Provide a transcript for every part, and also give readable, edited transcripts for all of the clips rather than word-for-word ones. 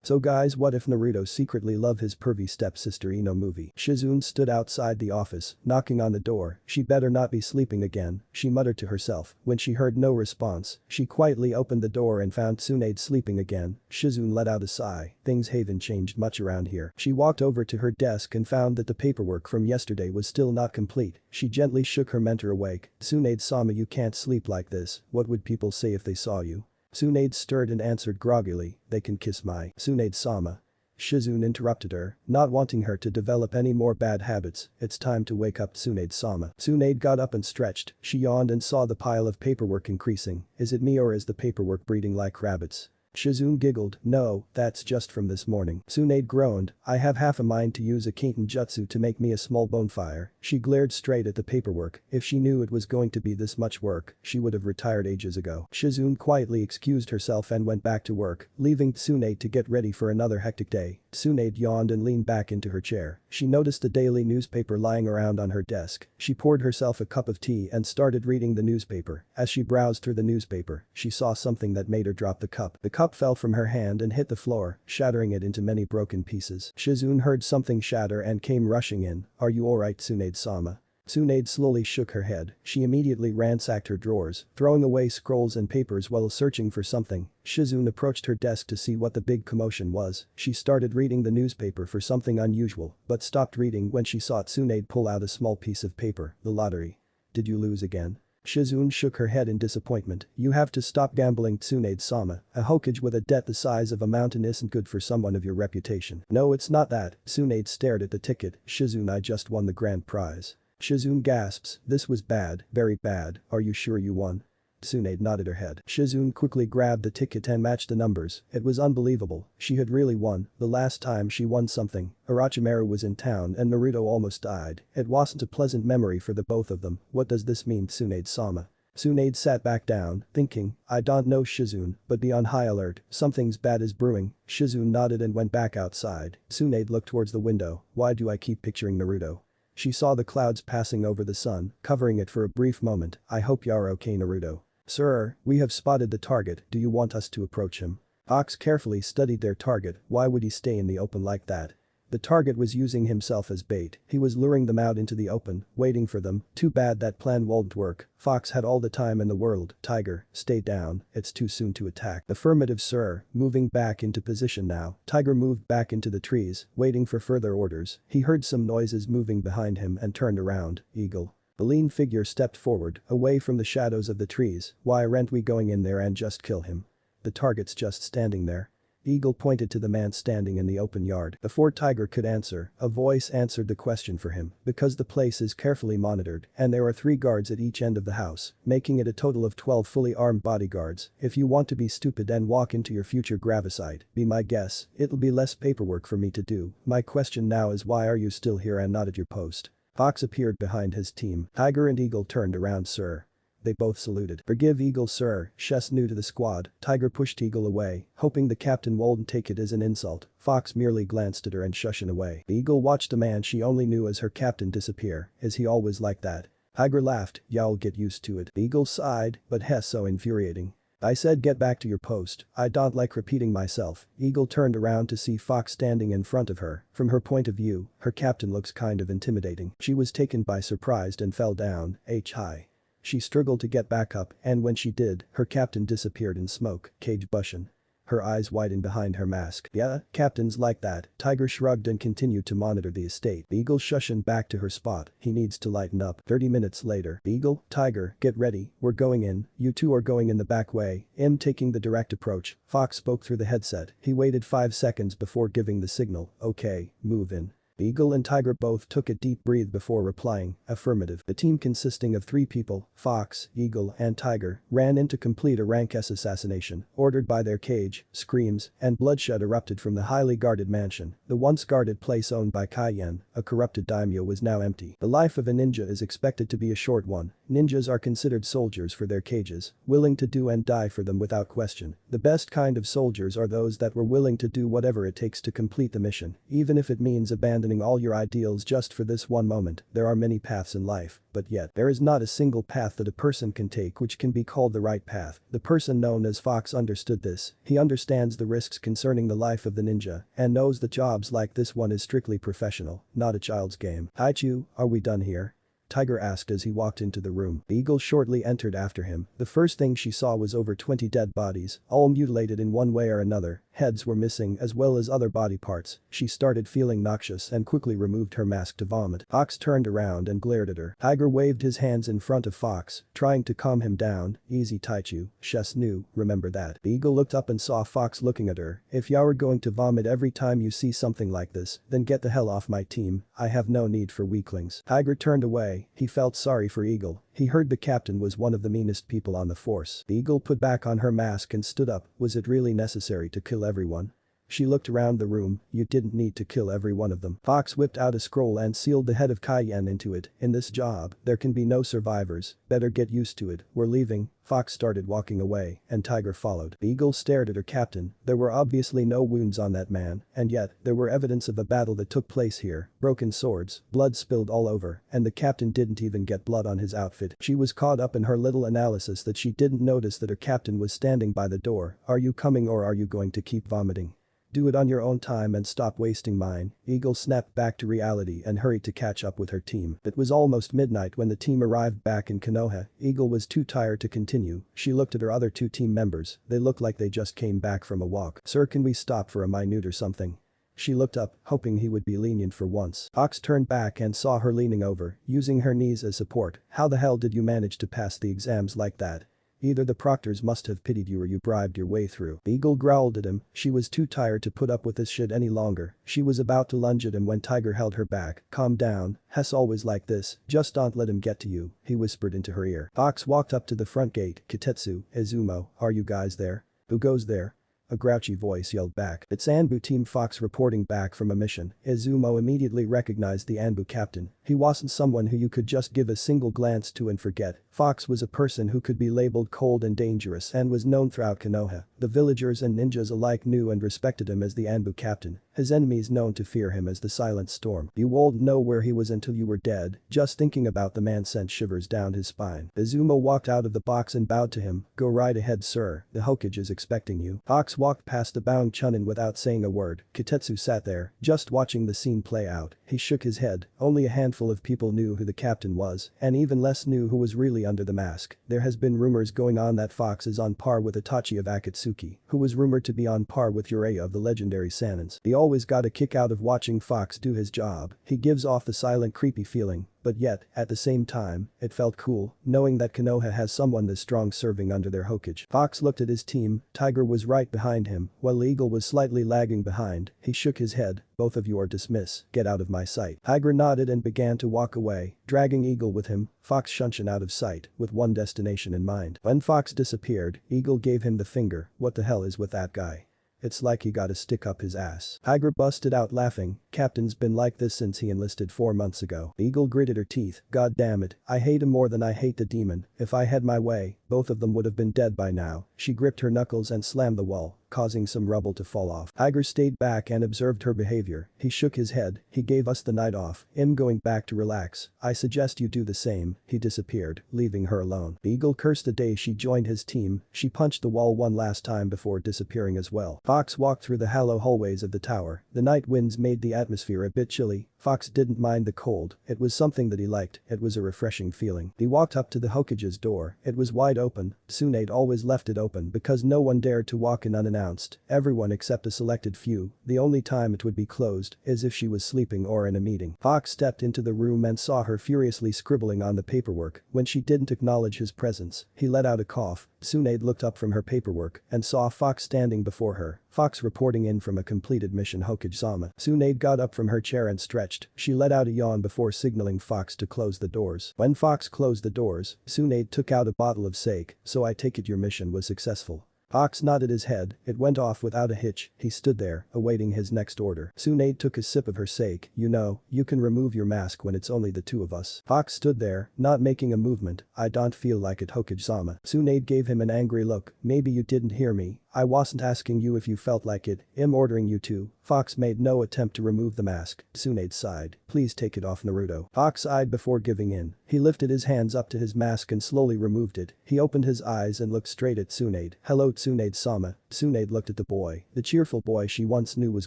So guys, what if Naruto secretly loved his pervy stepsister Ino movie? Shizune stood outside the office, knocking on the door. She better not be sleeping again, she muttered to herself. When she heard no response, she quietly opened the door and found Tsunade sleeping again. Shizune let out a sigh. Things haven't changed much around here. She walked over to her desk and found that the paperwork from yesterday was still not complete. She gently shook her mentor awake. Tsunade-sama, you can't sleep like this. What would people say if they saw you? Tsunade stirred and answered groggily, they can kiss my Tsunade-sama. Shizune interrupted her, not wanting her to develop any more bad habits. It's time to wake up Tsunade-sama. Tsunade got up and stretched. She yawned and saw the pile of paperwork increasing. Is it me or is the paperwork breeding like rabbits? Shizune giggled, no, that's just from this morning. Tsunade groaned, I have half a mind to use a Kinten jutsu to make me a small bonfire. She glared straight at the paperwork. If she knew it was going to be this much work, she would have retired ages ago. Shizune quietly excused herself and went back to work, leaving Tsunade to get ready for another hectic day. Tsunade yawned and leaned back into her chair. She noticed a daily newspaper lying around on her desk. She poured herself a cup of tea and started reading the newspaper. As she browsed through the newspaper, she saw something that made her drop the cup. The cup fell from her hand and hit the floor, shattering it into many broken pieces. Shizune heard something shatter and came rushing in. Are you alright, Tsunade-sama? Tsunade slowly shook her head. She immediately ransacked her drawers, throwing away scrolls and papers while searching for something. Shizune approached her desk to see what the big commotion was. She started reading the newspaper for something unusual, but stopped reading when she saw Tsunade pull out a small piece of paper. The lottery. Did you lose again? Shizune shook her head in disappointment. You have to stop gambling, Tsunade-sama. A hokage with a debt the size of a mountain isn't good for someone of your reputation. No, it's not that. Tsunade stared at the ticket. Shizune, I just won the grand prize. Shizune gasps, this was bad, very bad, are you sure you won? Tsunade nodded her head. Shizune quickly grabbed the ticket and matched the numbers. It was unbelievable. She had really won. The last time she won something, Orochimaru was in town and Naruto almost died. It wasn't a pleasant memory for the both of them. What does this mean, Tsunade-sama? Tsunade sat back down, thinking, I don't know Shizune, but be on high alert, something's bad is brewing. Shizune nodded and went back outside. Tsunade looked towards the window. Why do I keep picturing Naruto? She saw the clouds passing over the sun, covering it for a brief moment. I hope you're okay, Naruto. Sir, we have spotted the target, do you want us to approach him? Fox carefully studied their target, why would he stay in the open like that? The target was using himself as bait, he was luring them out into the open, waiting for them, too bad that plan won't work. Fox had all the time in the world. Tiger, stay down, it's too soon to attack. Affirmative sir, moving back into position now. Tiger moved back into the trees, waiting for further orders. He heard some noises moving behind him and turned around. Eagle. The lean figure stepped forward, away from the shadows of the trees. Why aren't we going in there and just kill him? The target's just standing there. Eagle pointed to the man standing in the open yard. Before Tiger could answer, a voice answered the question for him. Because the place is carefully monitored and there are 3 guards at each end of the house, making it a total of 12 fully armed bodyguards. If you want to be stupid and walk into your future gravicide, be my guest, it'll be less paperwork for me to do. My question now is why are you still here and not at your post? Fox appeared behind his team. Tiger and Eagle turned around, sir. They both saluted. Forgive Eagle, sir, she's new to the squad. Tiger pushed Eagle away, hoping the captain wouldn't take it as an insult. Fox merely glanced at her and shushing away. Eagle watched a man she only knew as her captain disappear. Is he always like that? Tiger laughed, y'all get used to it. Eagle sighed, but hess so infuriating. I said get back to your post, I don't like repeating myself. Eagle turned around to see Fox standing in front of her. From her point of view, her captain looks kind of intimidating. She was taken by surprise and fell down, high. She struggled to get back up and when she did, her captain disappeared in smoke. Cage Bushin. Her eyes widened behind her mask. Yeah, captains like that. Tiger shrugged and continued to monitor the estate. Eagle shushing back to her spot. He needs to lighten up. 30 minutes later. Eagle, Tiger, get ready. We're going in. You two are going in the back way. Taking the direct approach. Fox spoke through the headset. He waited 5 seconds before giving the signal. Okay, move in. Eagle and Tiger both took a deep breath before replying, affirmative. The team consisting of 3 people, Fox, Eagle, and Tiger, ran in to complete a rank S assassination, ordered by their cage. Screams and bloodshed erupted from the highly guarded mansion. The once guarded place owned by Kaien, a corrupted daimyo, was now empty. The life of a ninja is expected to be a short one, ninjas are considered soldiers for their cages, willing to do and die for them without question. The best kind of soldiers are those that were willing to do whatever it takes to complete the mission, even if it means abandoning all your ideals just for this one moment. There are many paths in life, but yet there is not a single path that a person can take which can be called the right path. The person known as Fox understood this. He understands the risks concerning the life of the ninja and knows that jobs like this one is strictly professional, not a child's game. Haichu, are we done here? Tiger asked as he walked into the room. The eagle shortly entered after him. The first thing she saw was over 20 dead bodies, all mutilated in one way or another. Heads were missing as well as other body parts. She started feeling noxious and quickly removed her mask to vomit. Fox turned around and glared at her. Tiger waved his hands in front of Fox, trying to calm him down. Easy Taichu, Chess knew, remember that. The eagle looked up and saw Fox looking at her. If you are going to vomit every time you see something like this, then get the hell off my team. I have no need for weaklings. Tiger turned away. He felt sorry for Eagle. He heard the captain was one of the meanest people on the force. The eagle put back on her mask and stood up. Was it really necessary to kill everyone? She looked around the room. You didn't need to kill every one of them. Fox whipped out a scroll and sealed the head of Cayenne into it. In this job, there can be no survivors. Better get used to it. We're leaving. Fox started walking away, and Tiger followed. The eagle stared at her captain. There were obviously no wounds on that man, and yet, there were evidence of a battle that took place here. Broken swords, blood spilled all over, and the captain didn't even get blood on his outfit. She was caught up in her little analysis that she didn't notice that her captain was standing by the door. Are you coming or are you going to keep vomiting? Do it on your own time and stop wasting mine. Eagle snapped back to reality and hurried to catch up with her team. It was almost midnight when the team arrived back in Konoha. Eagle was too tired to continue. She looked at her other two team members. They looked like they just came back from a walk. Sir, can we stop for a minute or something? She looked up, hoping he would be lenient for once. Fox turned back and saw her leaning over, using her knees as support. How the hell did you manage to pass the exams like that? Either the proctors must have pitied you or you bribed your way through. The eagle growled at him. She was too tired to put up with this shit any longer. She was about to lunge at him when Tiger held her back. Calm down. Hess always like this. Just don't let him get to you, he whispered into her ear. Fox walked up to the front gate. Kitetsu, Izumo, are you guys there? Who goes there? A grouchy voice yelled back. It's ANBU Team Fox reporting back from a mission. Izumo immediately recognized the ANBU captain. He wasn't someone who you could just give a single glance to and forget. Fox was a person who could be labeled cold and dangerous and was known throughout Konoha. The villagers and ninjas alike knew and respected him as the ANBU captain. His enemies known to fear him as the Silent Storm. You won't know where he was until you were dead. Just thinking about the man sent shivers down his spine. Izumo walked out of the box and bowed to him. Go right ahead, sir. The Hokage is expecting you. Fox walked past the bowing Chunin without saying a word. Kitetsu sat there, just watching the scene play out. He shook his head. Only a handful of people knew who the captain was, and even less knew who was really under the mask. There has been rumors going on that Fox is on par with Itachi of Akatsuki, who was rumored to be on par with Uraya of the legendary Sanins. He always got a kick out of watching Fox do his job. He gives off the silent creepy feeling. But yet, at the same time, it felt cool, knowing that Konoha has someone this strong serving under their Hokage. Fox looked at his team. Tiger was right behind him, while Eagle was slightly lagging behind. He shook his head. Both of you are dismissed. Get out of my sight. Tiger nodded and began to walk away, dragging Eagle with him. Fox shunshin out of sight, with one destination in mind. When Fox disappeared, Eagle gave him the finger. What the hell is with that guy? It's like he got a stick up his ass. Tiger busted out laughing. Captain's been like this since he enlisted 4 months ago. The eagle gritted her teeth. God damn it. I hate him more than I hate the demon. If I had my way, both of them would have been dead by now. She gripped her knuckles and slammed the wall, causing some rubble to fall off. Tiger stayed back and observed her behavior. He shook his head. He gave us the night off. I'm going back to relax. I suggest you do the same. He disappeared, leaving her alone. The eagle cursed the day she joined his team. She punched the wall one last time before disappearing as well. Fox walked through the hollow hallways of the tower. The night winds made the atmosphere a bit chilly. Fox didn't mind the cold. It was something that he liked. It was a refreshing feeling. He walked up to the Hokage's door. It was wide open. Tsunade always left it open because no one dared to walk in unannounced. Everyone except a selected few. The only time it would be closed is if she was sleeping or in a meeting. Fox stepped into the room and saw her furiously scribbling on the paperwork. When she didn't acknowledge his presence, he let out a cough. Tsunade looked up from her paperwork and saw Fox standing before her. Fox reporting in from a completed mission Hokage-sama. Tsunade got up from her chair and stretched. She let out a yawn before signaling Fox to close the doors. When Fox closed the doors, Tsunade took out a bottle of sake. So I take it your mission was successful. Fox nodded his head, it went off without a hitch, he stood there, awaiting his next order. Tsunade took a sip of her sake, you know, you can remove your mask when it's only the two of us. Fox stood there, not making a movement, I don't feel like it Hokage-sama. Tsunade gave him an angry look, maybe you didn't hear me, I wasn't asking you if you felt like it, I'm ordering you to. Fox made no attempt to remove the mask. Tsunade sighed. Please take it off Naruto. Fox eyed before giving in. He lifted his hands up to his mask and slowly removed it. He opened his eyes and looked straight at Tsunade. Hello Tsunade-sama. Tsunade looked at the boy. The cheerful boy she once knew was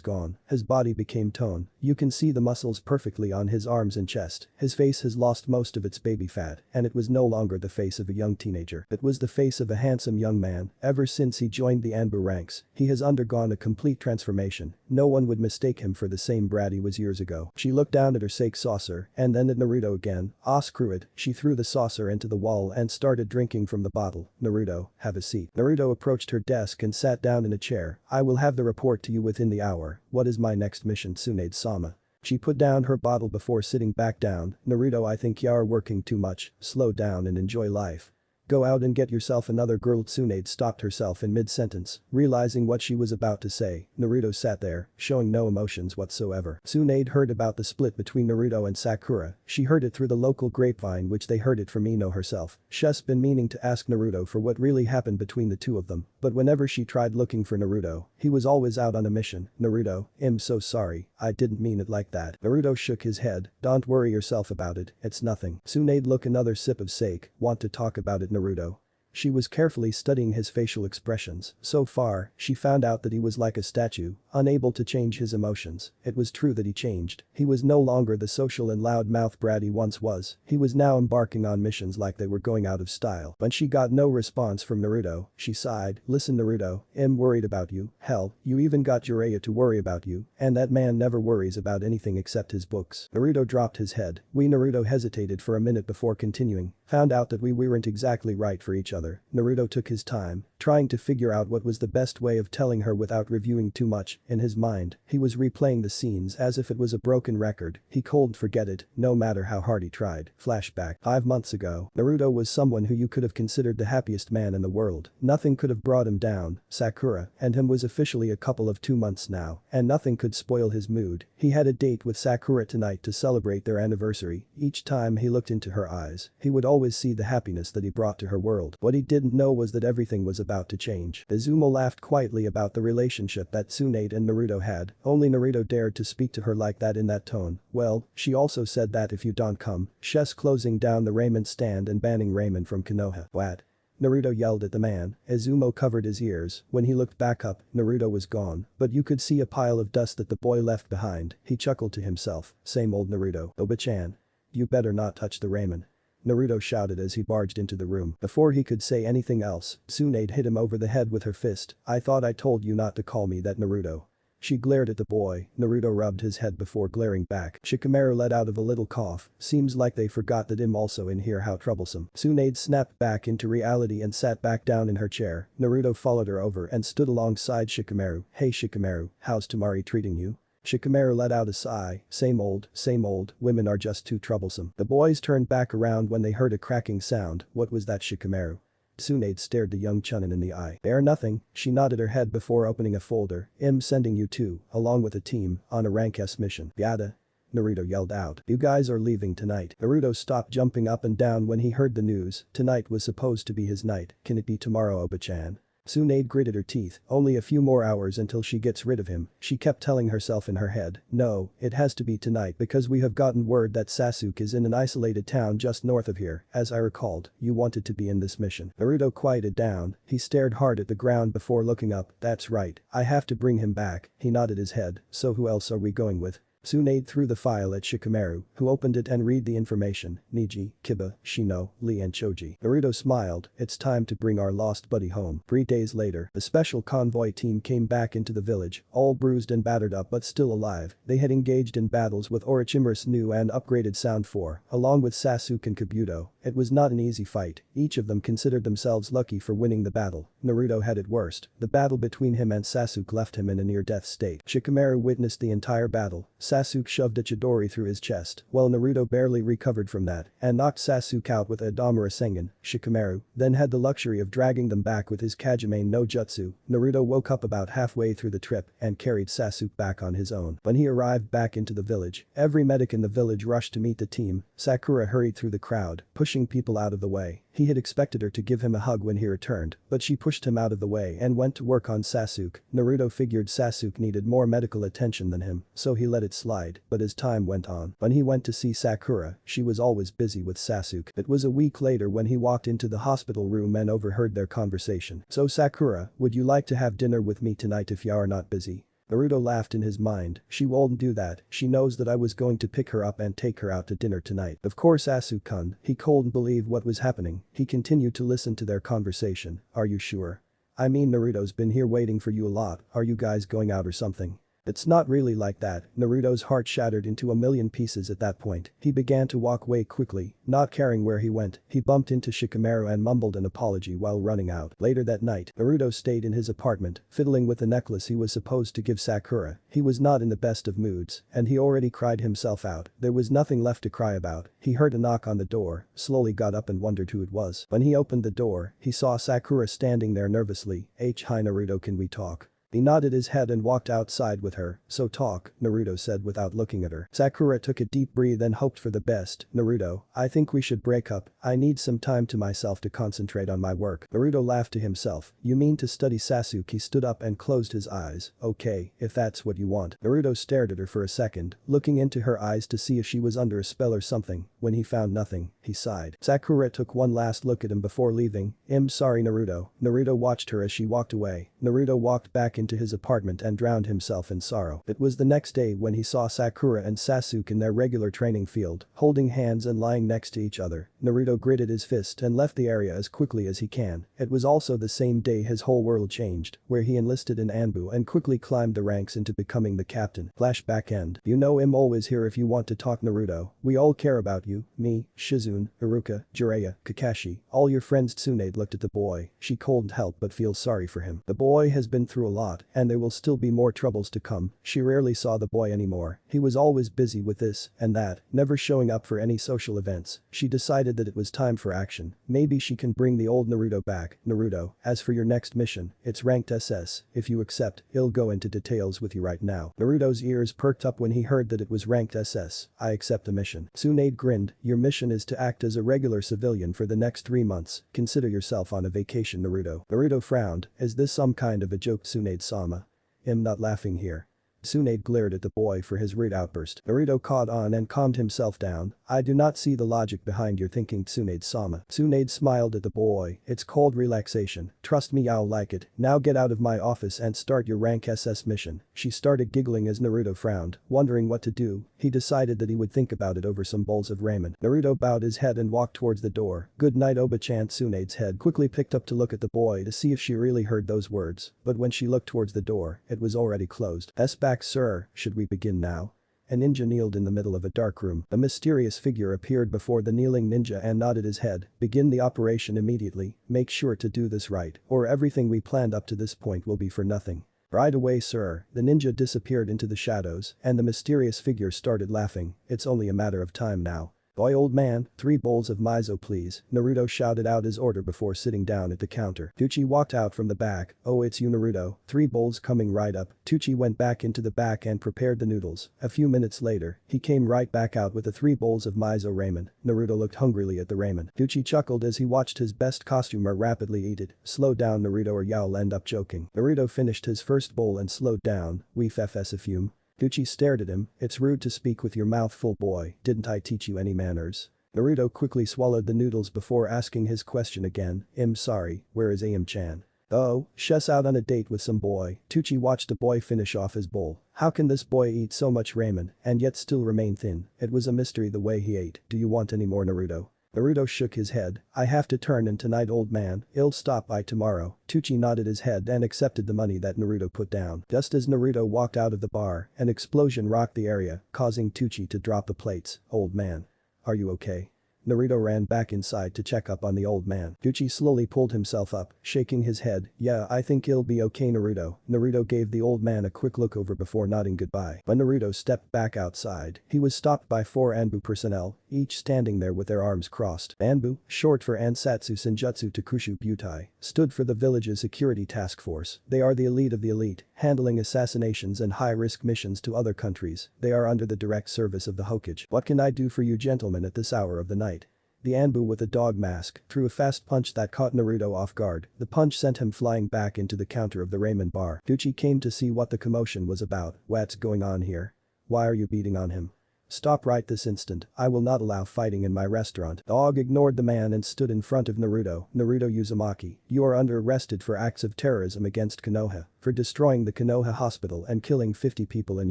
gone. His body became tone. You can see the muscles perfectly on his arms and chest. His face has lost most of its baby fat, and it was no longer the face of a young teenager. It was the face of a handsome young man. Ever since he joined the ANBU ranks, he has undergone a complete transformation. No one would mistake him for the same brat he was years ago. She looked down at her sake saucer and then at Naruto again. Ah screw it, she threw the saucer into the wall and started drinking from the bottle. Naruto, have a seat. Naruto approached her desk and sat down in a chair. I will have the report to you within the hour. What is my next mission Tsunade-sama? She put down her bottle before sitting back down. Naruto, I think you're working too much, slow down and enjoy life. Go out and get yourself another girl. Tsunade stopped herself in mid-sentence, realizing what she was about to say. Naruto sat there, showing no emotions whatsoever. Tsunade heard about the split between Naruto and Sakura. She heard it through the local grapevine, which they heard it from Ino herself. She's been meaning to ask Naruto for what really happened between the two of them, but whenever she tried looking for Naruto, he was always out on a mission. Naruto, I'm so sorry, I didn't mean it like that. Naruto shook his head. Don't worry yourself about it, it's nothing. Tsunade look another sip of sake, want to talk about it Naruto. She was carefully studying his facial expressions. So far, she found out that he was like a statue, unable to change his emotions. It was true that he changed. He was no longer the social and loud-mouthed brat he once was. He was now embarking on missions like they were going out of style. When she got no response from Naruto, she sighed. Listen Naruto, I'm worried about you. Hell, you even got Jiraiya to worry about you, and that man never worries about anything except his books. Naruto dropped his head. Naruto hesitated for a minute before continuing. Found out that we weren't exactly right for each other. Naruto took his time, trying to figure out what was the best way of telling her without reviewing too much. In his mind, he was replaying the scenes as if it was a broken record. He couldn't forget it, no matter how hard he tried. Flashback. 5 months ago, Naruto was someone who you could have considered the happiest man in the world. Nothing could have brought him down. Sakura and him was officially a couple of 2 months now, and nothing could spoil his mood. He had a date with Sakura tonight to celebrate their anniversary. Each time he looked into her eyes, he would always see the happiness that he brought to her world. What he didn't know was that everything was about to change. Izumo laughed quietly about the relationship that Tsunade and Naruto had. Only Naruto dared to speak to her like that in that tone. Well, she also said that if you don't come, she's closing down the ramen stand and banning ramen from Konoha. What? Naruto yelled at the man. Izumo covered his ears. When he looked back up, Naruto was gone, but you could see a pile of dust that the boy left behind. He chuckled to himself. Same old Naruto. Oba-chan. You better not touch the ramen. Naruto shouted as he barged into the room. Before he could say anything else, Tsunade hit him over the head with her fist. I thought I told you not to call me that Naruto. She glared at the boy. Naruto rubbed his head before glaring back. Shikamaru let out of a little cough. Seems like they forgot that I'm also in here. How troublesome. Tsunade snapped back into reality and sat back down in her chair. Naruto followed her over and stood alongside Shikamaru. Hey Shikamaru, how's Temari treating you? Shikamaru let out a sigh. Same old, women are just too troublesome. The boys turned back around when they heard a cracking sound. What was that Shikamaru? Tsunade stared the young chunin in the eye. They're nothing, she nodded her head before opening a folder. I'm sending you two, along with a team, on a rank S mission. Yada. Naruto yelled out. You guys are leaving tonight. Naruto stopped jumping up and down when he heard the news. Tonight was supposed to be his night. Can it be tomorrow Oba-chan? Tsunade gritted her teeth. Only a few more hours until she gets rid of him. She kept telling herself in her head. No, it has to be tonight because we have gotten word that Sasuke is in an isolated town just north of here. As I recalled, you wanted to be in this mission. Naruto quieted down. He stared hard at the ground before looking up. That's right. I have to bring him back. He nodded his head. So who else are we going with? Tsunade threw the file at Shikamaru, who opened it and read the information. Niji, Kiba, Shino, Lee and Choji. Naruto smiled. It's time to bring our lost buddy home. 3 days later, the special convoy team came back into the village, all bruised and battered up but still alive. They had engaged in battles with Orochimaru's new and upgraded Sound 4, along with Sasuke and Kabuto. It was not an easy fight. Each of them considered themselves lucky for winning the battle. Naruto had it worst. The battle between him and Sasuke left him in a near-death state. Shikamaru witnessed the entire battle. Sasuke Sasuke shoved a Chidori through his chest, while Naruto barely recovered from that and knocked Sasuke out with a Adamura Sengen, Shikamaru, then had the luxury of dragging them back with his Kajime no Jutsu. Naruto woke up about halfway through the trip and carried Sasuke back on his own. When he arrived back into the village, every medic in the village rushed to meet the team. Sakura hurried through the crowd, pushing people out of the way. He had expected her to give him a hug when he returned, but she pushed him out of the way and went to work on Sasuke. Naruto figured Sasuke needed more medical attention than him, so he let it slide, but as time went on, when he went to see Sakura, she was always busy with Sasuke. It was a week later when he walked into the hospital room and overheard their conversation. "So Sakura, would you like to have dinner with me tonight if you are not busy?" Naruto laughed in his mind. "She won't do that, she knows that I was going to pick her up and take her out to dinner tonight." Of course Sasuke-kun, he couldn't believe what was happening. He continued to listen to their conversation. "Are you sure? I mean, Naruto's been here waiting for you a lot, are you guys going out or something?" "It's not really like that." Naruto's heart shattered into a million pieces at that point. He began to walk away quickly, not caring where he went. He bumped into Shikamaru and mumbled an apology while running out. Later that night, Naruto stayed in his apartment, fiddling with the necklace he was supposed to give Sakura. He was not in the best of moods, and he already cried himself out. There was nothing left to cry about. He heard a knock on the door, slowly got up and wondered who it was. When he opened the door, he saw Sakura standing there nervously. "Hi Naruto, can we talk?" He nodded his head and walked outside with her. "So talk," Naruto said without looking at her. Sakura took a deep breath and hoped for the best. "Naruto, I think we should break up. I need some time to myself to concentrate on my work." Naruto laughed to himself. "You mean to study Sasuke?" He stood up and closed his eyes. "Okay, if that's what you want." Naruto stared at her for a second, looking into her eyes to see if she was under a spell or something. When he found nothing, he sighed. Sakura took one last look at him before leaving. "I'm sorry Naruto." Naruto watched her as she walked away. Naruto walked back into his apartment and drowned himself in sorrow. It was the next day when he saw Sakura and Sasuke in their regular training field, holding hands and lying next to each other. Naruto gritted his fist and left the area as quickly as he can. It was also the same day his whole world changed, where he enlisted in ANBU and quickly climbed the ranks into becoming the captain. Flashback end. "You know I'm always here if you want to talk Naruto. We all care about you, me, Shizune, Iruka, Jiraiya, Kakashi, all your friends." Tsunade looked at the boy. She couldn't help but feel sorry for him. The boy has been through a lot, and there will still be more troubles to come. She rarely saw the boy anymore. He was always busy with this and that, never showing up for any social events. She decided that it was time for action. Maybe she can bring the old Naruto back. "Naruto, as for your next mission, it's ranked SS. If you accept, I'll go into details with you right now." Naruto's ears perked up when he heard that it was ranked SS. "I accept the mission." Tsunade grinned. "Your mission is to act as a regular civilian for the next 3 months. Consider yourself on a vacation Naruto." Naruto frowned. "Is this some kind of a joke Tsunade-sama? I'm not laughing here." Tsunade glared at the boy for his rude outburst. Naruto caught on and calmed himself down. "I do not see the logic behind your thinking Tsunade-sama." Tsunade smiled at the boy. "It's called relaxation. Trust me, I'll like it. Now get out of my office and start your rank SS mission." She started giggling as Naruto frowned, wondering what to do. He decided that he would think about it over some bowls of ramen. Naruto bowed his head and walked towards the door. "Good night Oba-chan." Tsunade's head quickly picked up to look at the boy to see if she really heard those words, but when she looked towards the door, it was already closed. Back, sir, should we begin now?" A ninja kneeled in the middle of a dark room. A mysterious figure appeared before the kneeling ninja and nodded his head. "Begin the operation immediately. Make sure to do this right, or everything we planned up to this point will be for nothing." "Right away, sir." The ninja disappeared into the shadows, and the mysterious figure started laughing. "It's only a matter of time now." "Boy old man, 3 bowls of miso please." Naruto shouted out his order before sitting down at the counter. Tucci walked out from the back. "Oh, it's you Naruto. 3 bowls coming right up." Tucci went back into the back and prepared the noodles. A few minutes later, he came right back out with the 3 bowls of miso ramen. Naruto looked hungrily at the ramen. Tucci chuckled as he watched his best costumer rapidly eat it. "Slow down Naruto or you'll end up choking." Naruto finished his first bowl and slowed down. "We ffs a fume." Tucci stared at him. "It's rude to speak with your mouth full boy, didn't I teach you any manners?" Naruto quickly swallowed the noodles before asking his question again. "I'm sorry, where is Am-chan?" "Oh, she's out on a date with some boy." Tucci watched the boy finish off his bowl. How can this boy eat so much ramen and yet still remain thin? It was a mystery the way he ate. "Do you want any more Naruto?" Naruto shook his head. "I have to turn in tonight old man, I'll stop by tomorrow." Tucci nodded his head and accepted the money that Naruto put down. Just as Naruto walked out of the bar, an explosion rocked the area, causing Tucci to drop the plates. "Old man. Are you okay?" Naruto ran back inside to check up on the old man. Uchiha slowly pulled himself up, shaking his head. Yeah, I think he'll be okay, Naruto. Naruto gave the old man a quick look over before nodding goodbye. When Naruto stepped back outside, he was stopped by 4 ANBU personnel, each standing there with their arms crossed. ANBU, short for Ansatsu Senjutsu Takushu Butai, stood for the village's security task force. They are the elite of the elite, handling assassinations and high-risk missions to other countries. They are under the direct service of the Hokage. What can I do for you gentlemen at this hour of the night? The ANBU with a dog mask threw a fast punch that caught Naruto off guard. The punch sent him flying back into the counter of the ramen bar. Uchiha came to see what the commotion was about. What's going on here? Why are you beating on him? Stop right this instant. I will not allow fighting in my restaurant. The Og ignored the man and stood in front of Naruto. Naruto Uzumaki, you are under arrested for acts of terrorism against Konoha, for destroying the Konoha hospital and killing 50 people in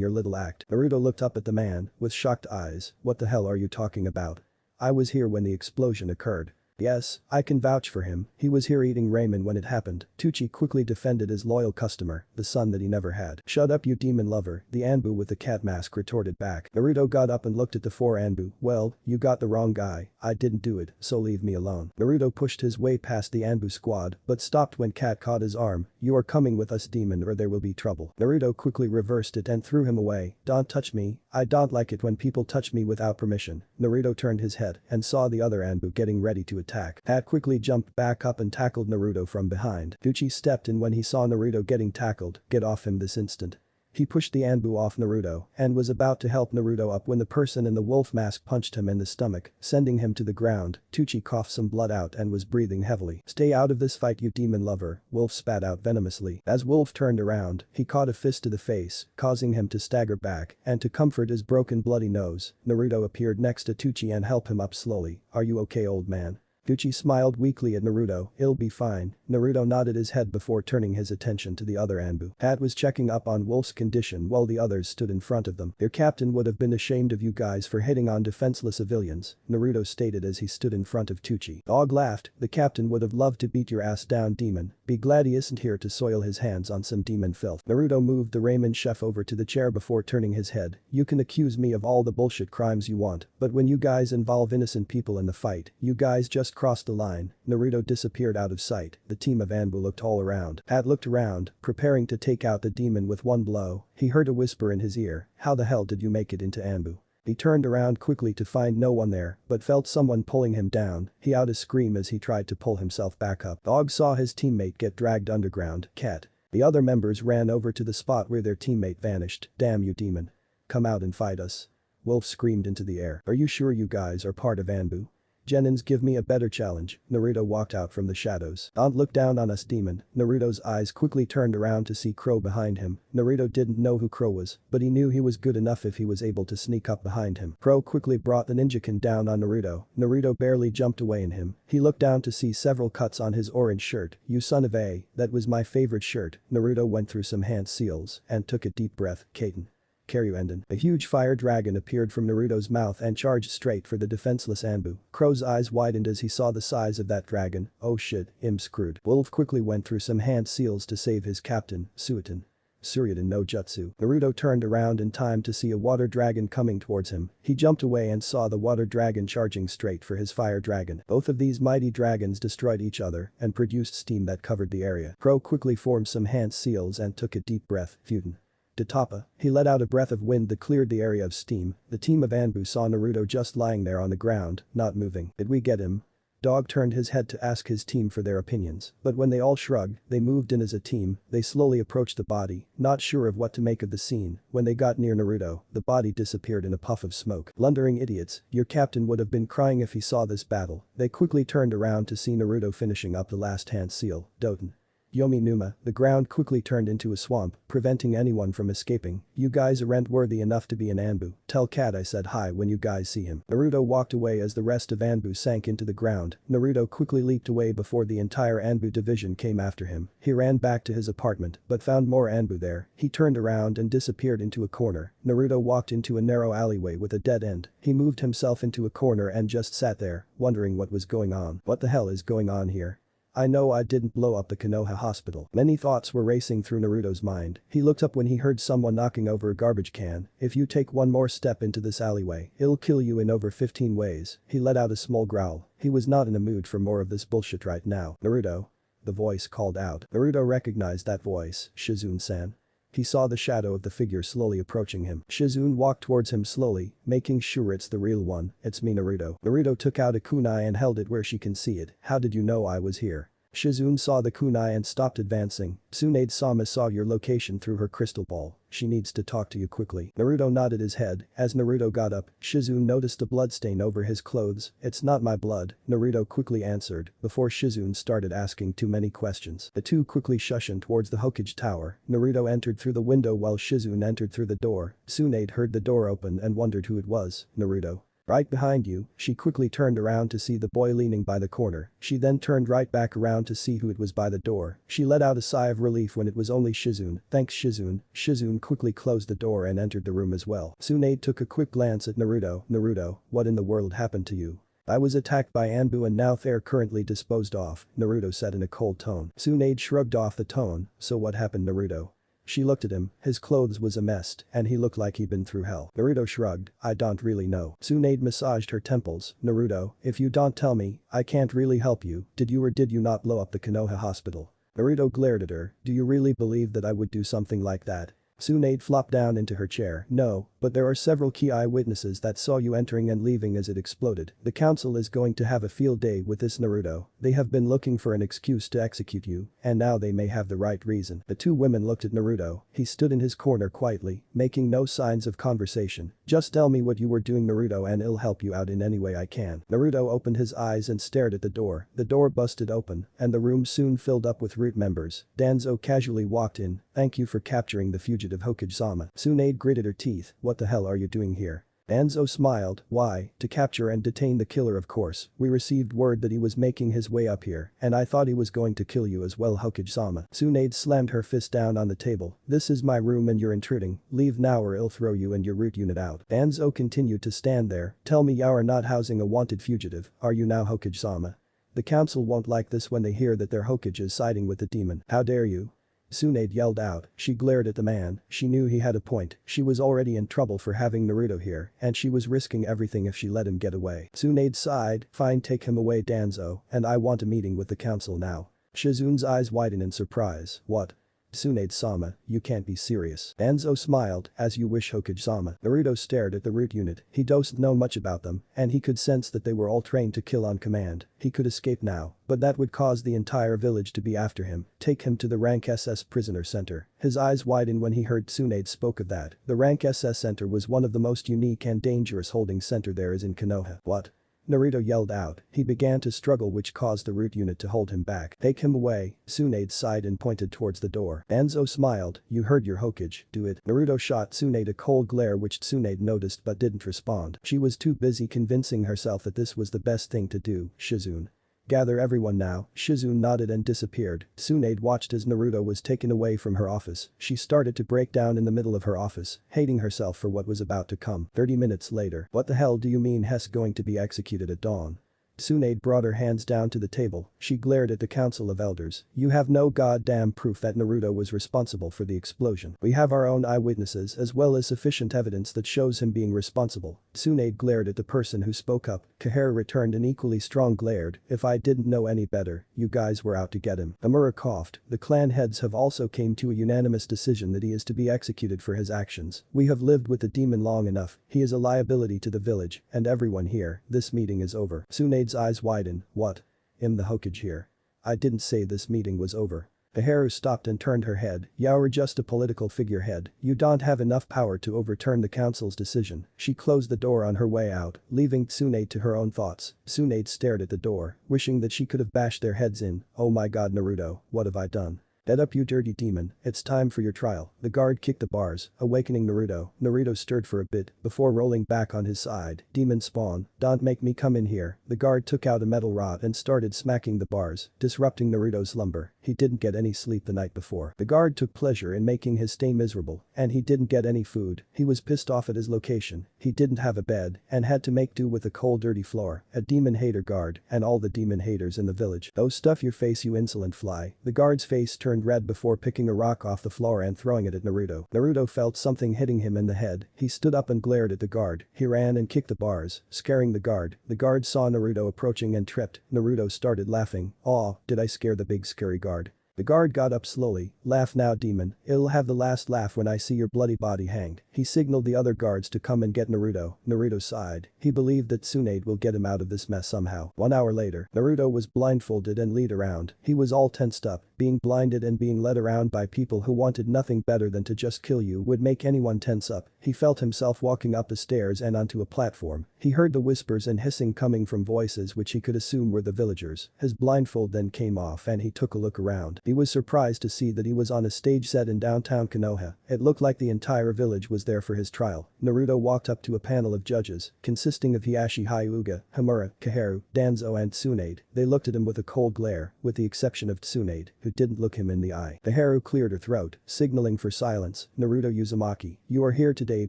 your little act. Naruto looked up at the man with shocked eyes. What the hell are you talking about? I was here when the explosion occurred. Yes, I can vouch for him, he was here eating ramen when it happened. Uchiha quickly defended his loyal customer, the son that he never had. Shut up you demon lover, the ANBU with the cat mask retorted back. Naruto got up and looked at the 4 ANBU. Well, you got the wrong guy, I didn't do it, so leave me alone. Naruto pushed his way past the ANBU squad, but stopped when Cat caught his arm. You are coming with us demon or there will be trouble. Naruto quickly reversed it and threw him away. Don't touch me, I don't like it when people touch me without permission. Naruto turned his head and saw the other ANBU getting ready to attack. Pat quickly jumped back up and tackled Naruto from behind. Uchiha stepped in when he saw Naruto getting tackled. Get off him this instant. He pushed the ANBU off Naruto and was about to help Naruto up when the person in the wolf mask punched him in the stomach, sending him to the ground. Uchiha coughed some blood out and was breathing heavily. Stay out of this fight you demon lover, Wolf spat out venomously. As Wolf turned around, he caught a fist to the face, causing him to stagger back, and to comfort his broken bloody nose, Naruto appeared next to Uchiha and helped him up slowly. Are you okay old man? Uchiha smiled weakly at Naruto. It'll be fine. Naruto nodded his head before turning his attention to the other ANBU. Pat was checking up on Wolf's condition while the others stood in front of them. Your captain would have been ashamed of you guys for hitting on defenseless civilians, Naruto stated as he stood in front of Uchiha. Og laughed, the captain would have loved to beat your ass down demon. Be glad he isn't here to soil his hands on some demon filth. Naruto moved the ramen chef over to the chair before turning his head. You can accuse me of all the bullshit crimes you want, but when you guys involve innocent people in the fight, you guys just crossed the line. Naruto disappeared out of sight. The team of ANBU looked all around. Pat looked around, preparing to take out the demon with one blow. He heard a whisper in his ear. How the hell did you make it into ANBU? He turned around quickly to find no one there, but felt someone pulling him down. He out a scream as he tried to pull himself back up. Og saw his teammate get dragged underground. Cat. The other members ran over to the spot where their teammate vanished. Damn you demon. Come out and fight us. Wolf screamed into the air. Are you sure you guys are part of ANBU? Genins give me a better challenge. Naruto walked out from the shadows. Don't look down on us demon. Naruto's eyes quickly turned around to see Crow behind him. Naruto didn't know who Crow was, but he knew he was good enough if he was able to sneak up behind him. Crow quickly brought the ninjakin down on Naruto. Naruto barely jumped away in him. He looked down to see several cuts on his orange shirt. You son of a, that was my favorite shirt. Naruto went through some hand seals and took a deep breath. Kaiten. Karyuenden. A huge fire dragon appeared from Naruto's mouth and charged straight for the defenseless ANBU. Crow's eyes widened as he saw the size of that dragon. Oh shit, I'm screwed. Wolf quickly went through some hand seals to save his captain, Suiton. Suryaden no Jutsu. Naruto turned around in time to see a water dragon coming towards him. He jumped away and saw the water dragon charging straight for his fire dragon. Both of these mighty dragons destroyed each other and produced steam that covered the area. Crow quickly formed some hand seals and took a deep breath. Futen. Tapa. He let out a breath of wind that cleared the area of steam. The team of ANBU saw Naruto just lying there on the ground, not moving. Did we get him? Dog turned his head to ask his team for their opinions, but when they all shrugged, they moved in as a team. They slowly approached the body, not sure of what to make of the scene. When they got near Naruto, the body disappeared in a puff of smoke. Blundering idiots, your captain would have been crying if he saw this battle. They quickly turned around to see Naruto finishing up the last hand seal. Doten. Yomi Numa, the ground quickly turned into a swamp, preventing anyone from escaping. You guys aren't worthy enough to be an ANBU. Tell Cat I said hi when you guys see him. Naruto walked away as the rest of ANBU sank into the ground. Naruto quickly leaped away before the entire ANBU division came after him. He ran back to his apartment, but found more ANBU there. He turned around and disappeared into a corner. Naruto walked into a narrow alleyway with a dead end. He moved himself into a corner and just sat there, wondering what was going on. What the hell is going on here? I know I didn't blow up the Konoha hospital. Many thoughts were racing through Naruto's mind. He looked up when he heard someone knocking over a garbage can. If you take one more step into this alleyway, it'll kill you in over 15 ways. He let out a small growl. He was not in a mood for more of this bullshit right now. Naruto. The voice called out. Naruto recognized that voice. Shizune-san. He saw the shadow of the figure slowly approaching him. Shizune walked towards him slowly, making sure it's the real one. It's me, Naruto. Naruto took out a kunai and held it where she can see it. How did you know I was here? Shizune saw the kunai and stopped advancing. Tsunade-sama saw your location through her crystal ball. She needs to talk to you quickly. Naruto nodded his head. As Naruto got up, Shizune noticed a bloodstain over his clothes. It's not my blood, Naruto quickly answered, before Shizune started asking too many questions. The two quickly shushed towards the Hokage tower. Naruto entered through the window while Shizune entered through the door. Tsunade heard the door open and wondered who it was. Naruto. Right behind you, she quickly turned around to see the boy leaning by the corner. She then turned right back around to see who it was by the door. She let out a sigh of relief when it was only Shizune. Thanks Shizune. Shizune quickly closed the door and entered the room as well. Tsunade took a quick glance at Naruto. Naruto, what in the world happened to you? I was attacked by ANBU and now they're currently disposed of, Naruto said in a cold tone. Tsunade shrugged off the tone. So what happened, Naruto? She looked at him, his clothes was a mess, and he looked like he'd been through hell. Naruto shrugged, I don't really know. Tsunade massaged her temples. Naruto, if you don't tell me, I can't really help you. Did you or did you not blow up the Konoha hospital? Naruto glared at her, do you really believe that I would do something like that? Tsunade flopped down into her chair. No, but there are several key eyewitnesses that saw you entering and leaving as it exploded. The council is going to have a field day with this, Naruto. They have been looking for an excuse to execute you, and now they may have the right reason. The two women looked at Naruto. He stood in his corner quietly, making no signs of conversation. Just tell me what you were doing, Naruto, and I'll help you out in any way I can. Naruto opened his eyes and stared at the door. The door busted open, and the room soon filled up with root members. Danzo casually walked in. Thank you for capturing the fugitive Hokage-sama. Tsunade gritted her teeth. What the hell are you doing here? Danzo smiled. Why, to capture and detain the killer, of course. We received word that he was making his way up here, and I thought he was going to kill you as well, Hokage-sama. Tsunade slammed her fist down on the table. This is my room and you're intruding. Leave now or I'll throw you and your root unit out. Danzo continued to stand there. Tell me you are not housing a wanted fugitive, are you now, Hokage-sama? The council won't like this when they hear that their Hokage is siding with the demon. How dare you? Tsunade yelled out. She glared at the man. She knew he had a point. She was already in trouble for having Naruto here, and she was risking everything if she let him get away. Tsunade sighed. Fine, take him away, Danzo, and I want a meeting with the council now. Shizune's eyes widened in surprise. What? Tsunade-sama, you can't be serious. Danzo smiled. As you wish, Hokage-sama. Naruto stared at the root unit. He doesn't know much about them, and he could sense that they were all trained to kill on command. He could escape now, but that would cause the entire village to be after him. Take him to the Rank SS Prisoner Center. His eyes widened when he heard Tsunade spoke of that. The Rank SS Center was one of the most unique and dangerous holding center there is in Konoha. What? Naruto yelled out. He began to struggle, which caused the root unit to hold him back. Take him away. Tsunade sighed and pointed towards the door. Danzo smiled. You heard your Hokage, do it. Naruto shot Tsunade a cold glare which Tsunade noticed but didn't respond. She was too busy convincing herself that this was the best thing to do. Shizune. Gather everyone now. Shizune nodded and disappeared. Tsunade watched as Naruto was taken away from her office. She started to break down in the middle of her office, hating herself for what was about to come. 30 minutes later. What the hell do you mean Hess going to be executed at dawn? Tsunade brought her hands down to the table. She glared at the council of elders. You have no goddamn proof that Naruto was responsible for the explosion. We have our own eyewitnesses as well as sufficient evidence that shows him being responsible. Tsunade glared at the person who spoke up. Kahara returned an equally strong glared. If I didn't know any better, you guys were out to get him. Amura coughed. The clan heads have also came to a unanimous decision that he is to be executed for his actions. We have lived with the demon long enough. He is a liability to the village and everyone here. This meeting is over. Tsunade's eyes widened. What? Am the Hokage here? I didn't say this meeting was over. Kaharu stopped and turned her head. You're just a political figurehead. You don't have enough power to overturn the council's decision. She closed the door on her way out, leaving Tsunade to her own thoughts. Tsunade stared at the door, wishing that she could have bashed their heads in. Oh my god, Naruto, what have I done? "Get up you dirty demon, it's time for your trial." The guard kicked the bars, awakening Naruto. Naruto stirred for a bit before rolling back on his side. "Demon spawn, don't make me come in here." The guard took out a metal rod and started smacking the bars, disrupting Naruto's slumber. He didn't get any sleep the night before. The guard took pleasure in making his stay miserable, and he didn't get any food. He was pissed off at his location. He didn't have a bed and had to make do with a cold dirty floor, a demon hater guard, and all the demon haters in the village. "Oh, stuff your face you insolent fly." The guard's face turned red before picking a rock off the floor and throwing it at Naruto. Naruto felt something hitting him in the head. He stood up and glared at the guard. He ran and kicked the bars, scaring the guard. The guard saw Naruto approaching and tripped. Naruto started laughing. "Aw, did I scare the big scary guard?" The guard got up slowly. "Laugh now demon, it'll have the last laugh when I see your bloody body hanged." He signaled the other guards to come and get Naruto. Naruto sighed. He believed that Tsunade will get him out of this mess somehow. 1 hour later, Naruto was blindfolded and led around. He was all tensed up. Being blinded and being led around by people who wanted nothing better than to just kill you would make anyone tense up. He felt himself walking up the stairs and onto a platform. He heard the whispers and hissing coming from voices which he could assume were the villagers. His blindfold then came off and he took a look around. He was surprised to see that he was on a stage set in downtown Konoha. It looked like the entire village was there for his trial. Naruto walked up to a panel of judges, consisting of Hiashi Hyuga, Hamura, Kaharu, Danzo and Tsunade. They looked at him with a cold glare, with the exception of Tsunade, who didn't look him in the eye. Kaharu cleared her throat, signaling for silence. "Naruto Uzumaki, you are here today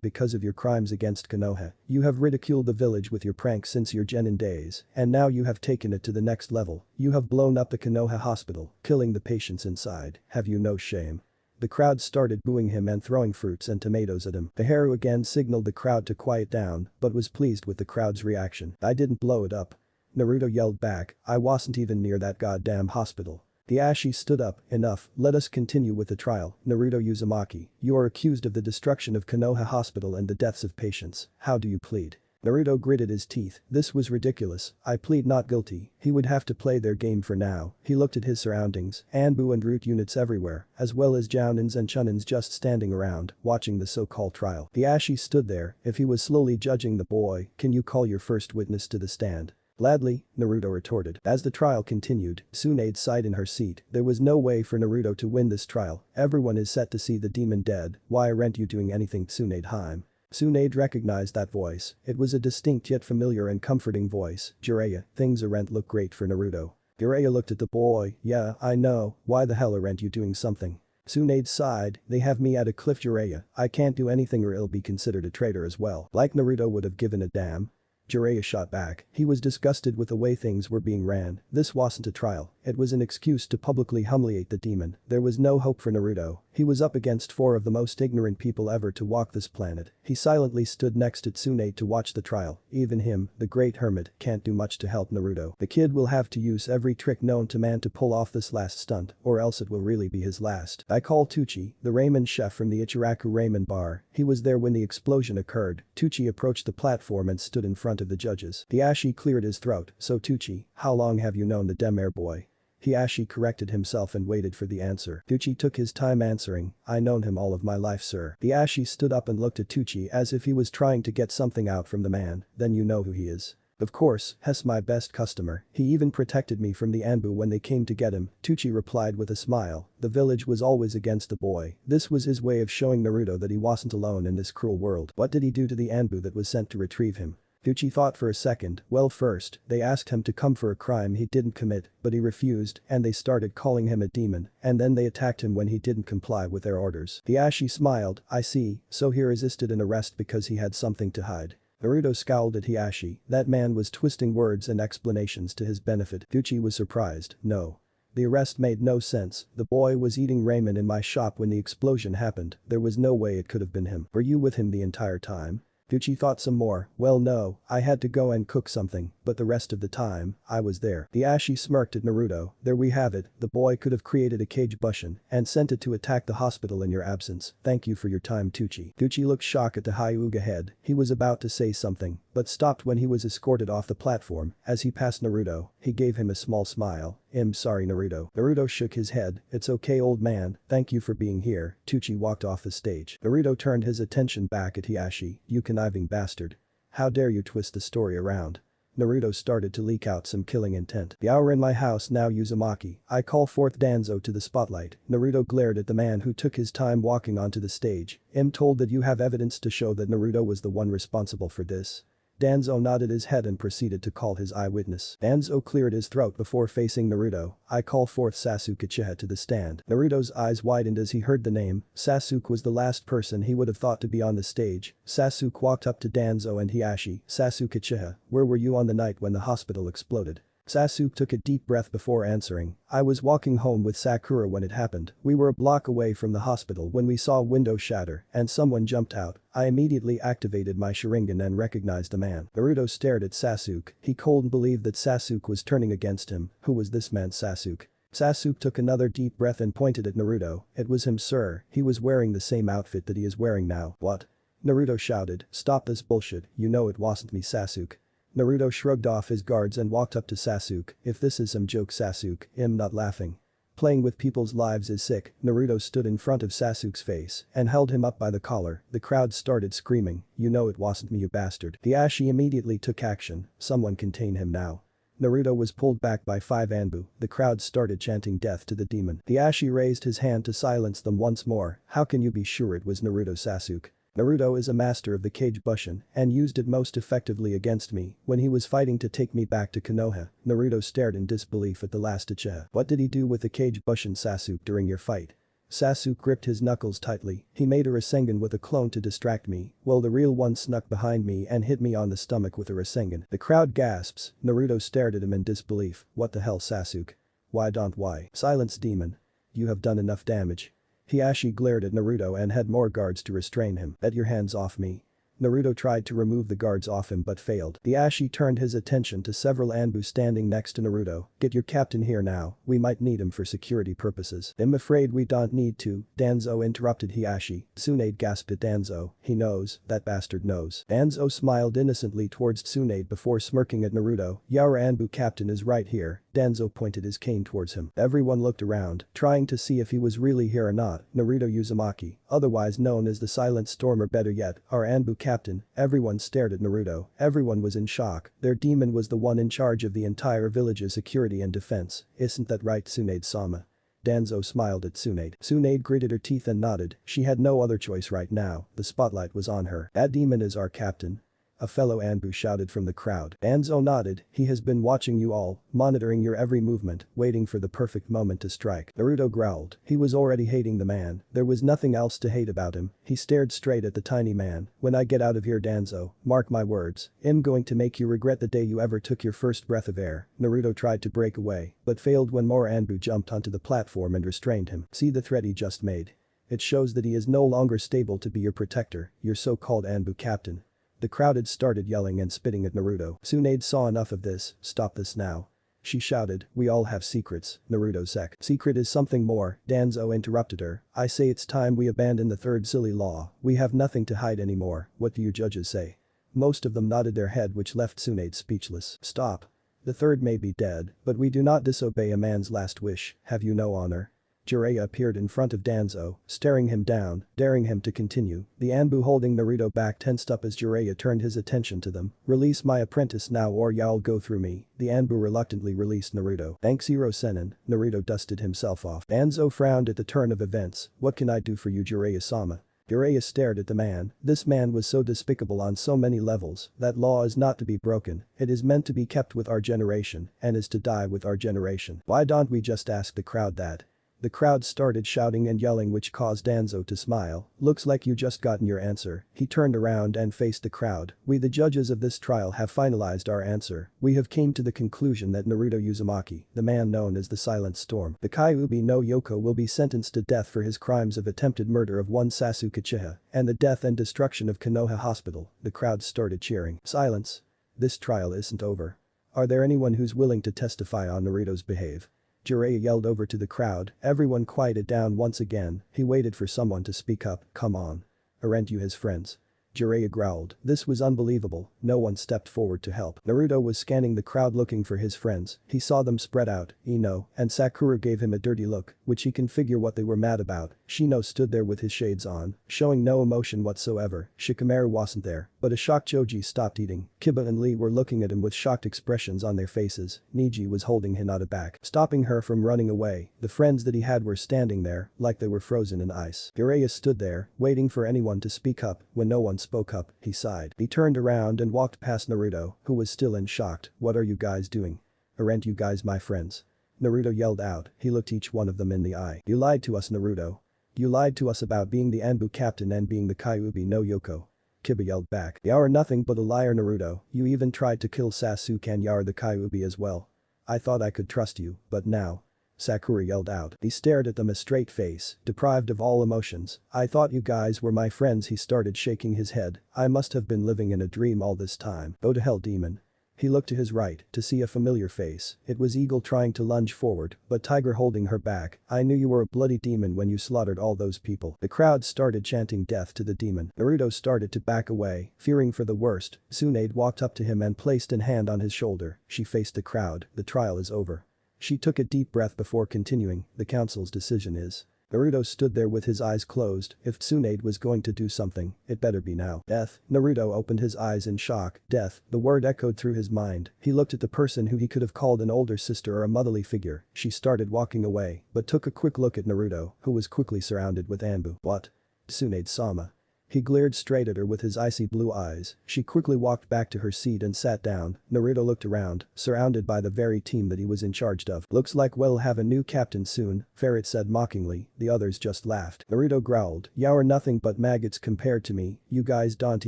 because of your crimes against Konoha. You have ridiculed the village with your pranks since your genin days, and now you have taken it to the next level. You have blown up the Konoha hospital, killing the patients inside. Have you no shame?" The crowd started booing him and throwing fruits and tomatoes at him. Kaharu again signaled the crowd to quiet down, but was pleased with the crowd's reaction. "I didn't blow it up." Naruto yelled back, "I wasn't even near that goddamn hospital." The Ashi stood up. "Enough, let us continue with the trial. Naruto Uzumaki, you are accused of the destruction of Konoha Hospital and the deaths of patients. How do you plead?" Naruto gritted his teeth. This was ridiculous. "I plead not guilty." He would have to play their game for now. He looked at his surroundings, ANBU and root units everywhere, as well as Jounins and Chunins just standing around, watching the so-called trial. The Ashi stood there. If he was slowly judging the boy, "Can you call your first witness to the stand?" "Gladly," Naruto retorted. As the trial continued, Tsunade sighed in her seat. There was no way for Naruto to win this trial. Everyone is set to see the demon dead. "Why aren't you doing anything, Tsunade Heim?" Tsunade recognized that voice. It was a distinct yet familiar and comforting voice. "Jiraiya, things aren't look great for Naruto." Jiraiya looked at the boy. "Yeah, I know. Why the hell aren't you doing something?" Tsunade sighed. "They have me at a cliff, Jiraiya. I can't do anything or I'll be considered a traitor as well." Like Naruto would have given a damn. Jiraiya shot back. He was disgusted with the way things were being ran. This wasn't a trial. It was an excuse to publicly humiliate the demon. There was no hope for Naruto. He was up against 4 of the most ignorant people ever to walk this planet. He silently stood next to Tsunade to watch the trial. Even him, the great hermit, can't do much to help Naruto. The kid will have to use every trick known to man to pull off this last stunt, or else it will really be his last. I call Tucci, the ramen chef from the Ichiraku ramen bar. He was there when the explosion occurred. Tucci approached the platform and stood in front of the judges. The Ashi cleared his throat. "So Tucci, how long have you known the Demare boy?" Hiashi corrected himself and waited for the answer. Tucci took his time answering. "I known him all of my life, sir." The Ashi stood up and looked at Tucci as if he was trying to get something out from the man. "Then you know who he is." "Of course, Hess my best customer. He even protected me from the ANBU when they came to get him," Tucci replied with a smile. The village was always against the boy. This was his way of showing Naruto that he wasn't alone in this cruel world. What did he do to the ANBU that was sent to retrieve him? Tucci thought for a second. Well, first, they asked him to come for a crime he didn't commit, but he refused, and they started calling him a demon, and then they attacked him when he didn't comply with their orders. The Ashi smiled. "I see, so he resisted an arrest because he had something to hide." Naruto scowled at Hiashi. That man was twisting words and explanations to his benefit. Tucci was surprised. "No. The arrest made no sense. The boy was eating ramen in my shop when the explosion happened. There was no way it could have been him. Were you with him the entire time?" Tucci thought some more. "Well no, I had to go and cook something, but the rest of the time, I was there." The Ashi smirked at Naruto. "There we have it, the boy could have created a cage bushin and sent it to attack the hospital in your absence. Thank you for your time Tucci." Tucci looked shocked at the Hyuga head. He was about to say something, but stopped when he was escorted off the platform. As he passed Naruto, he gave him a small smile. "I'm sorry Naruto." Naruto shook his head. "It's okay old man, thank you for being here." Tucci walked off the stage. Naruto turned his attention back at Hiashi. "You conniving bastard. How dare you twist the story around?" Naruto started to leak out some killing intent. "The hour in my house now, Uzumaki. I call forth Danzo to the spotlight." Naruto glared at the man who took his time walking onto the stage. "I'm told that you have evidence to show that Naruto was the one responsible for this." Danzo nodded his head and proceeded to call his eyewitness. Danzo cleared his throat before facing Naruto. "I call forth Sasuke Uchiha to the stand." Naruto's eyes widened as he heard the name. Sasuke was the last person he would have thought to be on the stage. Sasuke walked up to Danzo and Hiashi. "Sasuke Uchiha, where were you on the night when the hospital exploded?" Sasuke took a deep breath before answering. "I was walking home with Sakura when it happened. We were a block away from the hospital when we saw a window shatter and someone jumped out. I immediately activated my Sharingan and recognized the man." Naruto stared at Sasuke. He couldn't believe that Sasuke was turning against him. Who was this man Sasuke? Sasuke took another deep breath and pointed at Naruto. "It was him, sir. He was wearing the same outfit that he is wearing now." "What?" Naruto shouted. "Stop this bullshit. You know it wasn't me, Sasuke." Naruto shrugged off his guards and walked up to Sasuke. "If this is some joke, Sasuke, I'm not laughing." Playing with people's lives is sick. Naruto stood in front of Sasuke's face and held him up by the collar. The crowd started screaming. "You know it wasn't me, you bastard." Hiashi immediately took action. "Someone contain him now." Naruto was pulled back by 5 ANBU. The crowd started chanting death to the demon. Hiashi raised his hand to silence them once more. "How can you be sure it was Naruto, Sasuke? Naruto is a master of the Kage Bushin and used it most effectively against me when he was fighting to take me back to Konoha." Naruto stared in disbelief at the last Uchiha. "What did he do with the Kage Bushin, Sasuke, during your fight?" Sasuke gripped his knuckles tightly. "He made a Rasengan with a clone to distract me, while the real one snuck behind me and hit me on the stomach with a Rasengan." The crowd gasps. Naruto stared at him in disbelief. "What the hell, Sasuke? Why? Silence, demon. You have done enough damage." Hiashi glared at Naruto and had more guards to restrain him. "Get your hands off me." Naruto tried to remove the guards off him but failed. Hiashi turned his attention to several ANBU standing next to Naruto. "Get your captain here now, we might need him for security purposes." "I'm afraid we don't need to," Danzo interrupted Hiashi. Tsunade gasped at Danzo. "He knows, that bastard knows." Danzo smiled innocently towards Tsunade before smirking at Naruto. "Your ANBU captain is right here." Danzo pointed his cane towards him. Everyone looked around, trying to see if he was really here or not. Naruto Uzumaki, otherwise known as the Silent Storm, or better yet, our ANBU captain. Everyone stared at Naruto. Everyone was in shock. Their demon was the one in charge of the entire village's security and defense. "Isn't that right, Tsunade-sama?" Danzo smiled at Tsunade. Tsunade gritted her teeth and nodded. She had no other choice right now. The spotlight was on her. "That demon is our captain," a fellow ANBU shouted from the crowd. Danzo nodded. "He has been watching you all, monitoring your every movement, waiting for the perfect moment to strike." Naruto growled. He was already hating the man. There was nothing else to hate about him. He stared straight at the tiny man. "When I get out of here, Danzo, mark my words, I'm going to make you regret the day you ever took your first breath of air." Naruto tried to break away, but failed when more ANBU jumped onto the platform and restrained him. "See the threat he just made? It shows that he is no longer stable to be your protector, your so-called ANBU captain." The crowd had started yelling and spitting at Naruto. Tsunade saw enough of this. "Stop this now." She shouted. "We all have secrets, Naruto-sek." "Secret is something more," Danzo interrupted her. "I say it's time we abandon the third silly law. We have nothing to hide anymore. What do you judges say?" Most of them nodded their head, which left Tsunade speechless. "Stop. The third may be dead, but we do not disobey a man's last wish. Have you no honor?" Jiraiya appeared in front of Danzo, staring him down, daring him to continue. The ANBU holding Naruto back tensed up as Jiraiya turned his attention to them. "Release my apprentice now or y'all go through me." The ANBU reluctantly released Naruto. "Thanks, Hiro Sennin." Naruto dusted himself off. Danzo frowned at the turn of events. "What can I do for you, Jiraiya-sama?" Jiraiya stared at the man. This man was so despicable on so many levels. "That law is not to be broken. It is meant to be kept with our generation and is to die with our generation. Why don't we just ask the crowd that?" The crowd started shouting and yelling, which caused Danzo to smile. "Looks like you just gotten your answer." He turned around and faced the crowd. "We, the judges of this trial, have finalized our answer. We have came to the conclusion that Naruto Uzumaki, the man known as the Silent Storm, the Kyuubi no Yoko, will be sentenced to death for his crimes of attempted murder of one Sasuke Uchiha and the death and destruction of Konoha Hospital." The crowd started cheering. "Silence. This trial isn't over. Are there anyone who's willing to testify on Naruto's behalf?" Jiraiya yelled over to the crowd. Everyone quieted down once again. He waited for someone to speak up. "Come on. Aren't you his friends?" Jiraiya growled. This was unbelievable. No one stepped forward to help. Naruto was scanning the crowd looking for his friends. He saw them spread out. Ino and Sakura gave him a dirty look, which he can figure what they were mad about. Shino stood there with his shades on, showing no emotion whatsoever. Shikamaru wasn't there, but a shocked Choji stopped eating. Kiba and Lee were looking at him with shocked expressions on their faces. Niji was holding Hinata back, stopping her from running away. The friends that he had were standing there, like they were frozen in ice. Jiraiya stood there, waiting for anyone to speak up. When no one spoke up, he sighed. He turned around and walked past Naruto, who was still in shock. "What are you guys doing? Aren't you guys my friends?" Naruto yelled out. He looked each one of them in the eye. "You lied to us, Naruto. You lied to us about being the ANBU captain and being the Kyuubi no Yoko." Kiba yelled back. "You are nothing but a liar, Naruto. You even tried to kill Sasuke and you are the Kyuubi as well. I thought I could trust you, but now." Sakura yelled out. He stared at them, a straight face, deprived of all emotions. "I thought you guys were my friends." He started shaking his head. "I must have been living in a dream all this time. Go to hell, demon." He looked to his right to see a familiar face. It was Eagle trying to lunge forward, but Tiger holding her back. "I knew you were a bloody demon when you slaughtered all those people." The crowd started chanting death to the demon. Naruto started to back away, fearing for the worst. Tsunade walked up to him and placed a hand on his shoulder. She faced the crowd. "The trial is over." She took a deep breath before continuing. "The council's decision is." Naruto stood there with his eyes closed. If Tsunade was going to do something, it better be now. "Death." Naruto opened his eyes in shock. Death. The word echoed through his mind. He looked at the person who he could have called an older sister or a motherly figure. She started walking away, but took a quick look at Naruto, who was quickly surrounded with ANBU. "What?" "Tsunade-sama." He glared straight at her with his icy blue eyes. She quickly walked back to her seat and sat down. Naruto looked around, surrounded by the very team that he was in charge of. "Looks like we'll have a new captain soon," Ferret said mockingly. The others just laughed. Naruto growled, "You're nothing but maggots compared to me. You guys don't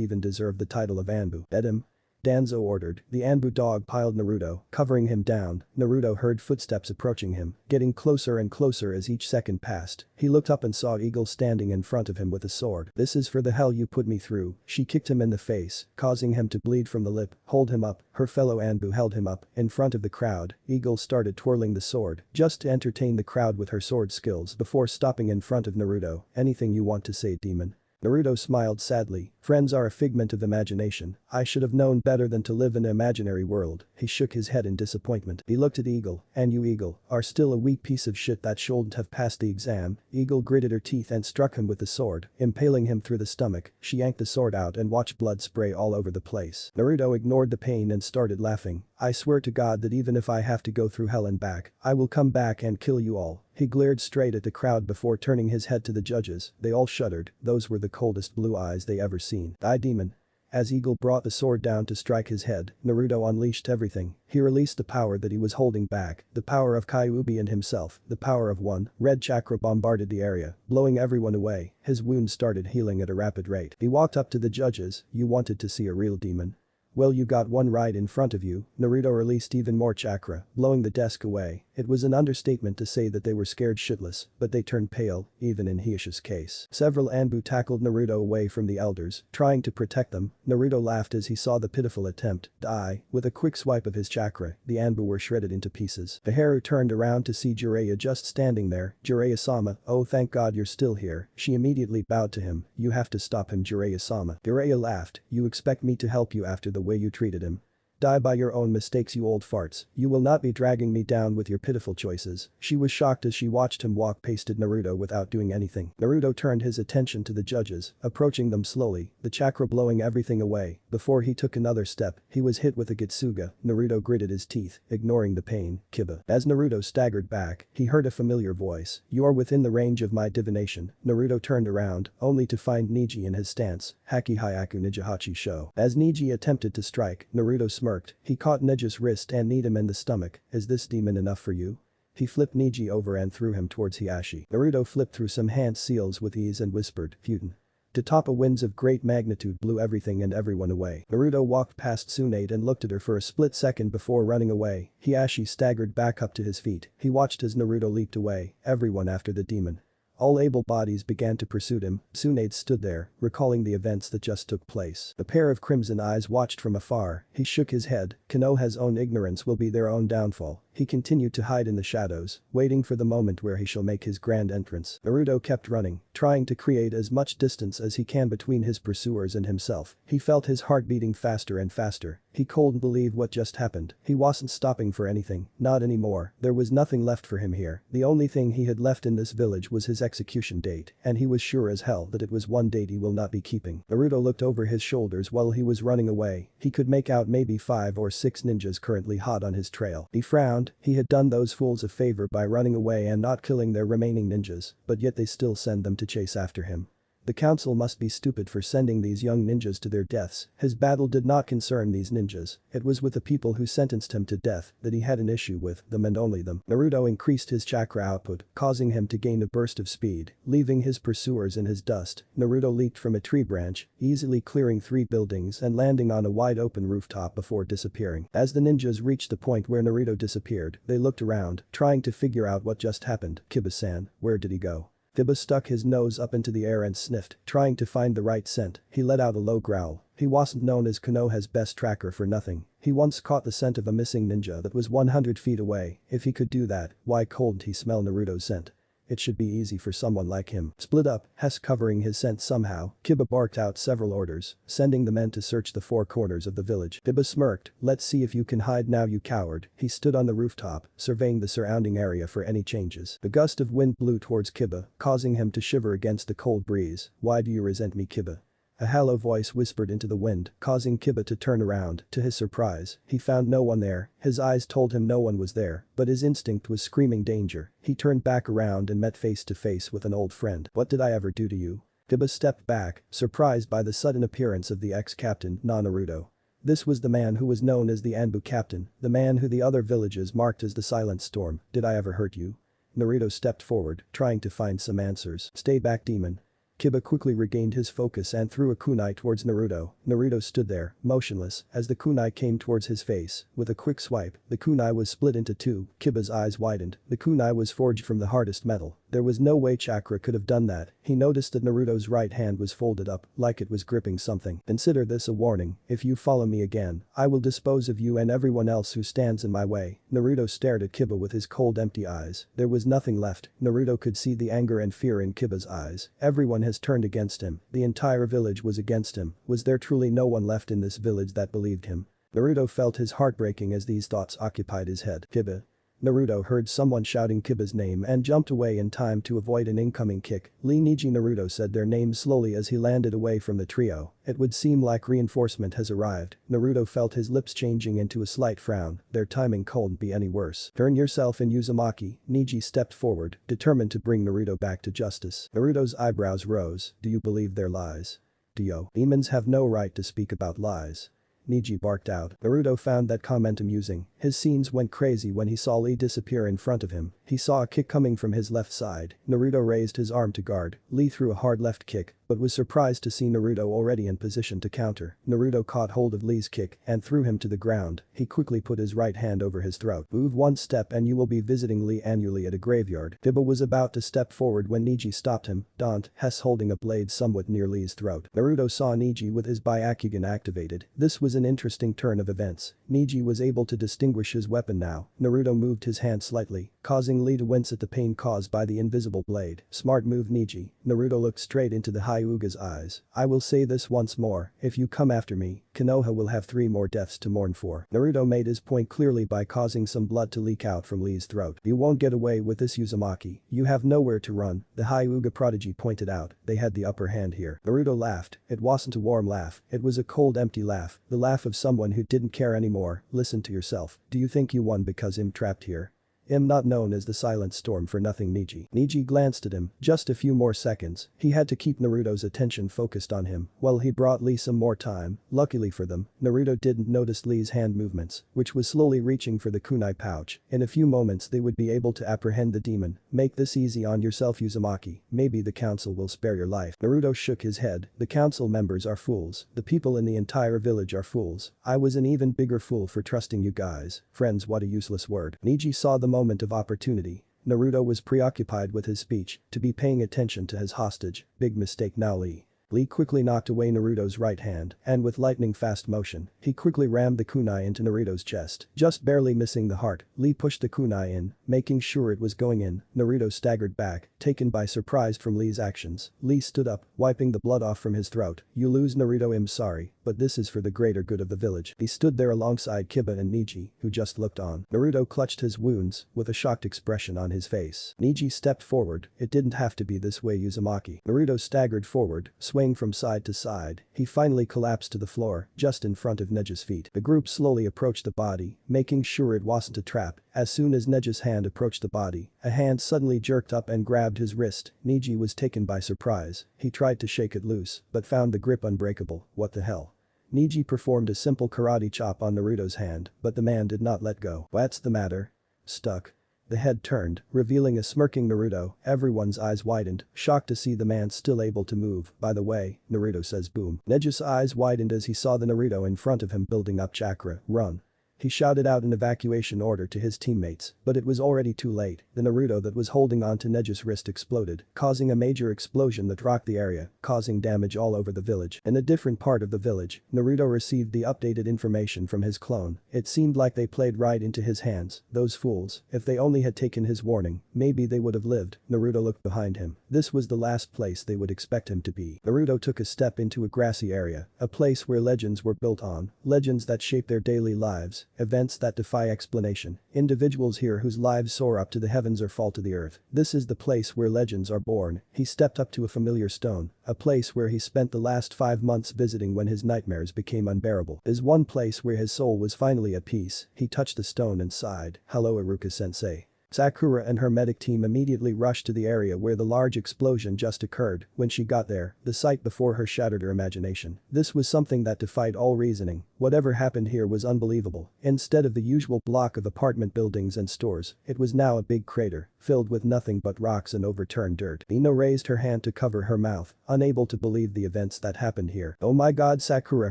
even deserve the title of ANBU." "Bet him." Danzo ordered. The ANBU dog piled Naruto, covering him down. Naruto heard footsteps approaching him, getting closer and closer as each second passed. He looked up and saw Eagle standing in front of him with a sword. "This is for the hell you put me through." She kicked him in the face, causing him to bleed from the lip. "Hold him up." Her fellow ANBU held him up. In front of the crowd, Eagle started twirling the sword, just to entertain the crowd with her sword skills before stopping in front of Naruto. "Anything you want to say, demon?" Naruto smiled sadly. "Friends are a figment of imagination. I should have known better than to live in an imaginary world." He shook his head in disappointment. He looked at Eagle. "And you, Eagle, are still a weak piece of shit that shouldn't have passed the exam." Eagle gritted her teeth and struck him with the sword, impaling him through the stomach. She yanked the sword out and watched blood spray all over the place. Naruto ignored the pain and started laughing. "I swear to God that even if I have to go through hell and back, I will come back and kill you all." He glared straight at the crowd before turning his head to the judges. They all shuddered. Those were the coldest blue eyes they ever seen. "Die, demon." As Eagle brought the sword down to strike his head, Naruto unleashed everything. He released the power that he was holding back, the power of Kyuubi and himself, the power of one. Red chakra bombarded the area, blowing everyone away. His wounds started healing at a rapid rate. He walked up to the judges. "You wanted to see a real demon? Well, you got one right in front of you." Naruto released even more chakra, blowing the desk away. It was an understatement to say that they were scared shitless, but they turned pale, even in Hiashi's case. Several ANBU tackled Naruto away from the elders, trying to protect them. Naruto laughed as he saw the pitiful attempt. Die. With a quick swipe of his chakra, the ANBU were shredded into pieces. Beharu turned around to see Jiraiya just standing there. "Jiraiya-sama, oh thank God you're still here." She immediately bowed to him. "You have to stop him, Jiraiya-sama." Jiraiya laughed. "You expect me to help you after the way you treated him? Die by your own mistakes, you old farts. You will not be dragging me down with your pitiful choices." She was shocked as she watched him walk past Naruto without doing anything. Naruto turned his attention to the judges, approaching them slowly, the chakra blowing everything away. Before he took another step, he was hit with a Gitsuga. Naruto gritted his teeth, ignoring the pain. "Kiba." As Naruto staggered back, he heard a familiar voice. "You are within the range of my divination." Naruto turned around, only to find Niji in his stance. Haki Hyaku Nijihachi Sho. As Niji attempted to strike, Naruto smirked. He caught Niji's wrist and kneed him in the stomach. "Is this demon enough for you?" He flipped Niji over and threw him towards Hiashi. Naruto flipped through some hand seals with ease and whispered, "Futon." To top a winds of great magnitude blew everything and everyone away. Naruto walked past Tsunade and looked at her for a split second before running away. Hiashi staggered back up to his feet. He watched as Naruto leaped away, everyone after the demon. All able bodies began to pursue him. Tsunade stood there, recalling the events that just took place. The pair of crimson eyes watched from afar. He shook his head. Konoha's own ignorance will be their own downfall. He continued to hide in the shadows, waiting for the moment where he shall make his grand entrance. Naruto kept running, trying to create as much distance as he can between his pursuers and himself. He felt his heart beating faster and faster. He couldn't believe what just happened. He wasn't stopping for anything, not anymore. There was nothing left for him here. The only thing he had left in this village was his execution date, and he was sure as hell that it was one date he will not be keeping. Naruto looked over his shoulders while he was running away. He could make out maybe 5 or 6 ninjas currently hot on his trail. He frowned. He had done those fools a favor by running away and not killing their remaining ninjas, but yet they still send them to chase after him. The council must be stupid for sending these young ninjas to their deaths. His battle did not concern these ninjas. It was with the people who sentenced him to death that he had an issue with, them and only them. Naruto increased his chakra output, causing him to gain a burst of speed, leaving his pursuers in his dust. Naruto leaped from a tree branch, easily clearing 3 buildings and landing on a wide open rooftop before disappearing. As the ninjas reached the point where Naruto disappeared, they looked around, trying to figure out what just happened. Kiba-san, where did he go? Kiba stuck his nose up into the air and sniffed, trying to find the right scent. He let out a low growl. He wasn't known as Konoha's best tracker for nothing. He once caught the scent of a missing ninja that was 100 feet away. If he could do that, why couldn't he smell Naruto's scent? It should be easy for someone like him. Split up, Hess covering his scent somehow. Kiba barked out several orders, sending the men to search the 4 corners of the village. Kiba smirked, let's see if you can hide now, you coward. He stood on the rooftop, surveying the surrounding area for any changes. The gust of wind blew towards Kiba, causing him to shiver against the cold breeze. Why do you resent me, Kiba? A hollow voice whispered into the wind, causing Kiba to turn around. To his surprise, he found no one there. His eyes told him no one was there, but his instinct was screaming danger. He turned back around and met face to face with an old friend. What did I ever do to you? Kiba stepped back, surprised by the sudden appearance of the ex-captain, Naruto. This was the man who was known as the ANBU captain, the man who the other villages marked as the Silent Storm. Did I ever hurt you? Naruto stepped forward, trying to find some answers. Stay back, demon. Kiba quickly regained his focus and threw a kunai towards Naruto. Naruto stood there, motionless, as the kunai came towards his face. With a quick swipe, the kunai was split into 2. Kiba's eyes widened. The kunai was forged from the hardest metal. There was no way chakra could have done that. He noticed that Naruto's right hand was folded up, like it was gripping something. Consider this a warning. If you follow me again, I will dispose of you and everyone else who stands in my way. Naruto stared at Kiba with his cold, empty eyes. There was nothing left. Naruto could see the anger and fear in Kiba's eyes. Everyone has turned against him. The entire village was against him. Was there truly no one left in this village that believed him? Naruto felt his heart breaking as these thoughts occupied his head. Kiba. Naruto heard someone shouting Kiba's name and jumped away in time to avoid an incoming kick. Lee Niji Naruto said their names slowly as he landed away from the trio. It would seem like reinforcement has arrived. Naruto felt his lips changing into a slight frown. Their timing couldn't be any worse. Turn yourself in, Uzumaki. Niji stepped forward, determined to bring Naruto back to justice. Naruto's eyebrows rose. Do you believe their lies? Dio. Demons have no right to speak about lies. Niji barked out. Naruto found that comment amusing. His scenes went crazy when he saw Lee disappear in front of him. He saw a kick coming from his left side. Naruto raised his arm to guard. Lee threw a hard left kick, but was surprised to see Naruto already in position to counter. Naruto caught hold of Lee's kick and threw him to the ground. He quickly put his right hand over his throat. Move 1 step and you will be visiting Lee annually at a graveyard. Kiba was about to step forward when Niji stopped him. Don't, Hess holding a blade somewhat near Lee's throat. Naruto saw Niji with his Byakugan activated. This was an interesting turn of events. Niji was able to distinguish his weapon now. Naruto moved his hand slightly, causing Lee to wince at the pain caused by the invisible blade. Smart move, Niji. Naruto looked straight into the Hyuga's eyes. I will say this once more, if you come after me, Konoha will have 3 more deaths to mourn for. Naruto made his point clearly by causing some blood to leak out from Lee's throat. You won't get away with this, Uzumaki. You have nowhere to run, the Hyuga prodigy pointed out. They had the upper hand here. Naruto laughed. It wasn't a warm laugh. It was a cold, empty laugh. The laugh of someone who didn't care anymore. Listen to yourself. Do you think you won because I'm trapped here? I'm not known as the Silent Storm for nothing, Niji. Niji glanced at him. Just a few more seconds. He had to keep Naruto's attention focused on him. Well, he brought Lee some more time. Luckily for them, Naruto didn't notice Lee's hand movements, which was slowly reaching for the kunai pouch. In a few moments they would be able to apprehend the demon. Make this easy on yourself, Uzumaki. Maybe the council will spare your life. Naruto shook his head. The council members are fools. The people in the entire village are fools. I was an even bigger fool for trusting you guys. Friends, what a useless word. Niji saw the moment of opportunity. Naruto was preoccupied with his speech, to be paying attention to his hostage. Big mistake now, Lee. Lee quickly knocked away Naruto's right hand, and with lightning-fast motion, he quickly rammed the kunai into Naruto's chest. Just barely missing the heart, Lee pushed the kunai in, making sure it was going in. Naruto staggered back, taken by surprise from Lee's actions. Lee stood up, wiping the blood off from his throat. "You lose, Naruto, I'm sorry, but this is for the greater good of the village." He stood there alongside Kiba and Neji, who just looked on. Naruto clutched his wounds, with a shocked expression on his face. Neji stepped forward. "It didn't have to be this way, Uzumaki." Naruto staggered forward, swaying from side to side. He finally collapsed to the floor, just in front of Neji's feet. The group slowly approached the body, making sure it wasn't a trap. As soon as Neji's hand approached the body, a hand suddenly jerked up and grabbed his wrist. Neji was taken by surprise. He tried to shake it loose, but found the grip unbreakable. What the hell? Neji performed a simple karate chop on Naruto's hand, but the man did not let go. "What's the matter?" "Stuck." The head turned, revealing a smirking Naruto. Everyone's eyes widened, shocked to see the man still able to move. "By the way," Naruto says, boom. Neji's eyes widened as he saw the Naruto in front of him building up chakra. "Run." He shouted out an evacuation order to his teammates, but it was already too late. The Naruto that was holding on to Neji's wrist exploded, causing a major explosion that rocked the area, causing damage all over the village. In a different part of the village, Naruto received the updated information from his clone. It seemed like they played right into his hands. Those fools, if they only had taken his warning, maybe they would have lived. Naruto looked behind him. This was the last place they would expect him to be. Naruto took a step into a grassy area, a place where legends were built on, legends that shape their daily lives. Events that defy explanation. Individuals here whose lives soar up to the heavens or fall to the earth. This is the place where legends are born. He stepped up to a familiar stone, a place where he spent the last 5 months visiting when his nightmares became unbearable. Is one place where his soul was finally at peace. He touched the stone and sighed. "Hello, Iruka-sensei." Sakura and her medic team immediately rushed to the area where the large explosion just occurred. When she got there, the sight before her shattered her imagination. This was something that defied all reasoning. Whatever happened here was unbelievable. Instead of the usual block of apartment buildings and stores, it was now a big crater, filled with nothing but rocks and overturned dirt. Ino raised her hand to cover her mouth, unable to believe the events that happened here. "Oh my god, Sakura,"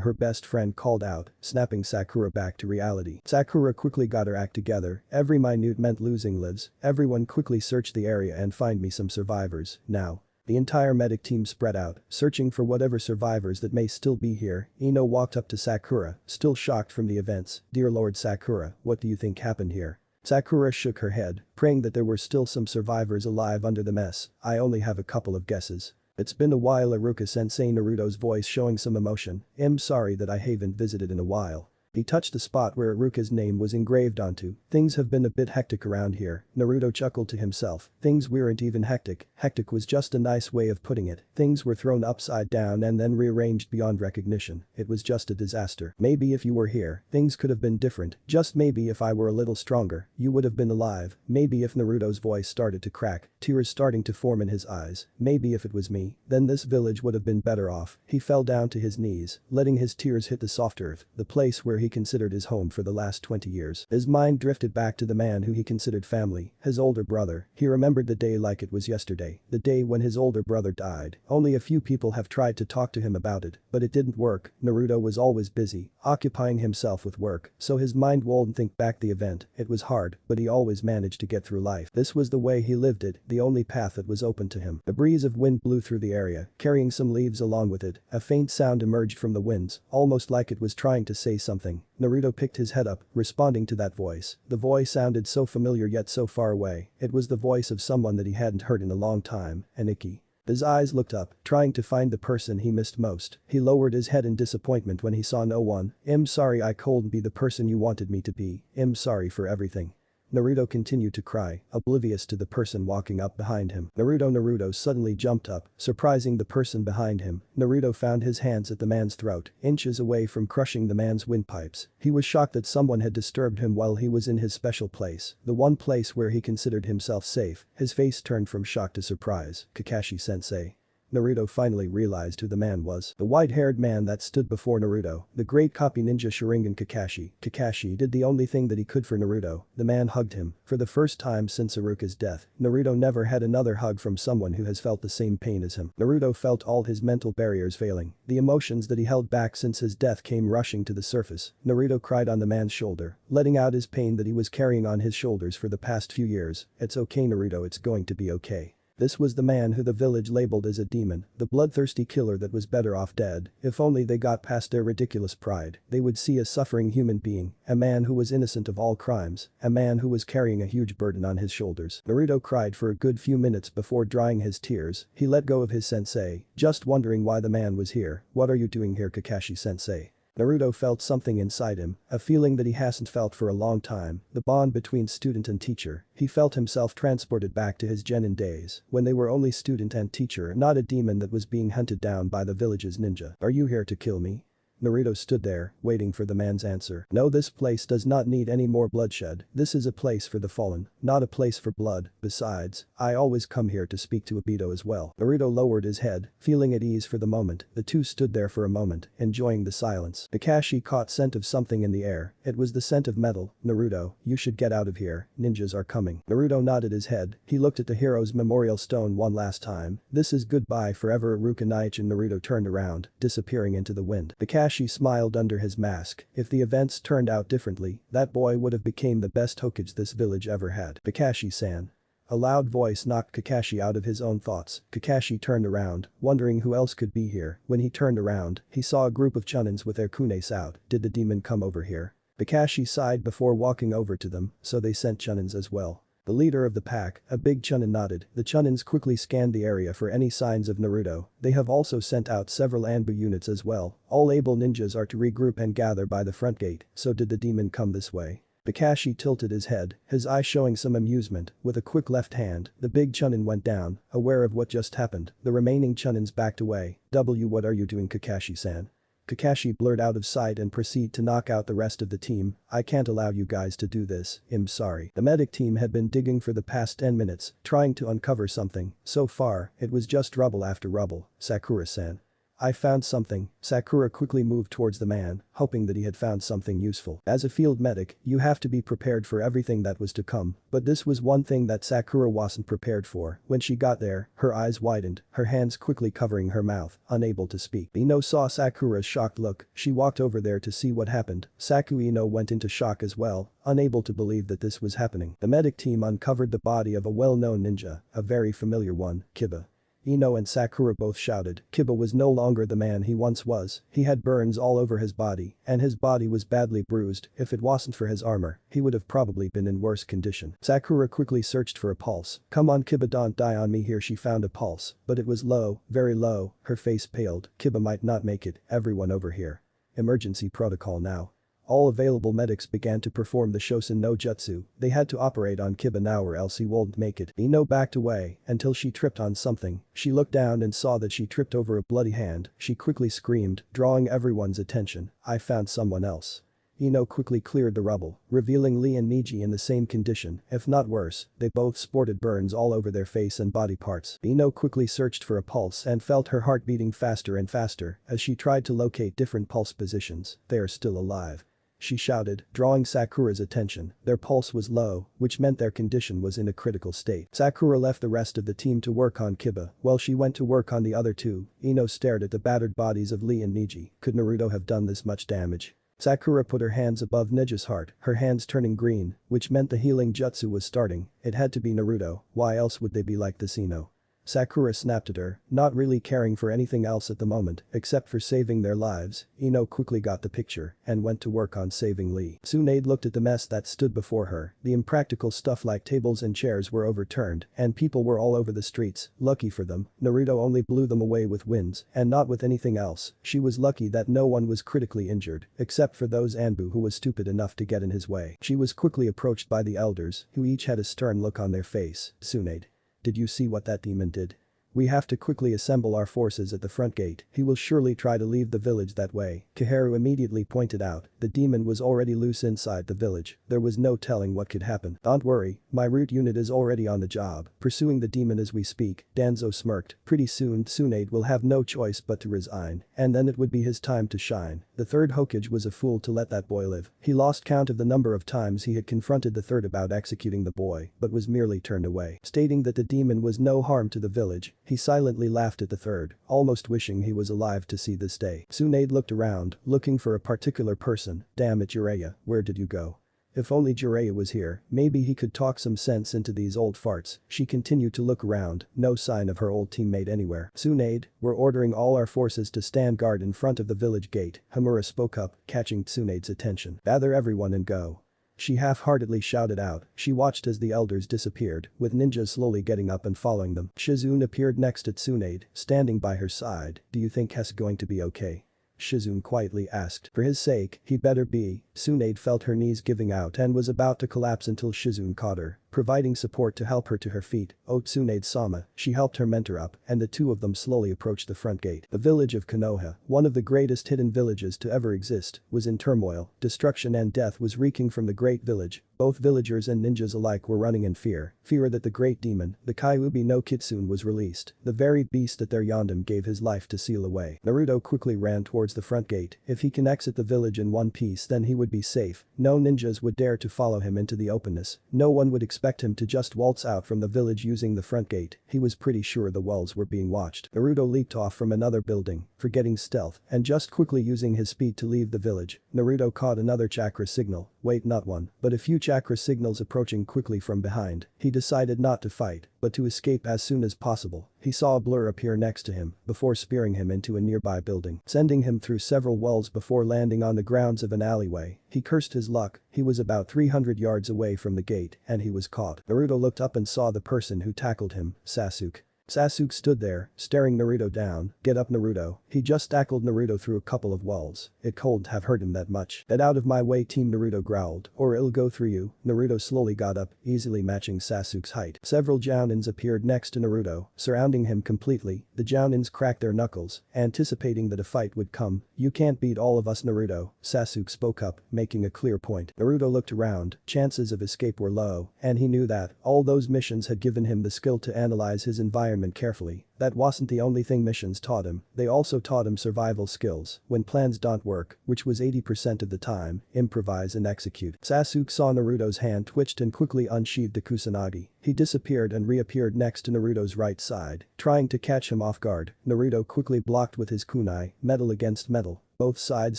her best friend called out, snapping Sakura back to reality. Sakura quickly got her act together. "Every minute meant losing lives. Everyone quickly search the area and find me some survivors, now." The entire medic team spread out, searching for whatever survivors that may still be here. Ino walked up to Sakura, still shocked from the events. "Dear Lord Sakura, what do you think happened here?" Sakura shook her head, praying that there were still some survivors alive under the mess. "I only have a couple of guesses." "It's been a while, Iruka-sensei," Naruto's voice showing some emotion. "I'm sorry that I haven't visited in a while." He touched the spot where Iruka's name was engraved onto. "Things have been a bit hectic around here." Naruto chuckled to himself. "Things weren't even hectic. Hectic was just a nice way of putting it. Things were thrown upside down and then rearranged beyond recognition. It was just a disaster. Maybe if you were here, things could have been different. Just maybe if I were a little stronger, you would have been alive. Maybe if," Naruto's voice started to crack, tears starting to form in his eyes. "Maybe if it was me, then this village would have been better off." He fell down to his knees, letting his tears hit the soft earth, the place where he considered his home for the last 20 years. His mind drifted back to the man who he considered family, his older brother. He remembered the day like it was yesterday, the day when his older brother died. Only a few people have tried to talk to him about it, but it didn't work. Naruto was always busy, occupying himself with work, so his mind wouldn't think back the event. It was hard, but he always managed to get through life. This was the way he lived it, the only path that was open to him. A breeze of wind blew through the area, carrying some leaves along with it. A faint sound emerged from the winds, almost like it was trying to say something. Naruto picked his head up, responding to that voice. The voice sounded so familiar yet so far away. It was the voice of someone that he hadn't heard in a long time, Aniki. His eyes looked up, trying to find the person he missed most. He lowered his head in disappointment when he saw no one. "I'm sorry I couldn't be the person you wanted me to be. I'm sorry for everything." Naruto continued to cry, oblivious to the person walking up behind him. Naruto suddenly jumped up, surprising the person behind him. Naruto found his hands at the man's throat, inches away from crushing the man's windpipes. He was shocked that someone had disturbed him while he was in his special place, the one place where he considered himself safe. His face turned from shock to surprise. "Kakashi-sensei." Naruto finally realized who the man was. The white-haired man that stood before Naruto, the great copy ninja Sharingan Kakashi. Kakashi did the only thing that he could for Naruto. The man hugged him. For the first time since Iruka's death, Naruto never had another hug from someone who has felt the same pain as him. Naruto felt all his mental barriers failing. The emotions that he held back since his death came rushing to the surface. Naruto cried on the man's shoulder, letting out his pain that he was carrying on his shoulders for the past few years. "It's okay, Naruto, it's going to be okay." This was the man who the village labeled as a demon, the bloodthirsty killer that was better off dead. If only they got past their ridiculous pride, they would see a suffering human being, a man who was innocent of all crimes, a man who was carrying a huge burden on his shoulders. Naruto cried for a good few minutes before drying his tears. He let go of his sensei, just wondering why the man was here. "What are you doing here, Kakashi-sensei?" Naruto felt something inside him, a feeling that he hasn't felt for a long time, the bond between student and teacher. He felt himself transported back to his genin days, when they were only student and teacher, not a demon that was being hunted down by the village's ninja. "Are you here to kill me?" Naruto stood there, waiting for the man's answer. "No, this place does not need any more bloodshed. This is a place for the fallen, not a place for blood. Besides, I always come here to speak to Obito as well." Naruto lowered his head, feeling at ease for the moment. The two stood there for a moment, enjoying the silence. Kakashi caught scent of something in the air. It was the scent of metal. "Naruto, you should get out of here. Ninjas are coming." Naruto nodded his head. He looked at the hero's memorial stone one last time. "This is goodbye forever, Iruka Naichi." And Naruto turned around, disappearing into the wind. Kakashi smiled under his mask. If the events turned out differently, that boy would have became the best Hokage this village ever had. "Kakashi-san." A loud voice knocked Kakashi out of his own thoughts. Kakashi turned around, wondering who else could be here. When he turned around, he saw a group of chunins with their kunais out. Did the demon come over here? Kakashi sighed before walking over to them, so they sent chunins as well. The leader of the pack, a big chunin, nodded. The chunins quickly scanned the area for any signs of Naruto. They have also sent out several ANBU units as well. All able ninjas are to regroup and gather by the front gate. So did the demon come this way? Kakashi tilted his head, his eye showing some amusement. With a quick left hand, the big chunin went down, aware of what just happened. The remaining chunins backed away. What are you doing, Kakashi-san?" Kakashi blurred out of sight and proceeded to knock out the rest of the team. "I can't allow you guys to do this. I'm sorry." The medic team had been digging for the past 10 minutes, trying to uncover something. So far, it was just rubble after rubble. "Sakura-san. I found something." Sakura quickly moved towards the man, hoping that he had found something useful. As a field medic, you have to be prepared for everything that was to come, but this was one thing that Sakura wasn't prepared for. When she got there, her eyes widened, her hands quickly covering her mouth, unable to speak. Ino saw Sakura's shocked look. She walked over there to see what happened. Ino went into shock as well, unable to believe that this was happening. The medic team uncovered the body of a well-known ninja, a very familiar one, Kiba. Ino and Sakura both shouted. Kiba was no longer the man he once was. He had burns all over his body, and his body was badly bruised. If it wasn't for his armor, he would have probably been in worse condition. Sakura quickly searched for a pulse. "Come on, Kiba, don't die on me." Here she found a pulse, but it was low, very low. Her face paled. "Kiba might not make it. Everyone over here. Emergency protocol now." All available medics began to perform the Shosen no Jutsu. They had to operate on Kiba now or else he won't make it. Ino backed away until she tripped on something. She looked down and saw that she tripped over a bloody hand. She quickly screamed, drawing everyone's attention. "I found someone else." Ino quickly cleared the rubble, revealing Lee and Niji in the same condition, if not worse. They both sported burns all over their face and body parts. Ino quickly searched for a pulse and felt her heart beating faster and faster as she tried to locate different pulse positions. "They are still alive," she shouted, drawing Sakura's attention. Their pulse was low, which meant their condition was in a critical state. Sakura left the rest of the team to work on Kiba, while she went to work on the other two. Ino stared at the battered bodies of Lee and Niji. Could Naruto have done this much damage? Sakura put her hands above Niji's heart, her hands turning green, which meant the healing jutsu was starting. It had to be Naruto, why else would they be like this? Ino. Sakura snapped at her, not really caring for anything else at the moment except for saving their lives. Ino quickly got the picture and went to work on saving Lee. Tsunade looked at the mess that stood before her. The impractical stuff like tables and chairs were overturned and people were all over the streets. Lucky for them, Naruto only blew them away with winds and not with anything else. She was lucky that no one was critically injured except for those ANBU who was stupid enough to get in his way. She was quickly approached by the elders who each had a stern look on their face. "Tsunade. Did you see what that demon did? We have to quickly assemble our forces at the front gate. He will surely try to leave the village that way." Koharu immediately pointed out. The demon was already loose inside the village. There was no telling what could happen. "Don't worry, my root unit is already on the job, pursuing the demon as we speak." Danzo smirked. Pretty soon Tsunade will have no choice but to resign, and then it would be his time to shine. The third Hokage was a fool to let that boy live. He lost count of the number of times he had confronted the third about executing the boy, but was merely turned away. Stating that the demon was no harm to the village, he silently laughed at the third, almost wishing he was alive to see this day. Tsunade looked around, looking for a particular person. "Damn it, Jiraiya, where did you go?" If only Jiraiya was here, maybe he could talk some sense into these old farts. She continued to look around, no sign of her old teammate anywhere. Tsunade, we're ordering all our forces to stand guard in front of the village gate, Hamura spoke up, catching Tsunade's attention. Gather everyone and go. She half-heartedly shouted out. She watched as the elders disappeared, with ninjas slowly getting up and following them. Shizune appeared next to Tsunade, standing by her side. Do you think Hess going to be okay? Shizune quietly asked. For his sake, he better be. Tsunade felt her knees giving out and was about to collapse until Shizune caught her, providing support to help her to her feet. Oh Tsunade-sama, she helped her mentor up, and the two of them slowly approached the front gate. The village of Konoha, one of the greatest hidden villages to ever exist, was in turmoil. Destruction and death was reeking from the great village. Both villagers and ninjas alike were running in fear that the great demon, the Kyuubi no Kitsune, was released. The very beast that their yondaime gave his life to seal away. Naruto quickly ran towards the front gate. If he can exit the village in one piece, then he would be safe. No ninjas would dare to follow him into the openness. No one would expect him to just waltz out from the village using the front gate. He was pretty sure the walls were being watched. Naruto leaped off from another building, forgetting stealth, and just quickly using his speed to leave the village. Naruto caught another chakra signal. Wait, not one, but a few chakra signals approaching quickly from behind. He decided not to fight, but to escape as soon as possible. He saw a blur appear next to him before spearing him into a nearby building, sending him through several walls before landing on the grounds of an alleyway. He cursed his luck. He was about 300 yards away from the gate, and he was caught. Naruto looked up and saw the person who tackled him, Sasuke. Sasuke stood there, staring Naruto down. Get up Naruto. He just tackled Naruto through a couple of walls. It couldn't have hurt him that much. Get out of my way team Naruto growled, or it'll go through you. Naruto slowly got up, easily matching Sasuke's height. Several jounins appeared next to Naruto, surrounding him completely. The jounins cracked their knuckles, anticipating that a fight would come. You can't beat all of us Naruto, Sasuke spoke up, making a clear point. Naruto looked around, chances of escape were low, and he knew that all those missions had given him the skill to analyze his environment carefully. That wasn't the only thing missions taught him, they also taught him survival skills. When plans don't work, which was 80% of the time, improvise and execute. Sasuke saw Naruto's hand twitched and quickly unsheathed the Kusanagi. He disappeared and reappeared next to Naruto's right side, trying to catch him off guard. Naruto quickly blocked with his kunai, metal against metal, both sides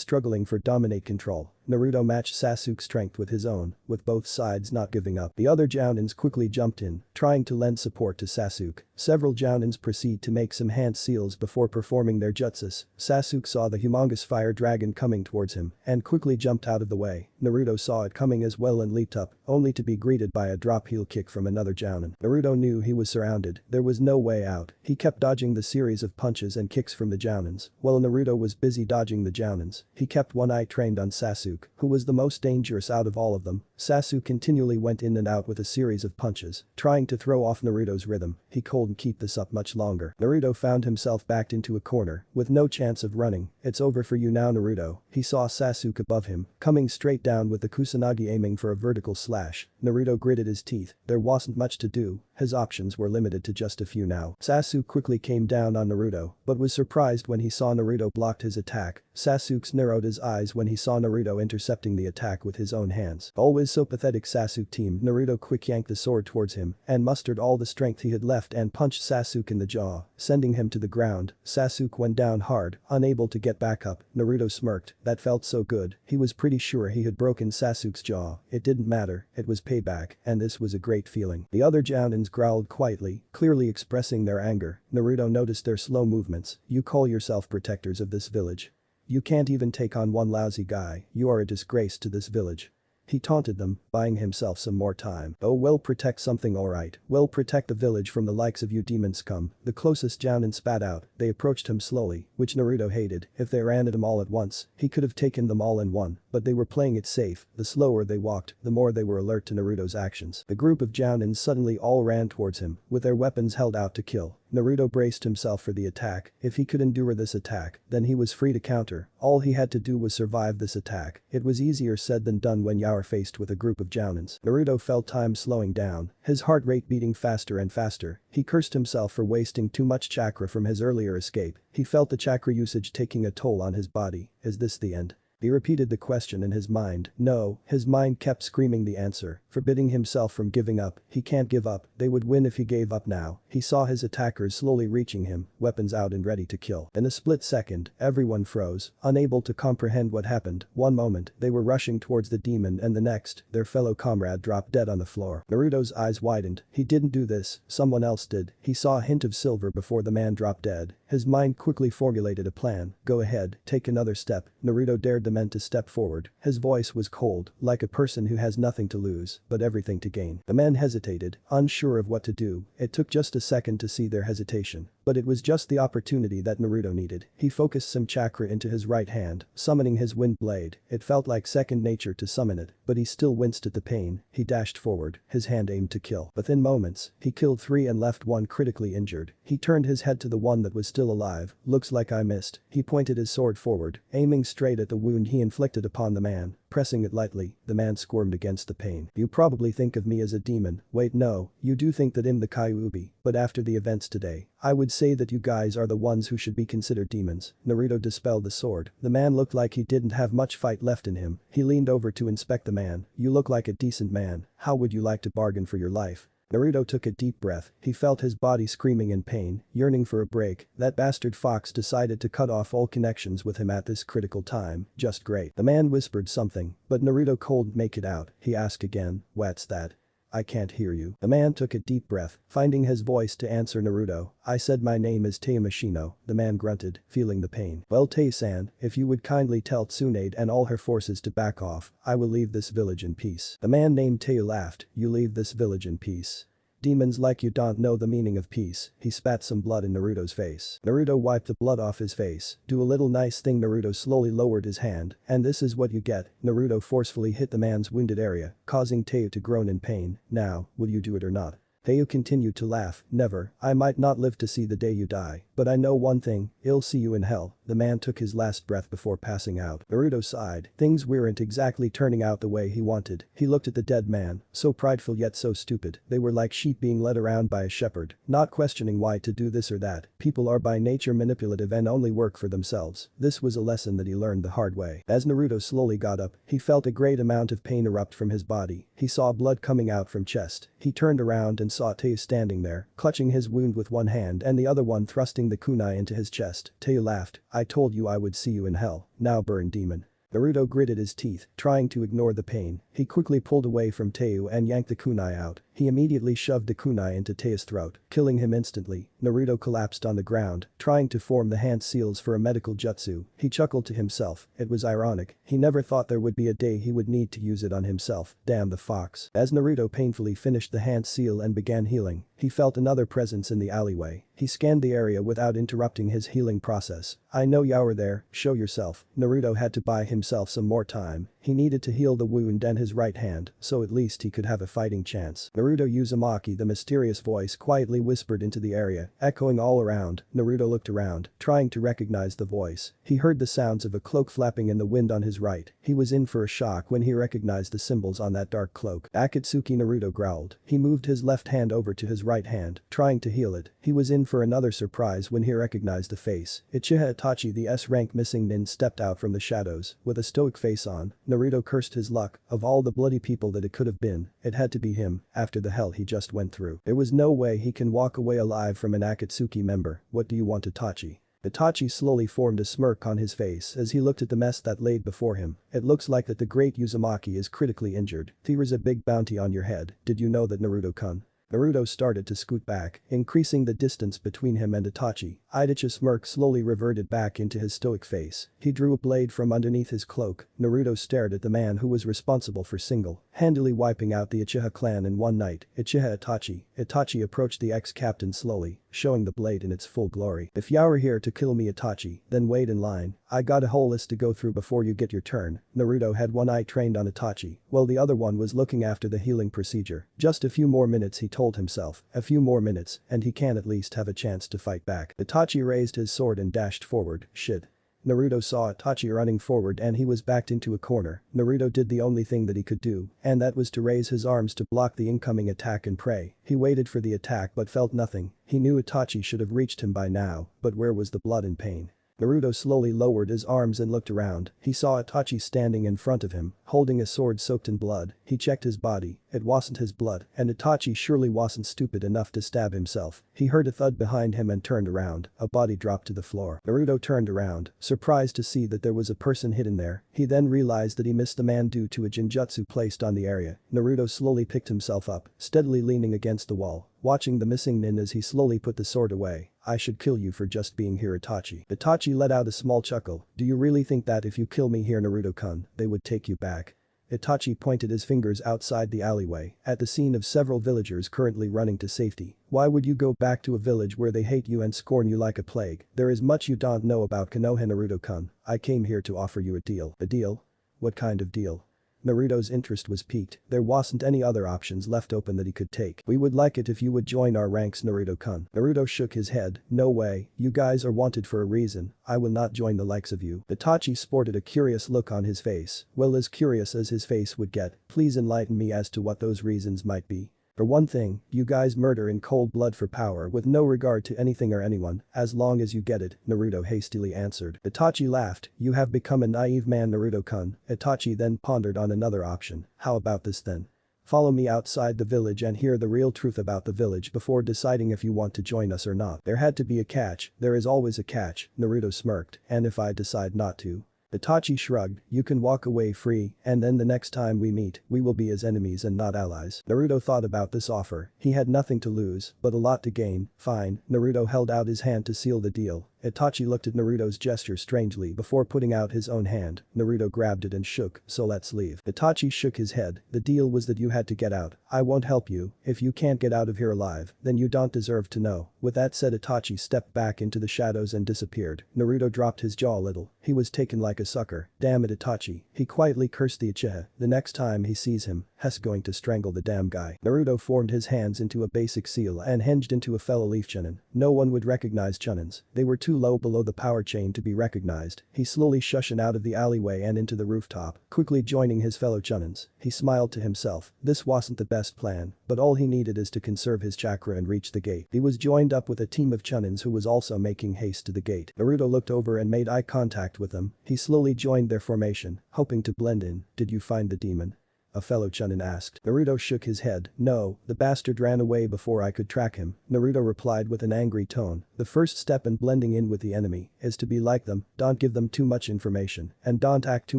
struggling for dominate control. Naruto matched Sasuke's strength with his own, with both sides not giving up. The other jounins quickly jumped in, trying to lend support to Sasuke. Several jounins proceed to make some hand seals before performing their jutsus. Sasuke saw the humongous fire dragon coming towards him and quickly jumped out of the way. Naruto saw it coming as well and leaped up, only to be greeted by a drop heel kick from another jounin. Naruto knew he was surrounded. There was no way out. He kept dodging the series of punches and kicks from the jounins. While Naruto was busy dodging the jounins, he kept one eye trained on Sasuke, who was the most dangerous out of all of them. Sasuke continually went in and out with a series of punches, trying to throw off Naruto's rhythm. He couldn't keep this up much longer. Naruto found himself backed into a corner, with no chance of running. It's over for you now Naruto. He saw Sasuke above him, coming straight down with the Kusanagi aiming for a vertical slash. Naruto gritted his teeth. There wasn't much to do. His options were limited to just a few now. Sasuke quickly came down on Naruto, but was surprised when he saw Naruto blocked his attack. Sasuke narrowed his eyes when he saw Naruto intercepting the attack with his own hands. Always so pathetic Sasuke team. Naruto quick yanked the sword towards him and mustered all the strength he had left and punched Sasuke in the jaw, sending him to the ground. Sasuke went down hard, unable to get back up. Naruto smirked. That felt so good. He was pretty sure he had broken Sasuke's jaw. It didn't matter, it was payback, and this was a great feeling. The other jounins growled quietly, clearly expressing their anger. Naruto noticed their slow movements. You call yourself protectors of this village? You can't even take on one lousy guy. You are a disgrace to this village. He taunted them, buying himself some more time. Oh we'll protect something alright. We'll protect the village from the likes of you demon scum. The closest jounin spat out. They approached him slowly, which Naruto hated. If they ran at him all at once, he could have taken them all in one, but they were playing it safe. The slower they walked, the more they were alert to Naruto's actions. The group of jounins suddenly all ran towards him, with their weapons held out to kill. Naruto braced himself for the attack. If he could endure this attack, then he was free to counter. All he had to do was survive this attack. It was easier said than done when you are faced with a group of jounins. Naruto felt time slowing down, his heart rate beating faster and faster. He cursed himself for wasting too much chakra from his earlier escape. He felt the chakra usage taking a toll on his body. Is this the end? He repeated the question in his mind. No, his mind kept screaming the answer, forbidding himself from giving up. He can't give up, they would win if he gave up now. He saw his attackers slowly reaching him, weapons out and ready to kill. In a split second, everyone froze, unable to comprehend what happened. One moment, they were rushing towards the demon and the next, their fellow comrade dropped dead on the floor. Naruto's eyes widened. He didn't do this, someone else did. He saw a hint of silver before the man dropped dead. His mind quickly formulated a plan. Go ahead, take another step. Naruto dared the men to step forward. His voice was cold, like a person who has nothing to lose, but everything to gain. The men hesitated, unsure of what to do. It took just a second to see their hesitation. But it was just the opportunity that Naruto needed. He focused some chakra into his right hand, summoning his wind blade. It felt like second nature to summon it, but he still winced at the pain. He dashed forward, his hand aimed to kill. Within moments, he killed 3 and left 1 critically injured. He turned his head to the one that was still alive. Looks like I missed. He pointed his sword forward, aiming straight at the wound he inflicted upon the man. Pressing it lightly, the man squirmed against the pain. You probably think of me as a demon. Wait, no, you do think that I'm the Kyuubi, but after the events today, I would say that you guys are the ones who should be considered demons. Naruto dispelled the sword. The man looked like he didn't have much fight left in him. He leaned over to inspect the man. You look like a decent man. How would you like to bargain for your life? Naruto took a deep breath. He felt his body screaming in pain, yearning for a break. That bastard fox decided to cut off all connections with him at this critical time. Just great. The man whispered something, but Naruto couldn't make it out. He asked again, what's that? I can't hear you. The man took a deep breath, finding his voice to answer Naruto. I said my name is Taemashino, the man grunted, feeling the pain. Well Tae-san, if you would kindly tell Tsunade and all her forces to back off, I will leave this village in peace. The man named Tae laughed, you leave this village in peace? Demons like you don't know the meaning of peace. He spat some blood in Naruto's face. Naruto wiped the blood off his face. Do a little nice thing. Naruto slowly lowered his hand. And this is what you get. Naruto forcefully hit the man's wounded area, causing Teo to groan in pain. Now, will you do it or not? Teo continued to laugh. Never, I might not live to see the day you die. But I know one thing, I'll see you in hell. The man took his last breath before passing out. Naruto sighed. Things weren't exactly turning out the way he wanted. He looked at the dead man, so prideful yet so stupid. They were like sheep being led around by a shepherd, not questioning why to do this or that. People are by nature manipulative and only work for themselves. This was a lesson that he learned the hard way. As Naruto slowly got up, he felt a great amount of pain erupt from his body. He saw blood coming out from chest. He turned around and saw Teo standing there, clutching his wound with one hand and the other one thrusting the kunai into his chest. Teo laughed. I told you I would see you in hell. Now burn, demon. Naruto gritted his teeth, trying to ignore the pain. He quickly pulled away from Teo and yanked the kunai out. He immediately shoved the kunai into Teo's throat, killing him instantly. Naruto collapsed on the ground, trying to form the hand seals for a medical jutsu. He chuckled to himself. It was ironic. He never thought there would be a day he would need to use it on himself. Damn the fox. As Naruto painfully finished the hand seal and began healing, he felt another presence in the alleyway. He scanned the area without interrupting his healing process. I know you were there, show yourself. Naruto had to buy himself some more time. He needed to heal the wound and his right hand, so at least he could have a fighting chance. Naruto Uzumaki, the mysterious voice, quietly whispered into the area, echoing all around. Naruto looked around, trying to recognize the voice. He heard the sounds of a cloak flapping in the wind on his right. He was in for a shock when he recognized the symbols on that dark cloak. Akatsuki, Naruto growled. He moved his left hand over to his right hand, trying to heal it. He was in for another surprise when he recognized the face. Uchiha Itachi, the S-rank missing nin, stepped out from the shadows, with a stoic face on. Naruto cursed his luck. Of all the bloody people that it could have been, it had to be him, after the hell he just went through. There was no way he can walk away alive from an Akatsuki member. What do you want, Itachi? Itachi slowly formed a smirk on his face as he looked at the mess that laid before him. It looks like that the great Uzumaki is critically injured. There's a big bounty on your head. Did you know that, Naruto-kun? Naruto started to scoot back, increasing the distance between him and Itachi. Itachi's smirk slowly reverted back into his stoic face. He drew a blade from underneath his cloak. Naruto stared at the man who was responsible for single-handedly wiping out the Uchiha clan in one night. Uchiha Itachi. Itachi approached the ex-captain slowly, showing the blade in its full glory. If you're here to kill me, Itachi, then wait in line. I got a whole list to go through before you get your turn. Naruto had one eye trained on Itachi, while the other one was looking after the healing procedure. Just a few more minutes, he told himself. A few more minutes, and he can at least have a chance to fight back. Itachi raised his sword and dashed forward. Shit. Naruto saw Itachi running forward and he was backed into a corner. Naruto did the only thing that he could do, and that was to raise his arms to block the incoming attack and pray. He waited for the attack but felt nothing. He knew Itachi should have reached him by now, but where was the blood and pain? Naruto slowly lowered his arms and looked around. He saw Itachi standing in front of him, holding a sword soaked in blood. He checked his body. It wasn't his blood, and Itachi surely wasn't stupid enough to stab himself. He heard a thud behind him and turned around. A body dropped to the floor. Naruto turned around, surprised to see that there was a person hidden there. He then realized that he missed the man due to a genjutsu placed on the area. Naruto slowly picked himself up, steadily leaning against the wall. Watching the missing nin as he slowly put the sword away. I should kill you for just being here, Itachi. Itachi let out a small chuckle. Do you really think that if you kill me here, Naruto-kun, they would take you back? Itachi pointed his fingers outside the alleyway, at the scene of several villagers currently running to safety. Why would you go back to a village where they hate you and scorn you like a plague? There is much you don't know about Konoha, Naruto-kun. I came here to offer you a deal. A deal? What kind of deal? Naruto's interest was piqued. There wasn't any other options left open that he could take. We would like it if you would join our ranks, Naruto-kun. Naruto shook his head. No way, you guys are wanted for a reason. I will not join the likes of you. Itachi sported a curious look on his face. Well, as curious as his face would get. Please enlighten me as to what those reasons might be. For one thing, you guys murder in cold blood for power with no regard to anything or anyone, as long as you get it, Naruto hastily answered. Itachi laughed. You have become a naive man, Naruto-kun. Itachi then pondered on another option. How about this then? Follow me outside the village and hear the real truth about the village before deciding if you want to join us or not. There had to be a catch. There is always a catch, Naruto smirked. And if I decide not to? Itachi shrugged. You can walk away free, and then the next time we meet, we will be as enemies and not allies. Naruto thought about this offer. He had nothing to lose, but a lot to gain. Fine. Naruto held out his hand to seal the deal. Itachi looked at Naruto's gesture strangely before putting out his own hand. Naruto grabbed it and shook. So let's leave. Itachi shook his head. The deal was that you had to get out. I won't help you. If you can't get out of here alive, then you don't deserve to know. With that said, Itachi stepped back into the shadows and disappeared. Naruto dropped his jaw a little. He was taken like a sucker. Damn it, Itachi. He quietly cursed the Uchiha. The next time he sees him, he's going to strangle the damn guy. Naruto formed his hands into a basic seal and hinged into a fellow leaf chunin. No one would recognize chunins. They were too low below the power chain to be recognized. He slowly shushed out of the alleyway and into the rooftop, quickly joining his fellow chunins. He smiled to himself. This wasn't the best plan, but all he needed is to conserve his chakra and reach the gate. He was joined up with a team of chunins who was also making haste to the gate. Naruto looked over and made eye contact with them. He slowly joined their formation, hoping to blend in. Did you find the demon? A fellow chunin asked. Naruto shook his head. No, the bastard ran away before I could track him. Naruto replied with an angry tone. The first step in blending in with the enemy is to be like them, don't give them too much information, and don't act too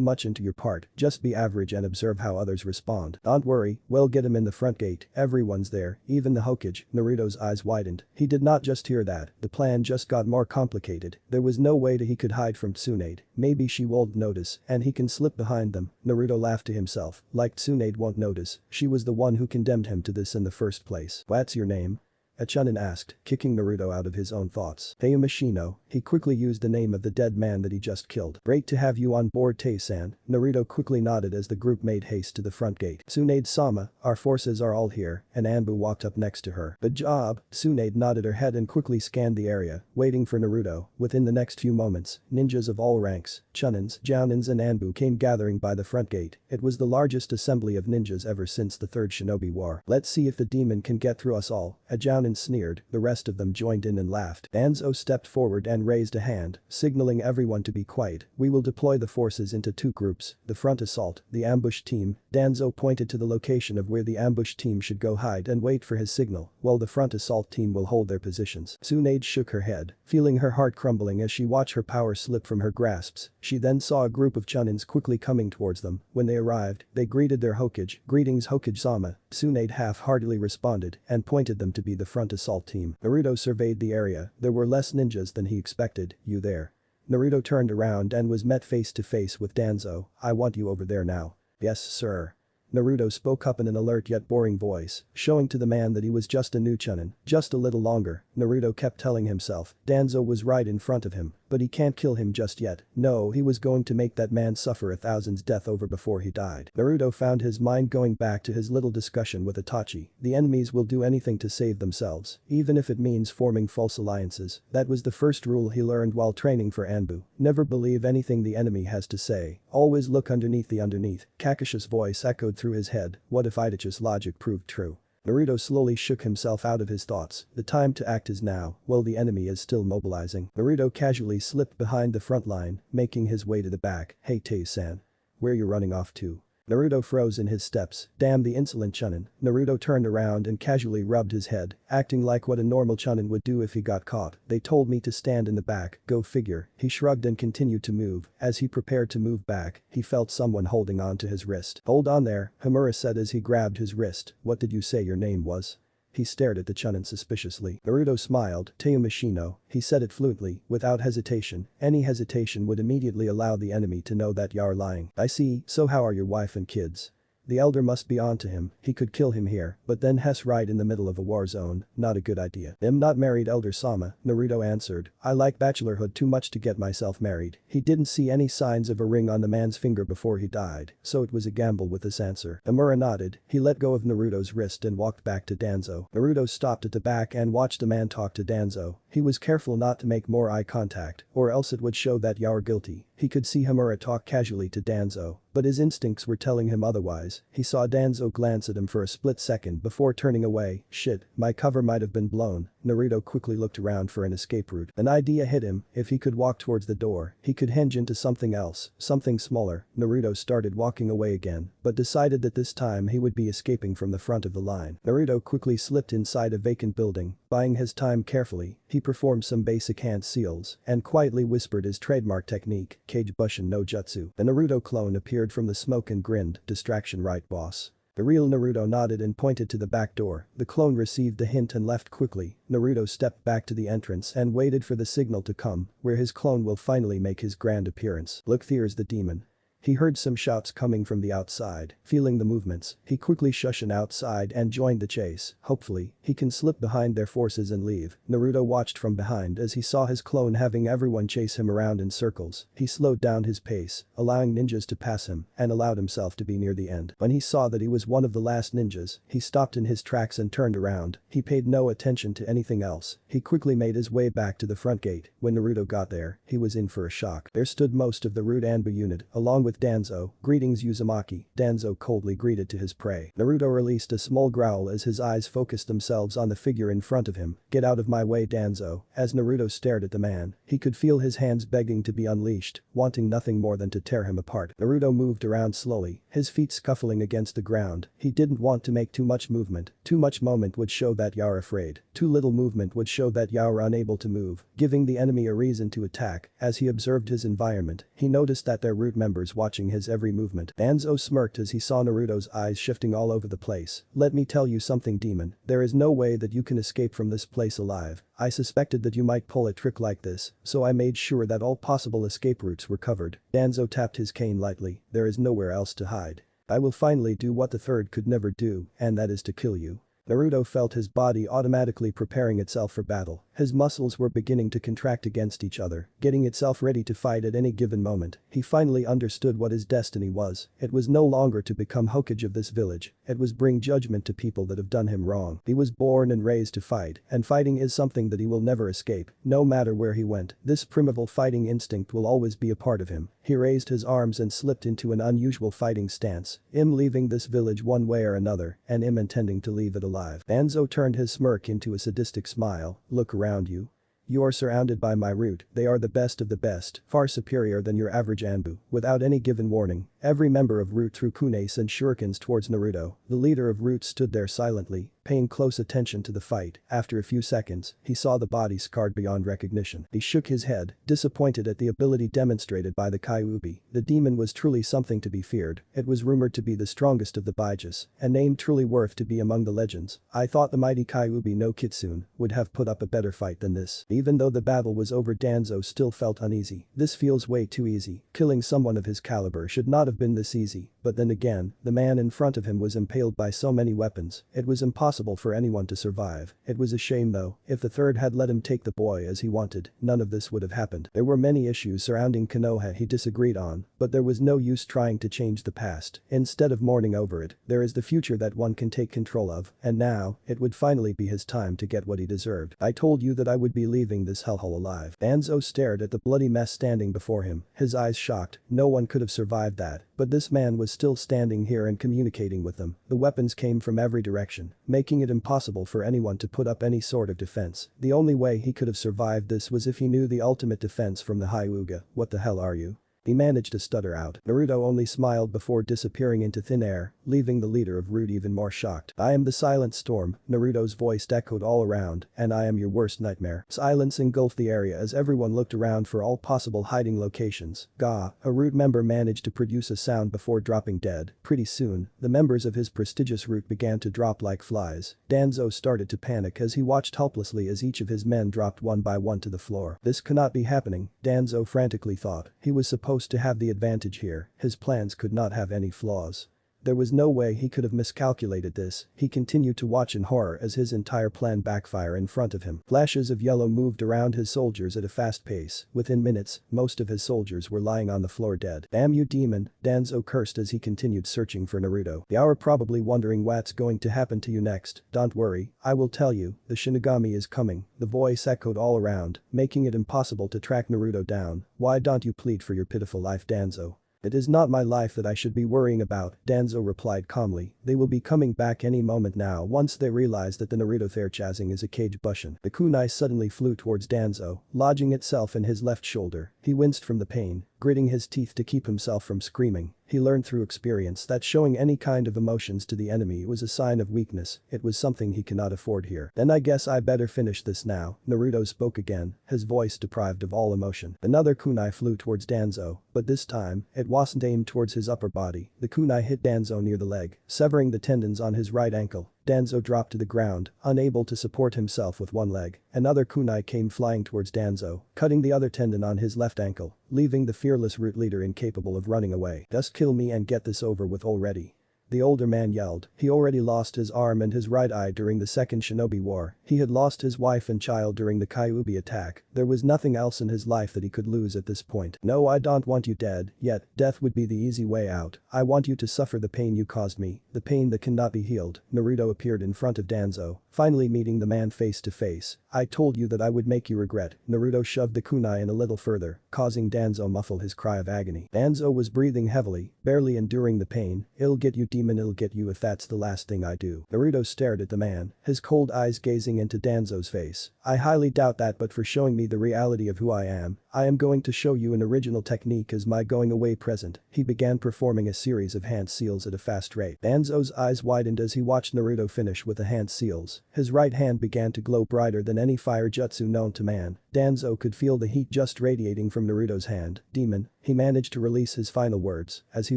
much into your part, just be average and observe how others respond. Don't worry, we'll get him in the front gate, everyone's there, even the Hokage. Naruto's eyes widened. He did not just hear that, the plan just got more complicated. There was no way that he could hide from Tsunade. Maybe she won't notice, and he can slip behind them. Naruto laughed to himself. Like Tsunade won't notice, she was the one who condemned him to this in the first place. What's your name? A chunin asked, kicking Naruto out of his own thoughts. Taemashino. He quickly used the name of the dead man that he just killed. Great to have you on board, Tae-san. Naruto quickly nodded as the group made haste to the front gate. Tsunade-sama, our forces are all here, and ANBU walked up next to her. Good job. Tsunade nodded her head and quickly scanned the area, waiting for Naruto. Within the next few moments, ninjas of all ranks, chunins, jounins and ANBU came gathering by the front gate. It was the largest assembly of ninjas ever since the Third Shinobi War. Let's see if the demon can get through us all. A jounin sneered. The rest of them joined in and laughed. Danzo stepped forward and raised a hand, signaling everyone to be quiet. We will deploy the forces into two groups, the front assault, the ambush team. Danzo pointed to the location of where the ambush team should go hide and wait for his signal, while the front assault team will hold their positions. Tsunade shook her head, feeling her heart crumbling as she watched her power slip from her grasps. She then saw a group of chunins quickly coming towards them. When they arrived, they greeted their Hokage. Greetings, Hokage-sama. Tsunade half-heartedly responded and pointed them to be the front assault team. Naruto surveyed the area. There were less ninjas than he expected. You there? Naruto turned around and was met face to face with Danzo. I want you over there now. Yes, sir. Naruto spoke up in an alert yet boring voice, showing to the man that he was just a new chunin. Just a little longer, Naruto kept telling himself. Danzo was right in front of him, but he can't kill him just yet. No, he was going to make that man suffer a thousand's death over before he died. Naruto found his mind going back to his little discussion with Itachi. The enemies will do anything to save themselves, even if it means forming false alliances. That was the first rule he learned while training for ANBU. Never believe anything the enemy has to say. Always look underneath the underneath. Kakashi's voice echoed through his head. What if Itachi's logic proved true? Naruto slowly shook himself out of his thoughts. The time to act is now, while the enemy is still mobilizing. Naruto casually slipped behind the front line, making his way to the back. Hey Tei-san. Where you running off to? Naruto froze in his steps. Damn the insolent chunin. Naruto turned around and casually rubbed his head, acting like what a normal chunin would do if he got caught. They told me to stand in the back, go figure. He shrugged and continued to move. As he prepared to move back, he felt someone holding on to his wrist. Hold on there, Hamura said as he grabbed his wrist. What did you say your name was? He stared at the chunin suspiciously. Naruto smiled. Teumashino. He said it fluently, without hesitation. Any hesitation would immediately allow the enemy to know that you're lying. I see, so how are your wife and kids? The elder must be on to him, he could kill him here, but then Hess right in the middle of a war zone, not a good idea. I'm not married Elder Sama, Naruto answered. I like bachelorhood too much to get myself married. He didn't see any signs of a ring on the man's finger before he died, so it was a gamble with this answer. Amura nodded, he let go of Naruto's wrist and walked back to Danzo. Naruto stopped at the back and watched the man talk to Danzo. He was careful not to make more eye contact, or else it would show that you're guilty. He could see Hamura talk casually to Danzo, but his instincts were telling him otherwise. He saw Danzo glance at him for a split second before turning away. Shit, my cover might have been blown. Naruto quickly looked around for an escape route. An idea hit him. If he could walk towards the door, he could hinge into something else, something smaller. Naruto started walking away again, but decided that this time he would be escaping from the front of the line. Naruto quickly slipped inside a vacant building, buying his time carefully. He performed some basic hand seals and quietly whispered his trademark technique, Kage Bushin no Jutsu. The Naruto clone appeared from the smoke and grinned, distraction right boss. The real Naruto nodded and pointed to the back door. The clone received the hint and left quickly. Naruto stepped back to the entrance and waited for the signal to come, where his clone will finally make his grand appearance. Look, there's the demon. He heard some shouts coming from the outside. Feeling the movements, he quickly shushed outside and joined the chase. Hopefully, he can slip behind their forces and leave. Naruto watched from behind as he saw his clone having everyone chase him around in circles. He slowed down his pace, allowing ninjas to pass him, and allowed himself to be near the end. When he saw that he was one of the last ninjas, he stopped in his tracks and turned around. He paid no attention to anything else. He quickly made his way back to the front gate. When Naruto got there, he was in for a shock. There stood most of the root ANBU unit, along with Danzo. Greetings Uzumaki. Danzo coldly greeted to his prey. Naruto released a small growl as his eyes focused themselves on the figure in front of him. Get out of my way Danzo. As Naruto stared at the man, he could feel his hands begging to be unleashed, wanting nothing more than to tear him apart. Naruto moved around slowly, his feet scuffling against the ground. He didn't want to make too much movement. Too much movement would show that you're afraid. Too little movement would show that you're unable to move, giving the enemy a reason to attack. As he observed his environment, he noticed that there were members watching his every movement. Danzo smirked as he saw Naruto's eyes shifting all over the place. Let me tell you something demon, there is no way that you can escape from this place alive. I suspected that you might pull a trick like this, so I made sure that all possible escape routes were covered. Danzo tapped his cane lightly, there is nowhere else to hide. I will finally do what the third could never do, and that is to kill you. Naruto felt his body automatically preparing itself for battle. His muscles were beginning to contract against each other, getting itself ready to fight at any given moment. He finally understood what his destiny was. It was no longer to become Hokage of this village. It was bring judgment to people that have done him wrong. He was born and raised to fight, and fighting is something that he will never escape. No matter where he went, this primeval fighting instinct will always be a part of him. He raised his arms and slipped into an unusual fighting stance. Leaving this village one way or another, and intending to leave it alive. Danzo turned his smirk into a sadistic smile. Look around you. You are surrounded by my root. They are the best of the best, far superior than your average ANBU. Without any given warning, every member of Root threw kunes and shurikens towards Naruto. The leader of Root stood there silently, paying close attention to the fight. After a few seconds, he saw the body scarred beyond recognition. He shook his head, disappointed at the ability demonstrated by the Kyuubi. The demon was truly something to be feared. It was rumored to be the strongest of the Baiges, a name truly worth to be among the legends. I thought the mighty Kyuubi no Kitsune would have put up a better fight than this. Even though the battle was over, Danzo still felt uneasy. This feels way too easy. Killing someone of his caliber should not have been this easy. But then again, the man in front of him was impaled by so many weapons. It was impossible for anyone to survive. It was a shame though. If the third had let him take the boy as he wanted, none of this would have happened. There were many issues surrounding Konoha he disagreed on, but there was no use trying to change the past. Instead of mourning over it, there is the future that one can take control of, and now, it would finally be his time to get what he deserved. I told you that I would be leaving this hellhole alive. Danzo stared at the bloody mess standing before him, his eyes shocked. No one could have survived that, but this man was still standing here and communicating with them. The weapons came from every direction, making making it impossible for anyone to put up any sort of defense. The only way he could have survived this was if he knew the ultimate defense from the Hyuga. What the hell are you? He managed to stutter out. Naruto only smiled before disappearing into thin air, leaving the leader of Root even more shocked. I am the Silent Storm, Naruto's voice echoed all around, and I am your worst nightmare. Silence engulfed the area as everyone looked around for all possible hiding locations. Ga, a Root member, managed to produce a sound before dropping dead. Pretty soon, the members of his prestigious Root began to drop like flies. Danzo started to panic as he watched helplessly as each of his men dropped one by one to the floor. This cannot be happening, Danzo frantically thought. He was supposed to have the advantage here, his plans could not have any flaws. There was no way he could have miscalculated this. He continued to watch in horror as his entire plan backfired in front of him. Flashes of yellow moved around his soldiers at a fast pace. Within minutes, most of his soldiers were lying on the floor dead. Damn you demon, Danzo cursed as he continued searching for Naruto. You are probably wondering what's going to happen to you next. Don't worry, I will tell you, the Shinigami is coming. The voice echoed all around, making it impossible to track Naruto down. Why don't you plead for your pitiful life, Danzo? It is not my life that I should be worrying about, Danzo replied calmly. They will be coming back any moment now once they realize that the Naruto they're chasing is a cage bushin. The kunai suddenly flew towards Danzo, lodging itself in his left shoulder. He winced from the pain, gritting his teeth to keep himself from screaming. He learned through experience that showing any kind of emotions to the enemy was a sign of weakness. It was something he cannot afford here. Then I guess I better finish this now, Naruto spoke again, his voice deprived of all emotion. Another kunai flew towards Danzo, but this time, it wasn't aimed towards his upper body. The kunai hit Danzo near the leg, severing the tendons on his right ankle. Danzo dropped to the ground, unable to support himself with one leg. Another kunai came flying towards Danzo, cutting the other tendon on his left ankle, leaving the fearless Root leader incapable of running away. Just kill me and get this over with already. The older man yelled. He already lost his arm and his right eye during the Second Shinobi War. He had lost his wife and child during the Kyuubi attack. There was nothing else in his life that he could lose at this point. No, I don't want you dead, yet, death would be the easy way out. I want you to suffer the pain you caused me, the pain that cannot be healed. Naruto appeared in front of Danzo, finally meeting the man face to face. I told you that I would make you regret. Naruto shoved the kunai in a little further, causing Danzo muffle his cry of agony. Danzo was breathing heavily, barely enduring the pain. It'll get you demon, it'll get you if that's the last thing I do. Naruto stared at the man, his cold eyes gazing into Danzo's face. I highly doubt that, but for showing me the reality of who I am going to show you an original technique as my going away present. He began performing a series of hand seals at a fast rate. Danzo's eyes widened as he watched Naruto finish with the hand seals. His right hand began to glow brighter than any fire jutsu known to man. Danzo could feel the heat just radiating from Naruto's hand. Demon. He managed to release his final words as he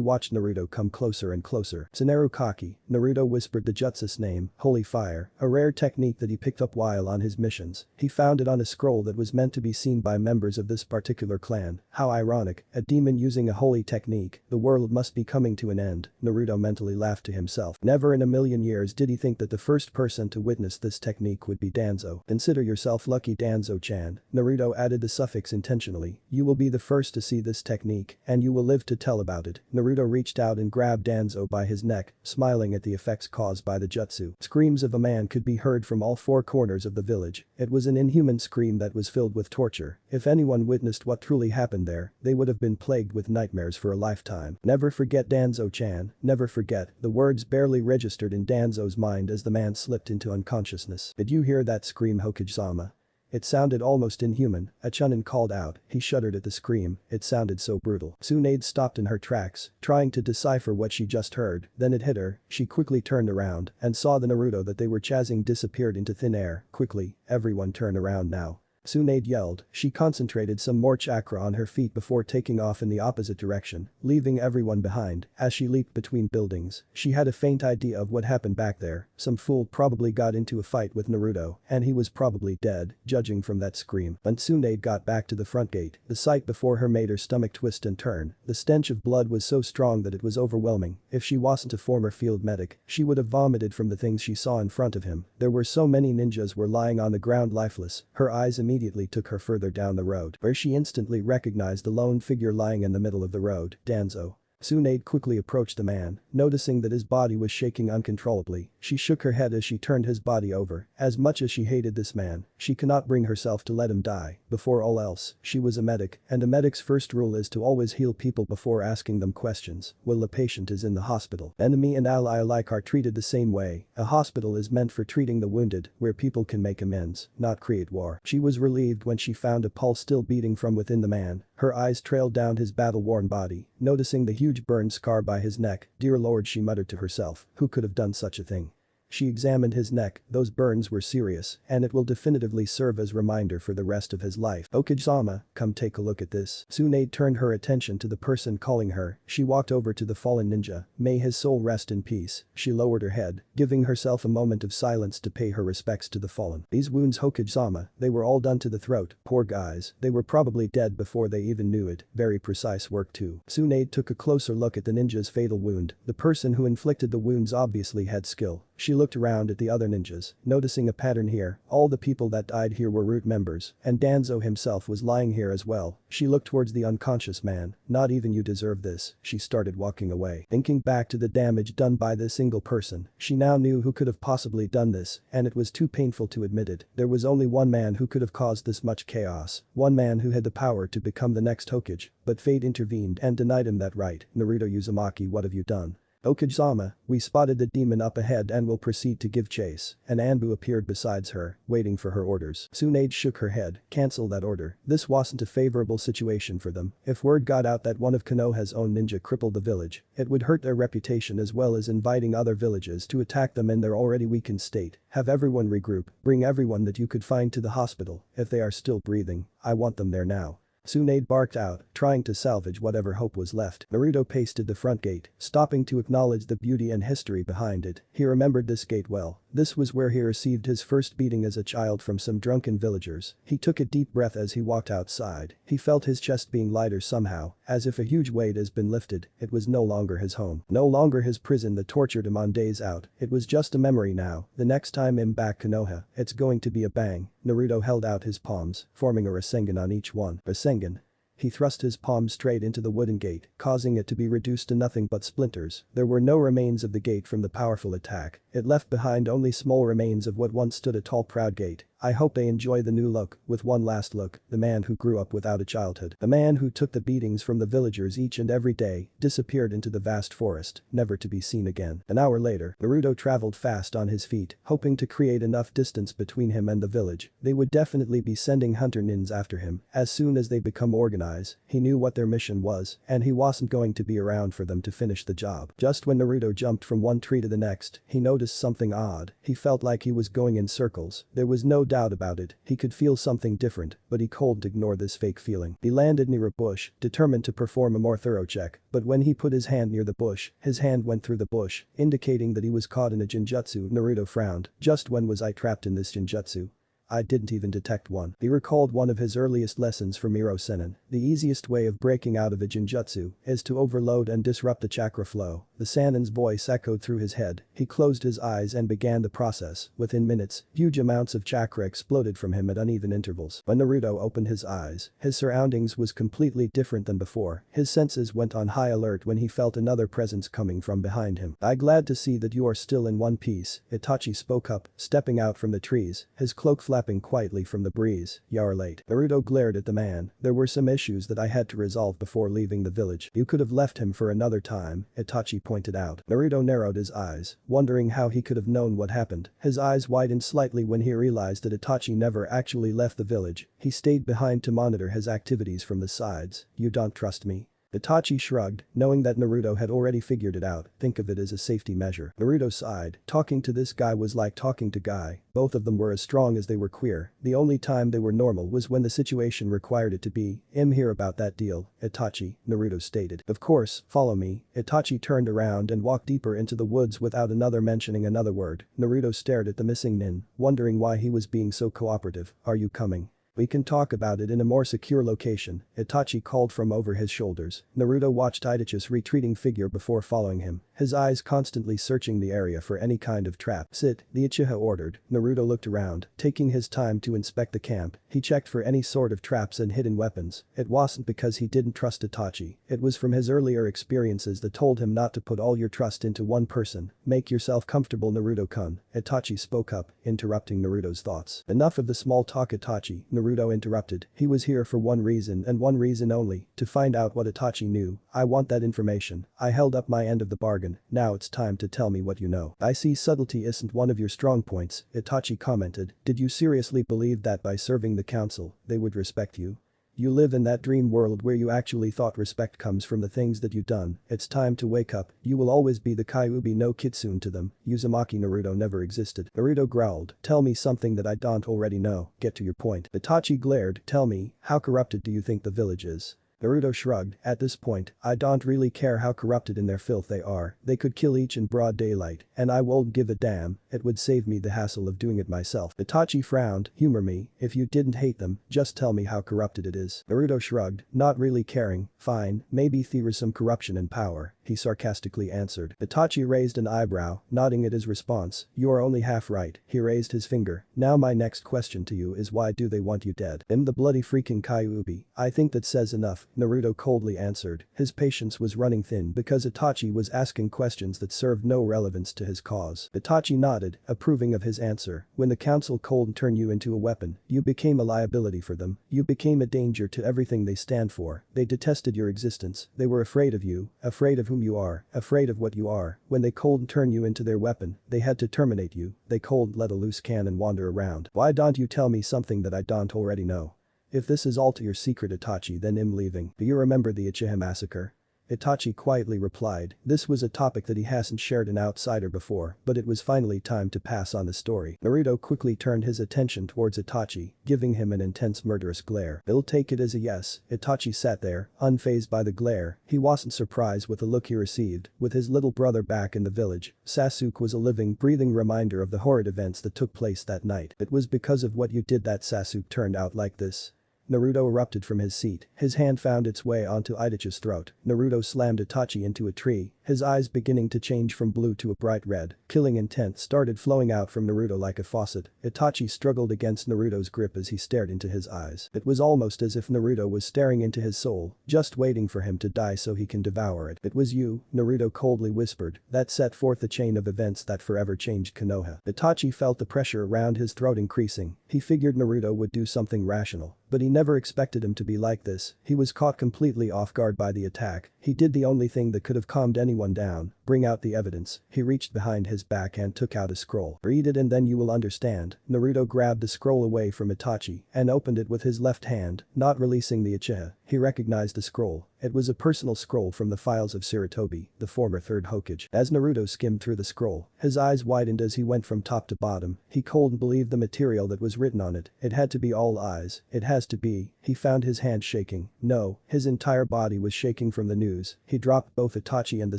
watched Naruto come closer and closer. Tsunaru Kaki, Naruto whispered the jutsu's name, Holy Fire, a rare technique that he picked up while on his missions. He found it on a scroll that was meant to be seen by members of this particular clan. How ironic, a demon using a holy technique, the world must be coming to an end, Naruto mentally laughed to himself. Never in a million years did he think that the first person to witness this technique would be Danzo. Consider yourself lucky, Danzo-chan, Naruto added the suffix intentionally. You will be the first to see this technique, and you will live to tell about it. Naruto reached out and grabbed Danzo by his neck, smiling at the effects caused by the jutsu. Screams of a man could be heard from all four corners of the village. It was an inhuman scream that was filled with torture. If anyone witnessed what truly happened there, they would have been plagued with nightmares for a lifetime. Never forget, Danzo-chan, never forget. The words barely registered in Danzo's mind as the man slipped into unconsciousness. Did you hear that scream, Hokage-sama? It sounded almost inhuman, a chunin called out. He shuddered at the scream, it sounded so brutal. Tsunade stopped in her tracks, trying to decipher what she just heard, then it hit her. She quickly turned around and saw the Naruto that they were chasing disappeared into thin air. Quickly, everyone turn around now. Tsunade yelled. She concentrated some more chakra on her feet before taking off in the opposite direction, leaving everyone behind. As she leaped between buildings, she had a faint idea of what happened back there. Some fool probably got into a fight with Naruto, and he was probably dead, judging from that scream. When Tsunade got back to the front gate, the sight before her made her stomach twist and turn. The stench of blood was so strong that it was overwhelming. If she wasn't a former field medic, she would have vomited from the things she saw in front of him. There were so many ninjas were lying on the ground lifeless. Her eyes immediately took her further down the road, where she instantly recognized the lone figure lying in the middle of the road, Danzo. Tsunade quickly approached the man, noticing that his body was shaking uncontrollably. She shook her head as she turned his body over. As much as she hated this man, she cannot bring herself to let him die. Before all else, she was a medic, and a medic's first rule is to always heal people before asking them questions while the patient is in the hospital. Enemy and ally alike are treated the same way. A hospital is meant for treating the wounded, where people can make amends, not create war. She was relieved when she found a pulse still beating from within the man. Her eyes trailed down his battle-worn body, noticing the huge burn scar by his neck. Dear Lord, she muttered to herself, who could have done such a thing? She examined his neck, those burns were serious, and it will definitively serve as reminder for the rest of his life. Okage-sama, come take a look at this. Tsunade turned her attention to the person calling her. She walked over to the fallen ninja. May his soul rest in peace. She lowered her head, giving herself a moment of silence to pay her respects to the fallen. These wounds, Hokage-sama, they were all done to the throat. Poor guys, they were probably dead before they even knew it. Very precise work too. Tsunade took a closer look at the ninja's fatal wound. The person who inflicted the wounds obviously had skill. She looked around at the other ninjas, noticing a pattern here. All the people that died here were root members, and Danzo himself was lying here as well. She looked towards the unconscious man. Not even you deserve this. She started walking away. Thinking back to the damage done by this single person, she now knew who could have possibly done this, and it was too painful to admit it. There was only one man who could have caused this much chaos. One man who had the power to become the next Hokage, but fate intervened and denied him that right. Naruto Uzumaki, what have you done? Okage-sama, we spotted the demon up ahead and will proceed to give chase. An ANBU appeared besides her, waiting for her orders. Tsunade shook her head. Cancel that order. This wasn't a favorable situation for them. If word got out that one of Konoha's own ninja crippled the village, it would hurt their reputation as well as inviting other villages to attack them in their already weakened state. Have everyone regroup. Bring everyone that you could find to the hospital. If they are still breathing, I want them there now. Tsunade barked out, trying to salvage whatever hope was left. Naruto paced to the front gate, stopping to acknowledge the beauty and history behind it. He remembered this gate well. This was where he received his first beating as a child from some drunken villagers. He took a deep breath as he walked outside. He felt his chest being lighter somehow, as if a huge weight has been lifted. It was no longer his home. No longer his prison that tortured him on days out. It was just a memory now. The next time I'm back Konoha, it's going to be a bang. Naruto held out his palms, forming a Rasengan on each one. Rasengan. He thrust his palm straight into the wooden gate, causing it to be reduced to nothing but splinters. There were no remains of the gate from the powerful attack. It left behind only small remains of what once stood a tall proud gate. I hope they enjoy the new look. With one last look, the man who grew up without a childhood. The man who took the beatings from the villagers each and every day, disappeared into the vast forest, never to be seen again. An hour later, Naruto traveled fast on his feet, hoping to create enough distance between him and the village. They would definitely be sending hunter nins after him. As soon as they become organized, he knew what their mission was, and he wasn't going to be around for them to finish the job. Just when Naruto jumped from one tree to the next, he noticed something odd. He felt like he was going in circles. There was no doubt about it. He could feel something different, but he couldn't ignore this fake feeling. He landed near a bush, determined to perform a more thorough check, but when he put his hand near the bush, his hand went through the bush, indicating that he was caught in a genjutsu. Naruto frowned. Just when was I trapped in this genjutsu? I didn't even detect one. He recalled one of his earliest lessons from Miro Sennin. The easiest way of breaking out of a genjutsu is to overload and disrupt the chakra flow. The Sannin's voice echoed through his head. He closed his eyes and began the process. Within minutes, huge amounts of chakra exploded from him at uneven intervals. When Naruto opened his eyes, his surroundings was completely different than before. His senses went on high alert when he felt another presence coming from behind him. I'm glad to see that you are still in one piece, Itachi spoke up, stepping out from the trees, his cloak flapping quietly from the breeze. You're late. Naruto glared at the man. There were some issues that I had to resolve before leaving the village. You could have left him for another time, Itachi pointed out. Naruto narrowed his eyes, wondering how he could have known what happened. His eyes widened slightly when he realized that Itachi never actually left the village. He stayed behind to monitor his activities from the sides. You don't trust me? Itachi shrugged, knowing that Naruto had already figured it out. Think of it as a safety measure. Naruto sighed. Talking to this guy was like talking to Guy. Both of them were as strong as they were queer. The only time they were normal was when the situation required it to be. I'm here about that deal, Itachi, Naruto stated. Of course, follow me. Itachi turned around and walked deeper into the woods without mentioning another word. Naruto stared at the missing nin, wondering why he was being so cooperative. Are you coming? We can talk about it in a more secure location, Itachi called from over his shoulders. Naruto watched Itachi's retreating figure before following him, his eyes constantly searching the area for any kind of trap. Sit, the Uchiha ordered. Naruto looked around, taking his time to inspect the camp. He checked for any sort of traps and hidden weapons. It wasn't because he didn't trust Itachi, it was from his earlier experiences that told him not to put all your trust into one person. Make yourself comfortable, Naruto-kun. Itachi spoke up, interrupting Naruto's thoughts. Enough of the small talk, Itachi, Naruto interrupted. He was here for one reason and one reason only, to find out what Itachi knew. I want that information. I held up my end of the bargain, now it's time to tell me what you know. I see subtlety isn't one of your strong points, Itachi commented. Did you seriously believe that by serving the council, they would respect you? You live in that dream world where you actually thought respect comes from the things that you've done. It's time to wake up. You will always be the Kyuubi no Kitsune to them. Uzumaki Naruto never existed. Naruto growled. Tell me something that I don't already know. Get to your point. Itachi glared. Tell me, how corrupted do you think the village is? Naruto shrugged. At this point, I don't really care how corrupted in their filth they are. They could kill each in broad daylight, and I won't give a damn. It would save me the hassle of doing it myself. Itachi frowned. Humor me. If you didn't hate them, just tell me how corrupted it is. Naruto shrugged, not really caring. Fine, maybe there's some corruption in power, he sarcastically answered. Itachi raised an eyebrow, nodding at his response. You are only half right. He raised his finger. Now my next question to you is, why do they want you dead? I'm the bloody freaking Kyuubi. I think that says enough, Naruto coldly answered. His patience was running thin because Itachi was asking questions that served no relevance to his cause. Itachi nodded, approving of his answer. When the council cold turned you into a weapon, you became a liability for them. You became a danger to everything they stand for. They detested your existence. They were afraid of you, afraid of whom you are, afraid of what you are. When they cold turn you into their weapon, they had to terminate you. They cold let a loose cannon wander around. Why don't you tell me something that I don't already know? If this is all to your secret, Itachi, then I'm leaving. Do you remember the Uchiha massacre? Itachi quietly replied. This was a topic that he hasn't shared an outsider before, but it was finally time to pass on the story. Naruto quickly turned his attention towards Itachi, giving him an intense murderous glare. I'll take it as a yes. Itachi sat there, unfazed by the glare. He wasn't surprised with the look he received. With his little brother back in the village, Sasuke was a living, breathing reminder of the horrid events that took place that night. It was because of what you did that Sasuke turned out like this. Naruto erupted from his seat. His hand found its way onto Itachi's throat. Naruto slammed Itachi into a tree, his eyes beginning to change from blue to a bright red. Killing intent started flowing out from Naruto like a faucet. Itachi struggled against Naruto's grip as he stared into his eyes. It was almost as if Naruto was staring into his soul, just waiting for him to die so he can devour it. It was you, Naruto coldly whispered, that set forth a chain of events that forever changed Konoha. Itachi felt the pressure around his throat increasing. He figured Naruto would do something rational, but he never expected him to be like this. He was caught completely off guard by the attack. He did the only thing that could have calmed anyone down, bring out the evidence. He reached behind his back and took out a scroll. Read it and then you will understand. Naruto grabbed the scroll away from Itachi and opened it with his left hand, not releasing the Uchiha. He recognized the scroll. It was a personal scroll from the files of Sarutobi, the former third Hokage. As Naruto skimmed through the scroll, his eyes widened as he went from top to bottom. He couldn't believe the material that was written on it. It had to be all eyes. It has to be. He found his hand shaking. No, his entire body was shaking from the news. He dropped both Itachi and the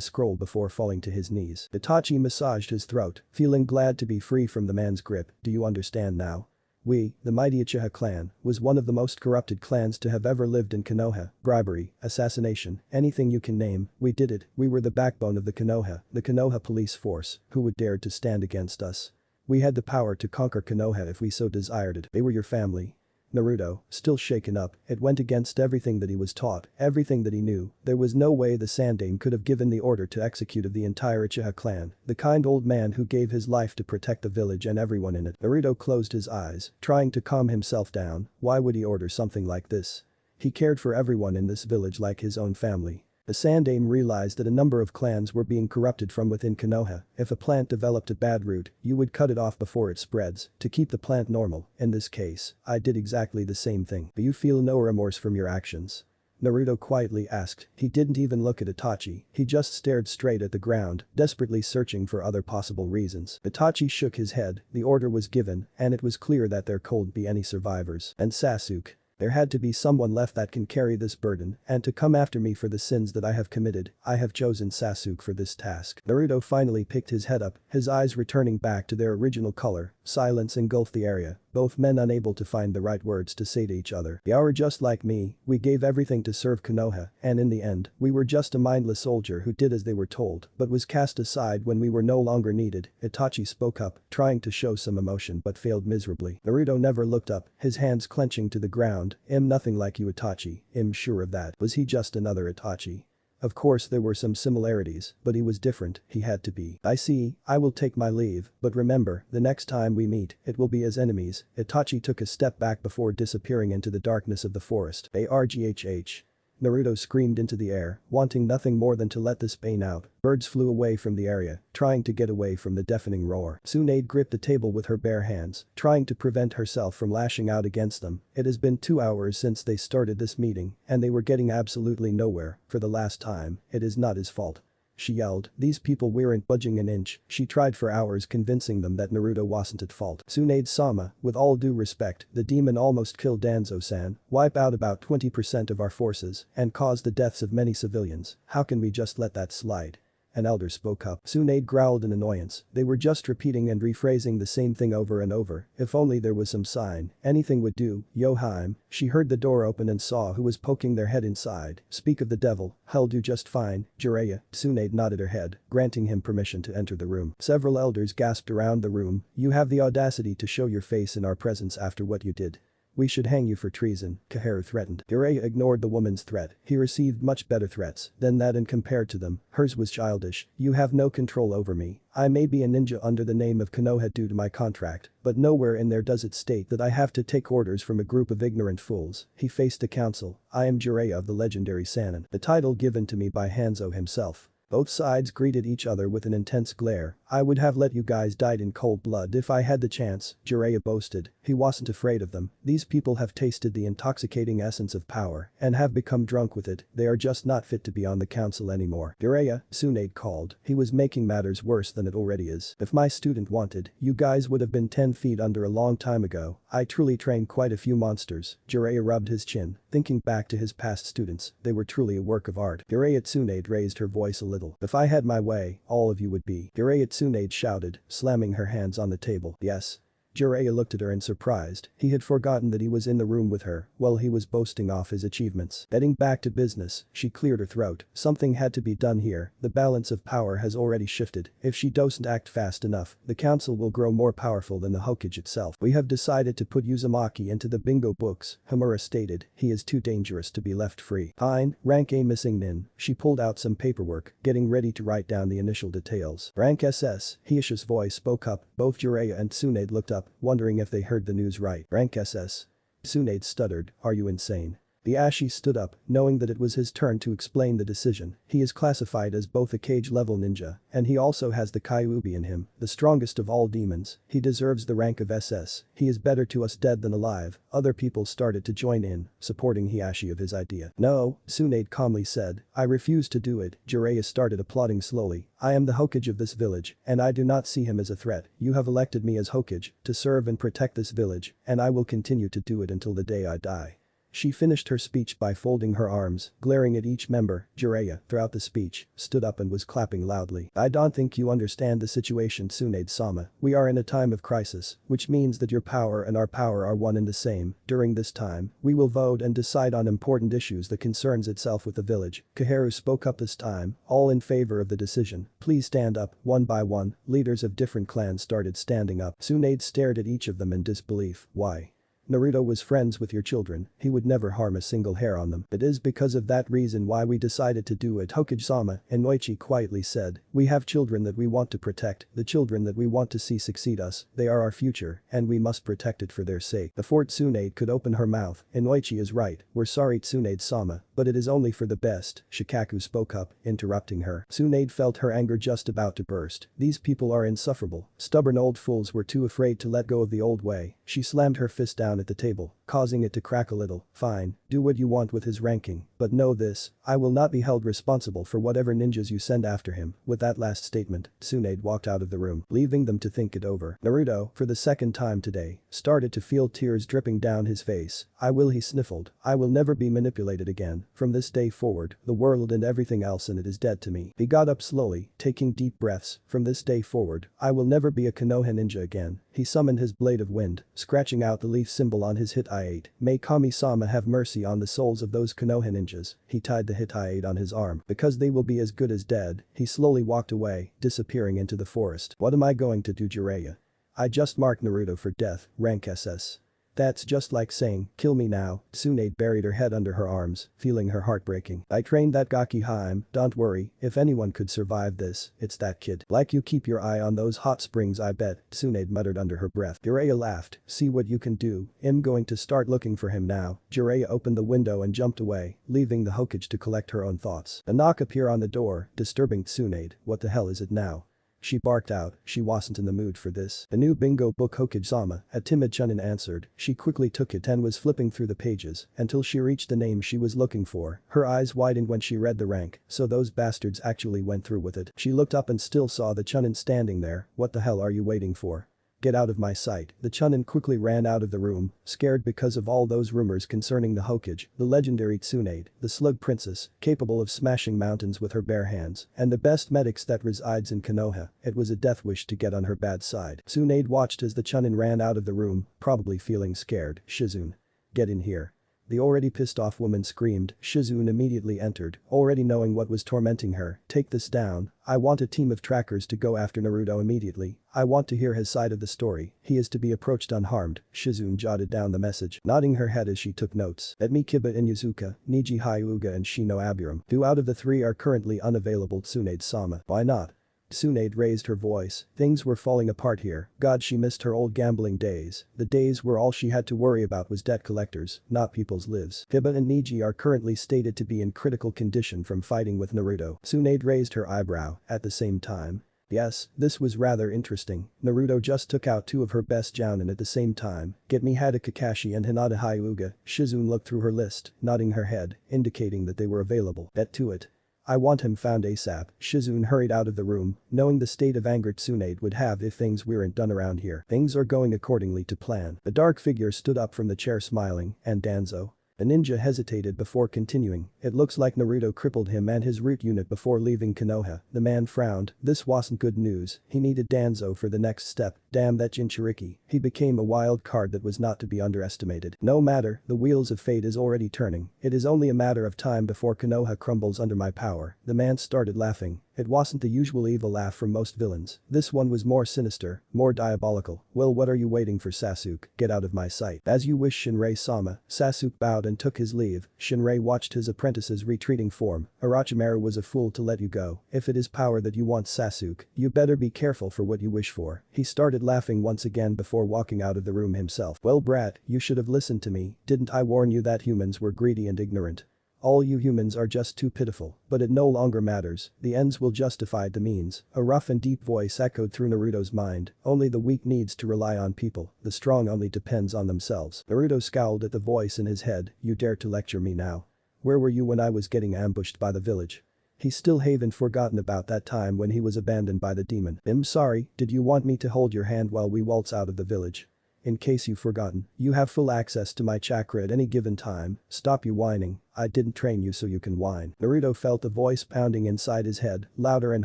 scroll before falling to his knees. Itachi massaged his throat, feeling glad to be free from the man's grip. Do you understand now? We, the mighty Uchiha clan, was one of the most corrupted clans to have ever lived in Konoha. Bribery, assassination, anything you can name, we did it. We were the backbone of the Konoha police force. Who would dare to stand against us? We had the power to conquer Konoha if we so desired it. They were your family. Naruto, still shaken up, it went against everything that he was taught, everything that he knew. There was no way the Sandaime could have given the order to execute the entire Uchiha clan, the kind old man who gave his life to protect the village and everyone in it. Naruto closed his eyes, trying to calm himself down. Why would he order something like this? He cared for everyone in this village like his own family. The Sandaime realized that a number of clans were being corrupted from within Konoha. If a plant developed a bad root, you would cut it off before it spreads, to keep the plant normal. In this case, I did exactly the same thing. But you feel no remorse from your actions? Naruto quietly asked. He didn't even look at Itachi, he just stared straight at the ground, desperately searching for other possible reasons. Itachi shook his head, the order was given, and it was clear that there couldn't be any survivors. And Sasuke. There had to be someone left that can carry this burden and to come after me for the sins that I have committed. I have chosen Sasuke for this task. Naruto finally picked his head up, his eyes returning back to their original color. Silence engulfed the area. both men unable to find the right words to say to each other. They are just like me, we gave everything to serve Konoha, and in the end, we were just a mindless soldier who did as they were told, but was cast aside when we were no longer needed. Itachi spoke up, trying to show some emotion but failed miserably. Naruto never looked up, his hands clenching to the ground. Nothing like you Itachi, sure of that. Was he just another Itachi? Of course there were some similarities, but he was different, he had to be. I see, I will take my leave, but remember, the next time we meet, it will be as enemies. Itachi took a step back before disappearing into the darkness of the forest. ARGHH. Naruto screamed into the air, wanting nothing more than to let this pain out. Birds flew away from the area, trying to get away from the deafening roar. Tsunade gripped the table with her bare hands, trying to prevent herself from lashing out against them. It has been 2 hours since they started this meeting, and they were getting absolutely nowhere. For the last time, it is not his fault. She yelled, these people weren't budging an inch. She tried for hours convincing them that Naruto wasn't at fault. Tsunade-sama, with all due respect, the demon almost killed Danzo-san, wipe out about 20% of our forces, and cause the deaths of many civilians. How can we just let that slide? An elder spoke up. Tsunade growled in annoyance. They were just repeating and rephrasing the same thing over and over. If only there was some sign. Anything would do. Yoheim. She heard the door open and saw who was poking their head inside. Speak of the devil. He'll do just fine. Jiraiya. Tsunade nodded her head, granting him permission to enter the room. Several elders gasped around the room. You have the audacity to show your face in our presence after what you did. We should hang you for treason, Konoha threatened. Jiraiya ignored the woman's threat. He received much better threats than that, and compared to them, hers was childish. You have no control over me. I may be a ninja under the name of Konoha due to my contract, but nowhere in there does it state that I have to take orders from a group of ignorant fools. He faced the council. I am Jiraiya of the legendary Sannin, the title given to me by Hanzo himself. Both sides greeted each other with an intense glare. I would have let you guys die in cold blood if I had the chance, Jiraiya boasted. He wasn't afraid of them. These people have tasted the intoxicating essence of power and have become drunk with it. They are just not fit to be on the council anymore. Jiraiya, Tsunade called. He was making matters worse than it already is. If my student wanted, you guys would have been 10 feet under a long time ago. I truly trained quite a few monsters. Jiraiya rubbed his chin, thinking back to his past students. They were truly a work of art. Jiraiya Tsunade raised her voice a little. If I had my way, all of you would be. Jiraiya Tsunade shouted, slamming her hands on the table. Yes. Jiraiya looked at her and surprised. He had forgotten that he was in the room with her while he was boasting off his achievements. Getting back to business, she cleared her throat. Something had to be done here. The balance of power has already shifted. If she doesn't act fast enough, the council will grow more powerful than the Hokage itself. We have decided to put Uzumaki into the bingo books, Homura stated. He is too dangerous to be left free. Fine, rank A missing nin. She pulled out some paperwork, getting ready to write down the initial details. Rank SS, Hiashi's voice spoke up. Both Jiraiya and Tsunade looked up, wondering if they heard the news right. Rank SS. Tsunade stuttered, are you insane? The Ashi stood up, knowing that it was his turn to explain the decision. He is classified as both a cage-level ninja, and he also has the Kyuubi in him, the strongest of all demons. He deserves the rank of SS. He is better to us dead than alive. Other people started to join in, supporting Hiashi of his idea. No, Tsunade calmly said, I refuse to do it. Jiraiya started applauding slowly. I am the Hokage of this village, and I do not see him as a threat. You have elected me as Hokage to serve and protect this village, and I will continue to do it until the day I die. She finished her speech by folding her arms, glaring at each member. Jiraiya, throughout the speech, stood up and was clapping loudly. I don't think you understand the situation, Tsunade-sama. We are in a time of crisis, which means that your power and our power are one and the same. During this time, we will vote and decide on important issues that concerns itself with the village. Konoha spoke up this time, all in favor of the decision. Please stand up. One by one, leaders of different clans started standing up. Tsunade stared at each of them in disbelief. Why? Naruto was friends with your children, he would never harm a single hair on them. It is because of that reason why we decided to do it, Hokage-sama, Inoichi quietly said. We have children that we want to protect, the children that we want to see succeed us, they are our future, and we must protect it for their sake. Before Tsunade could open her mouth, Inoichi is right, we're sorry Tsunade-sama, but it is only for the best, Shikaku spoke up, interrupting her. Tsunade felt her anger just about to burst. These people are insufferable. Stubborn old fools were too afraid to let go of the old way. She slammed her fist down at the table. causing it to crack a little. Fine, do what you want with his ranking, but know this, I will not be held responsible for whatever ninjas you send after him. With that last statement, Tsunade walked out of the room, leaving them to think it over. Naruto, for the second time today, started to feel tears dripping down his face. He sniffled. I will never be manipulated again. From this day forward, the world and everything else in it is dead to me. He got up slowly, taking deep breaths. From this day forward, I will never be a Konoha ninja again. He summoned his blade of wind, scratching out the leaf symbol on his hit I-8. May Kami-sama have mercy on the souls of those Konoha ninjas. He tied the hit I-8 on his arm. Because they will be as good as dead, he slowly walked away, disappearing into the forest. What am I going to do, Jiraiya? I just marked Naruto for death, rank SS. That's just like saying, kill me now. Tsunade buried her head under her arms, feeling her heart breaking. I trained that Gaki Haim, don't worry, if anyone could survive this, it's that kid. Like you keep your eye on those hot springs I bet, Tsunade muttered under her breath. Jiraiya laughed, see what you can do, I'm going to start looking for him now. Jiraiya opened the window and jumped away, leaving the Hokage to collect her own thoughts. A knock appeared on the door, disturbing Tsunade. What the hell is it now? She barked out, she wasn't in the mood for this. The new bingo book Hokage-sama, a timid Chunin answered. She quickly took it and was flipping through the pages until she reached the name she was looking for. Her eyes widened when she read the rank, so those bastards actually went through with it. She looked up and still saw the Chunin standing there. What the hell are you waiting for? Get out of my sight. The Chunin quickly ran out of the room, scared because of all those rumors concerning the Hokage, the legendary Tsunade, the slug princess, capable of smashing mountains with her bare hands, and the best medics that resides in Konoha. It was a death wish to get on her bad side. Tsunade watched as the Chunin ran out of the room, probably feeling scared. Shizune. Get in here. The already pissed off woman screamed. Shizune immediately entered, already knowing what was tormenting her. Take this down. I want a team of trackers to go after Naruto immediately. I want to hear his side of the story. He is to be approached unharmed. Shizune jotted down the message, nodding her head as she took notes. Let me Kiba Inuzuka, Niji Hyuga and Shino Abiram. 2 out of the 3 are currently unavailable. Tsunade-sama. Why not? Tsunade raised her voice. Things were falling apart here. God, she missed her old gambling days. The days where all she had to worry about was debt collectors, not people's lives. Hiba and Niji are currently stated to be in critical condition from fighting with Naruto. Tsunade raised her eyebrow. At the same time. Yes, this was rather interesting. Naruto just took out 2 of her best jounin at the same time. Get me Hada Kakashi and Hinata Hyuga. Shizune looked through her list, nodding her head, indicating that they were available. Bet to it. I want him found ASAP. Shizune hurried out of the room, knowing the state of anger Tsunade would have if things weren't done around here. Things are going accordingly to plan. The dark figure stood up from the chair smiling, and Danzo. The ninja hesitated before continuing. It looks like Naruto crippled him and his root unit before leaving Konoha. The man frowned. This wasn't good news. He needed Danzo for the next step. Damn that Jinchuriki. He became a wild card that was not to be underestimated. No matter, the wheels of fate is already turning. It is only a matter of time before Konoha crumbles under my power. The man started laughing. It wasn't the usual evil laugh from most villains. This one was more sinister, more diabolical. Well, what are you waiting for, Sasuke? Get out of my sight. As you wish, Shinrei-sama. Sasuke bowed and took his leave. Shinrei watched his apprentice's retreating form. Orochimaru was a fool to let you go. If it is power that you want, Sasuke, you better be careful for what you wish for. He started laughing once again before walking out of the room himself. Well, brat, you should have listened to me. Didn't I warn you that humans were greedy and ignorant? All you humans are just too pitiful, but it no longer matters. The ends will justify the means. A rough and deep voice echoed through Naruto's mind. Only the weak needs to rely on people. The strong only depends on themselves. Naruto scowled at the voice in his head. You dare to lecture me now? Where were you when I was getting ambushed by the village? He still haven't forgotten about that time when he was abandoned by the demon. I'm sorry, did you want me to hold your hand while we waltz out of the village? In case you've forgotten, you have full access to my chakra at any given time. Stop you whining. I didn't train you so you can whine. Naruto felt the voice pounding inside his head, louder and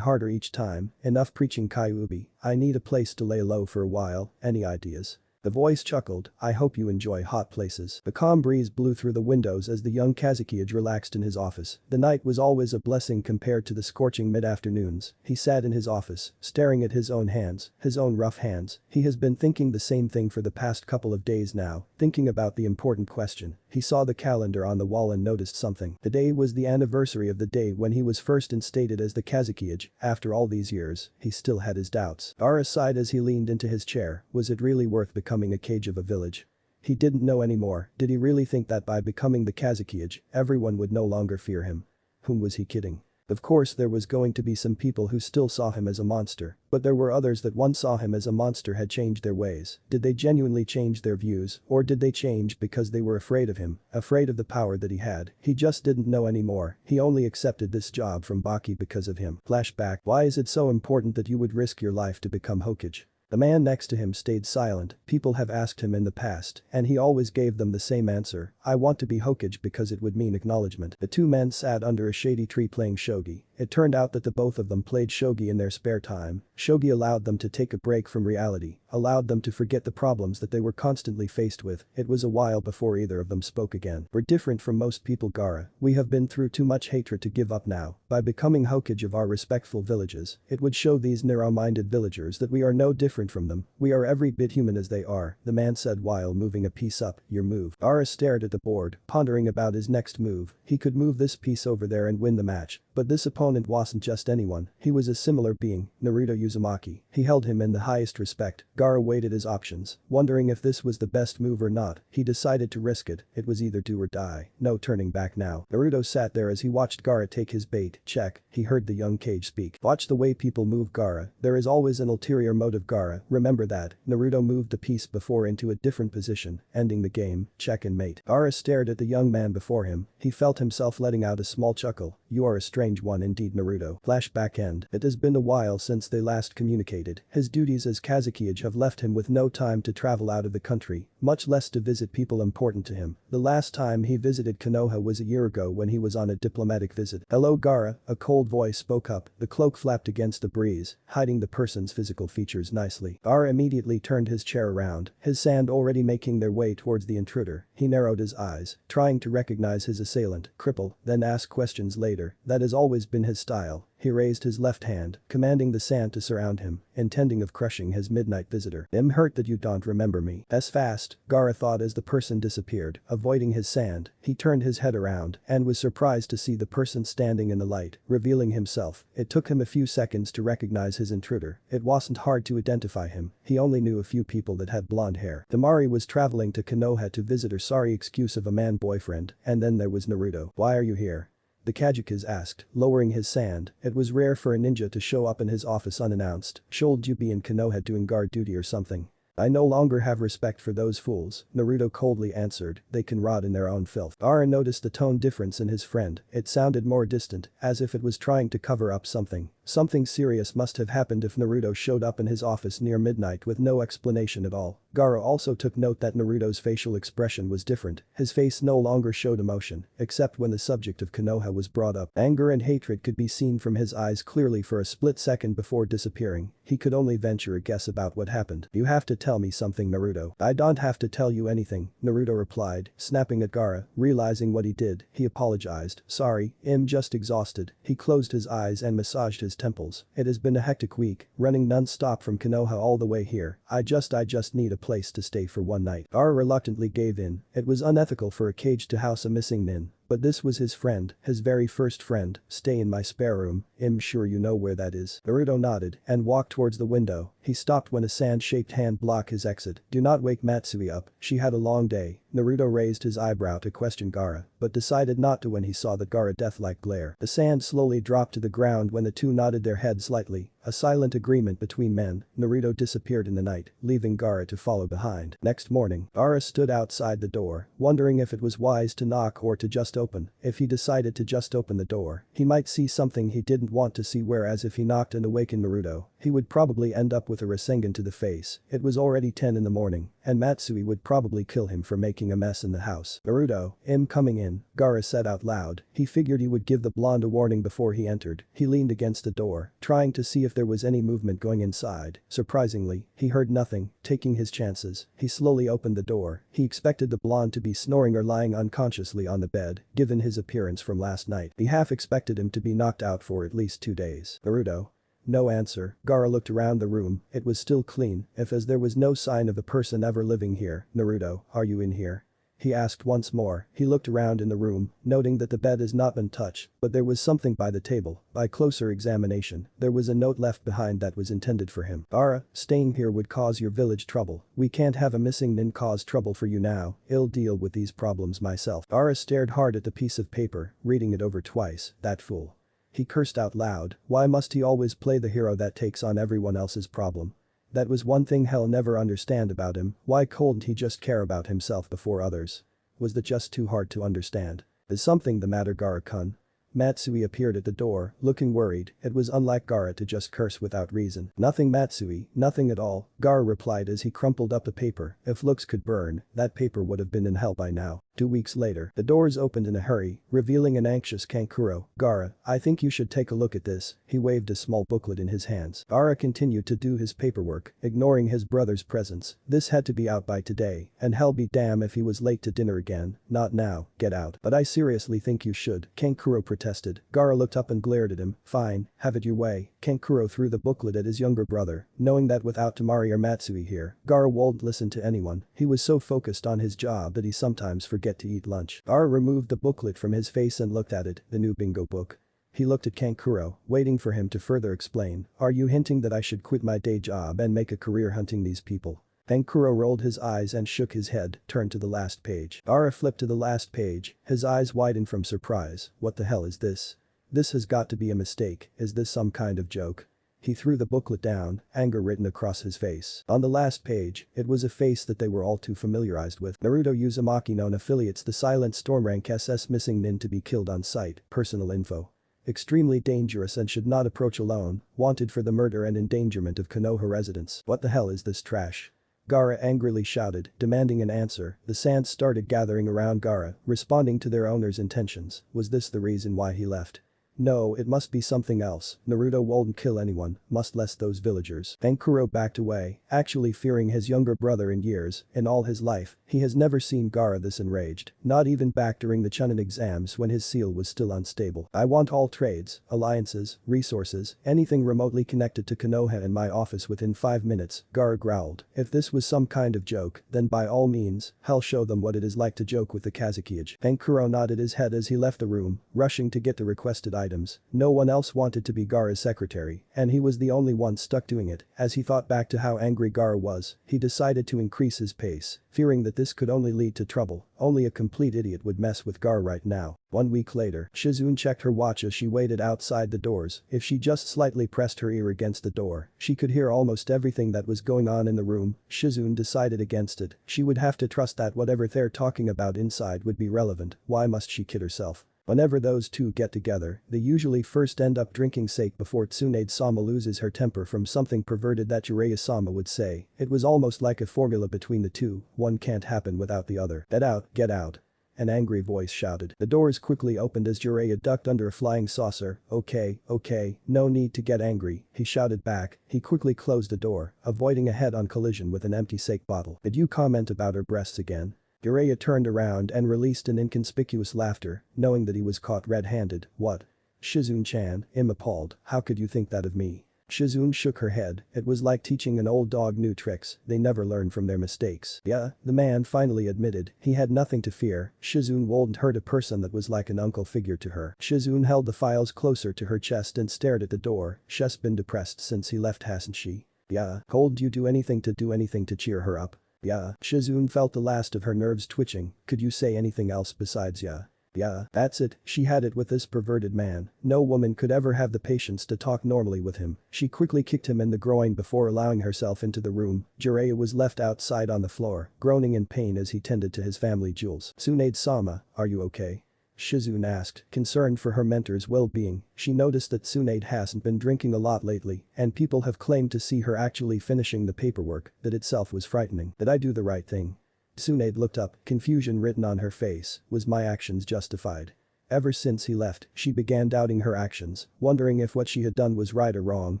harder each time. Enough preaching, Kyuubi. I need a place to lay low for a while. Any ideas? The voice chuckled. I hope you enjoy hot places. The calm breeze blew through the windows as the young Kazuki relaxed in his office. The night was always a blessing compared to the scorching mid-afternoons. He sat in his office, staring at his own hands, his own rough hands. He has been thinking the same thing for the past couple of days now, thinking about the important question. He saw the calendar on the wall and noticed something. The day was the anniversary of the day when he was first instated as the Kazuki. After all these years, he still had his doubts. Garra sighed as he leaned into his chair. Was it really worth becoming a cage of a village? He didn't know anymore. Did he really think that by becoming the Kazuki, everyone would no longer fear him? Whom was he kidding? Of course there was going to be some people who still saw him as a monster, but there were others that once saw him as a monster had changed their ways. Did they genuinely change their views, or did they change because they were afraid of him, afraid of the power that he had? He just didn't know anymore, he only accepted this job from Baki because of him. Flashback: why is it so important that you would risk your life to become Hokage? The man next to him stayed silent. People have asked him in the past, and he always gave them the same answer: I want to be Hokage because it would mean acknowledgement. The two men sat under a shady tree playing shogi. It turned out that the both of them played shogi in their spare time. Shogi allowed them to take a break from reality, allowed them to forget the problems that they were constantly faced with. It was a while before either of them spoke again. We're different from most people, Garra. We have been through too much hatred to give up now. By becoming Hokage of our respectful villages, it would show these narrow-minded villagers that we are no different from them. We are every bit human as they are, the man said while moving a piece up. Your move. Garra stared at the board, pondering about his next move. He could move this piece over there and win the match, but this opponent wasn't just anyone, he was a similar being, Naruto Uzumaki. He held him in the highest respect. Garra weighed his options, wondering if this was the best move or not. He decided to risk it. It was either do or die. No turning back now. Naruto sat there as he watched Garra take his bait. Check, he heard the young Kage speak. Watch the way people move, Garra. There is always an ulterior motive, Garra. Remember that. Naruto moved the piece before into a different position, ending the game. Check and mate. Garra stared at the young man before him. He felt himself letting out a small chuckle. You are a strange one indeed, Naruto. Flashback end. It has been a while since they last communicated. His duties as Kazekage have left him with no time to travel out of the country, much less to visit people important to him. The last time he visited Konoha was a year ago when he was on a diplomatic visit. Hello, Garra, a cold voice spoke up. The cloak flapped against the breeze, hiding the person's physical features nicely. Garra immediately turned his chair around, his sand already making their way towards the intruder. He narrowed his eyes, trying to recognize his assailant, cripple, then ask questions later. That has always been his style. He raised his left hand, commanding the sand to surround him, intending of crushing his midnight visitor. I'm hurt that you don't remember me. As fast, Garra thought as the person disappeared, avoiding his sand. He turned his head around and was surprised to see the person standing in the light, revealing himself. It took him a few seconds to recognize his intruder. It wasn't hard to identify him. He only knew a few people that had blonde hair. Tamari was traveling to Konoha to visit her sorry excuse of a man boyfriend, and then there was Naruto. Why are you here? The Kazekage asked, lowering his sand. It was rare for a ninja to show up in his office unannounced. Should you be in Konoha doing guard duty or something? I no longer have respect for those fools, Naruto coldly answered. They can rot in their own filth. Garra noticed the tone difference in his friend. It sounded more distant, as if it was trying to cover up something. Something serious must have happened if Naruto showed up in his office near midnight with no explanation at all. Garra also took note that Naruto's facial expression was different. His face no longer showed emotion, except when the subject of Konoha was brought up. Anger and hatred could be seen from his eyes clearly for a split second before disappearing. He could only venture a guess about what happened. You have to tell me something, Naruto. I don't have to tell you anything, Naruto replied, snapping at Garra. Realizing what he did, he apologized. Sorry, I'm just exhausted. He closed his eyes and massaged his temples. It has been a hectic week, running non-stop from Konoha all the way here. I just need a place to stay for one night. Garra reluctantly gave in. It was unethical for a Kage to house a missing nin. But this was his friend, his very first friend. Stay in my spare room. I'm sure you know where that is. Naruto nodded and walked towards the window. He stopped when a sand-shaped hand blocked his exit. Do not wake Matsui up. She had a long day. Naruto raised his eyebrow to question Garra, but decided not to when he saw the Garra death-like glare. The sand slowly dropped to the ground when the two nodded their heads slightly. A silent agreement between men. Naruto disappeared in the night, leaving Garra to follow behind. Next morning, Garra stood outside the door, wondering if it was wise to knock or to just open. If he decided to just open the door, he might see something he didn't want to see, whereas if he knocked and awakened Naruto, he would probably end up with a Rasengan to the face. It was already 10 in the morning, and Matsui would probably kill him for making a mess in the house. Naruto, I'm coming in, Garra said out loud. He figured he would give the blonde a warning before he entered. He leaned against the door, trying to see if there was any movement going inside. Surprisingly, he heard nothing. Taking his chances, he slowly opened the door. He expected the blonde to be snoring or lying unconsciously on the bed, given his appearance from last night. He half expected him to be knocked out for at least 2 days. Naruto. No answer. Garra looked around the room. It was still clean, as there was no sign of a person ever living here. Naruto, are you in here? He asked once more. He looked around in the room, noting that the bed has not been touched, but there was something by the table. By closer examination, there was a note left behind that was intended for him. Garra, staying here would cause your village trouble. We can't have a missing nin cause trouble for you now. I'll deal with these problems myself. Garra stared hard at the piece of paper, reading it over twice. That fool. He cursed out loud, why must he always play the hero that takes on everyone else's problem? That was one thing he'll never understand about him, why couldn't he just care about himself before others? Was that just too hard to understand? Is something the matter, Garra-kun? Matsui appeared at the door, looking worried. It was unlike Garra to just curse without reason. Nothing, Matsui, nothing at all, Garra replied as he crumpled up the paper. If looks could burn, that paper would have been in hell by now. 2 weeks later, the doors opened in a hurry, revealing an anxious Kankuro. Garra, I think you should take a look at this. He waved a small booklet in his hands. Garra continued to do his paperwork, ignoring his brother's presence. This had to be out by today, and hell be damn if he was late to dinner again. Not now, get out. But I seriously think you should, Kankuro protested. Garra looked up and glared at him. Fine, have it your way. Kankuro threw the booklet at his younger brother, knowing that without Tamari or Matsui here, Garra won't listen to anyone. He was so focused on his job that he sometimes forget to eat lunch. Garra removed the booklet from his face and looked at it, the new bingo book. He looked at Kankuro, waiting for him to further explain. Are you hinting that I should quit my day job and make a career hunting these people? Kankuro rolled his eyes and shook his head, turned to the last page. Garra flipped to the last page, his eyes widened from surprise. What the hell is this? This has got to be a mistake, is this some kind of joke? He threw the booklet down, anger written across his face. On the last page, it was a face that they were all too familiarized with. Naruto Uzumaki known affiliates the Silent Storm rank SS missing nin to be killed on sight, personal info. Extremely dangerous and should not approach alone, wanted for the murder and endangerment of Konoha residents. What the hell is this trash? Garra angrily shouted, demanding an answer. The sands started gathering around Garra, responding to their owner's intentions. Was this the reason why he left? No, it must be something else. Naruto won't kill anyone, much less those villagers. Kankuro backed away, actually fearing his younger brother in years. In all his life, he has never seen Garra this enraged, not even back during the Chunin exams when his seal was still unstable. I want all trades, alliances, resources, anything remotely connected to Konoha in my office within 5 minutes, Garra growled. If this was some kind of joke, then by all means, hell show them what it is like to joke with the Kazuki-age. Kankuro nodded his head as he left the room, rushing to get the requested items. No one else wanted to be Garra's secretary, and he was the only one stuck doing it. As he thought back to how angry Garra was, he decided to increase his pace, fearing that this could only lead to trouble. Only a complete idiot would mess with Garra right now. 1 week later, Shizune checked her watch as she waited outside the doors. If she just slightly pressed her ear against the door, she could hear almost everything that was going on in the room. Shizune decided against it. She would have to trust that whatever they're talking about inside would be relevant. Why must she kid herself? Whenever those two get together, they usually first end up drinking sake before Tsunade-sama loses her temper from something perverted that Jiraiya-sama would say. It was almost like a formula between the two, one can't happen without the other. Get out, get out. An angry voice shouted. The doors quickly opened as Jiraiya ducked under a flying saucer. Okay, no need to get angry, he shouted back. He quickly closed the door, avoiding a head-on collision with an empty sake bottle. Did you comment about her breasts again? Jiraiya turned around and released an inconspicuous laughter, knowing that he was caught red-handed. What? Shizune-chan, I'm appalled, how could you think that of me? Shizune shook her head. It was like teaching an old dog new tricks, they never learn from their mistakes. Yeah, the man finally admitted, he had nothing to fear. Shizune wouldn't hurt a person that was like an uncle figure to her. Shizune held the files closer to her chest and stared at the door. She's been depressed since he left, hasn't she? Yeah, cold, you do anything to cheer her up? Yeah. Shizune felt the last of her nerves twitching. Could you say anything else besides yeah? Yeah, that's it, she had it with this perverted man. No woman could ever have the patience to talk normally with him. She quickly kicked him in the groin before allowing herself into the room. Jiraiya was left outside on the floor, groaning in pain as he tended to his family jewels. Tsunade-sama, are you okay? Shizune asked, concerned for her mentor's well-being. She noticed that Tsunade hasn't been drinking a lot lately, and people have claimed to see her actually finishing the paperwork. That itself was frightening. Did I do the right thing? Tsunade looked up, confusion written on her face. Was my actions justified? Ever since he left, she began doubting her actions, wondering if what she had done was right or wrong.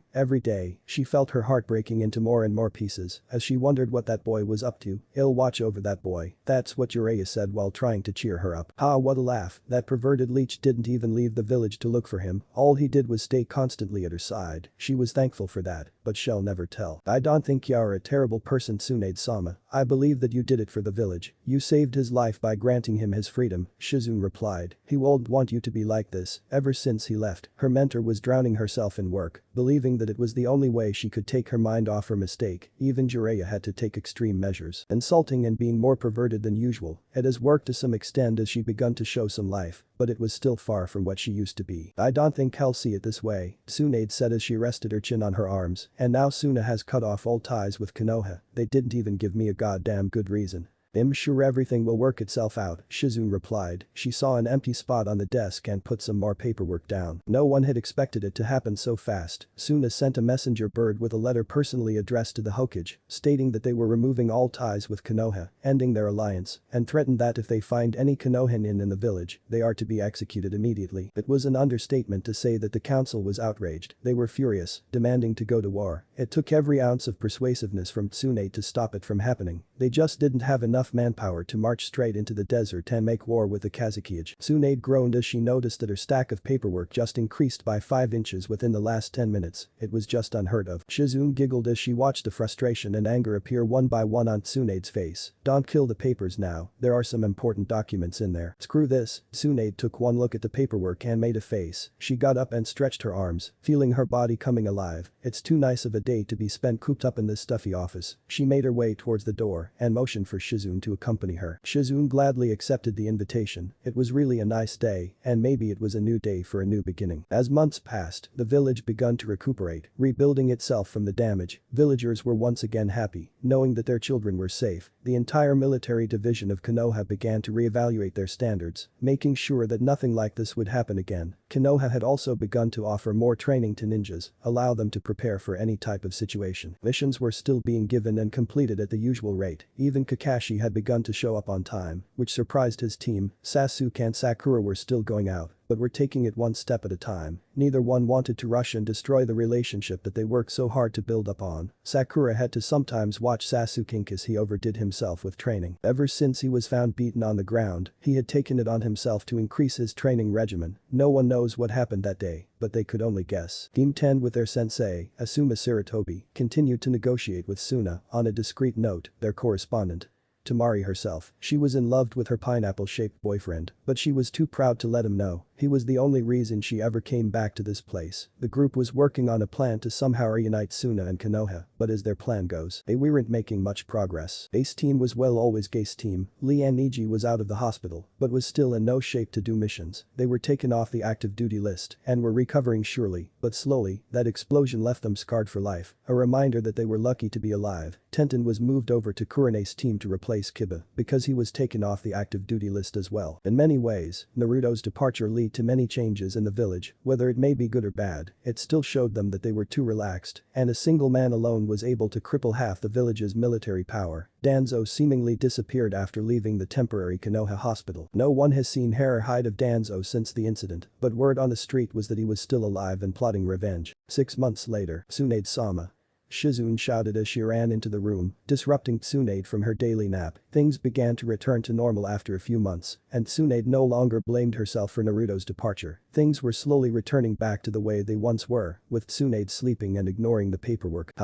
Every day, she felt her heart breaking into more and more pieces as she wondered what that boy was up to. I'll watch over that boy. That's what Jiraiya said while trying to cheer her up. Ah, what a laugh. That perverted leech didn't even leave the village to look for him. All he did was stay constantly at her side. She was thankful for that, but she'll never tell. I don't think you're a terrible person, Tsunade-sama. I believe that you did it for the village. You saved his life by granting him his freedom, Shizune replied. He won't want you to be like this. Ever since he left, her mentor was drowning herself in work, believing that it was the only way she could take her mind off her mistake. Even Jiraiya had to take extreme measures. Insulting and being more perverted than usual. It has worked to some extent as she begun to show some life, but it was still far from what she used to be. I don't think I'll see it this way, Tsunade said as she rested her chin on her arms, and now Suna has cut off all ties with Konoha. They didn't even give me a goddamn good reason. I'm sure everything will work itself out, Shizune replied. She saw an empty spot on the desk and put some more paperwork down. No one had expected it to happen so fast. Suna sent a messenger bird with a letter personally addressed to the Hokage, stating that they were removing all ties with Konoha, ending their alliance, and threatened that if they find any Konohan in the village, they are to be executed immediately. It was an understatement to say that the council was outraged. They were furious, demanding to go to war. It took every ounce of persuasiveness from Tsunade to stop it from happening. They just didn't have enough manpower to march straight into the desert and make war with the Akatsuki. Tsunade groaned as she noticed that her stack of paperwork just increased by 5 inches within the last 10 minutes. It was just unheard of. Shizune giggled as she watched the frustration and anger appear one by one on Tsunade's face. Don't kill the papers now, there are some important documents in there. Screw this, Tsunade took one look at the paperwork and made a face. She got up and stretched her arms, feeling her body coming alive. It's too nice of a day to be spent cooped up in this stuffy office. She made her way towards the door and motioned for Shizune to accompany her. Shizune gladly accepted the invitation. It was really a nice day, and maybe it was a new day for a new beginning. As months passed, the village begun to recuperate, rebuilding itself from the damage. Villagers were once again happy, knowing that their children were safe. The entire military division of Konoha began to reevaluate their standards, making sure that nothing like this would happen again. Konoha had also begun to offer more training to ninjas, allow them to prepare for any type of situation. Missions were still being given and completed at the usual rate. Even Kakashi had begun to show up on time, which surprised his team. Sasuke and Sakura were still going out, but were taking it one step at a time. Neither one wanted to rush and destroy the relationship that they worked so hard to build up on. Sakura had to sometimes watch Sasuke as he overdid himself with training. Ever since he was found beaten on the ground, he had taken it on himself to increase his training regimen. No one knows what happened that day, but they could only guess. Team 10 with their sensei, Asuma Sarutobi, continued to negotiate with Suna. On a discreet note, their correspondent, Tamari herself. She was in love with her pineapple-shaped boyfriend, but she was too proud to let him know. He was the only reason she ever came back to this place. The group was working on a plan to somehow reunite Suna and Konoha, but as their plan goes, they weren't making much progress. Ace team was always Gace team. Lian Niji was out of the hospital, but was still in no shape to do missions. They were taken off the active duty list and were recovering surely, but slowly. That explosion left them scarred for life, a reminder that they were lucky to be alive. Tenten was moved over to Kurene's team to replace Kiba, because he was taken off the active duty list as well. In many ways, Naruto's departure led to many changes in the village. Whether it may be good or bad, it still showed them that they were too relaxed, and a single man alone was able to cripple half the village's military power. Danzo seemingly disappeared after leaving the temporary Konoha hospital. No one has seen hair or hide of Danzo since the incident, but word on the street was that he was still alive and plotting revenge. 6 months later, Tsunade-sama, Shizune shouted as she ran into the room, disrupting Tsunade from her daily nap. Things began to return to normal after a few months, and Tsunade no longer blamed herself for Naruto's departure. Things were slowly returning back to the way they once were, with Tsunade sleeping and ignoring the paperwork.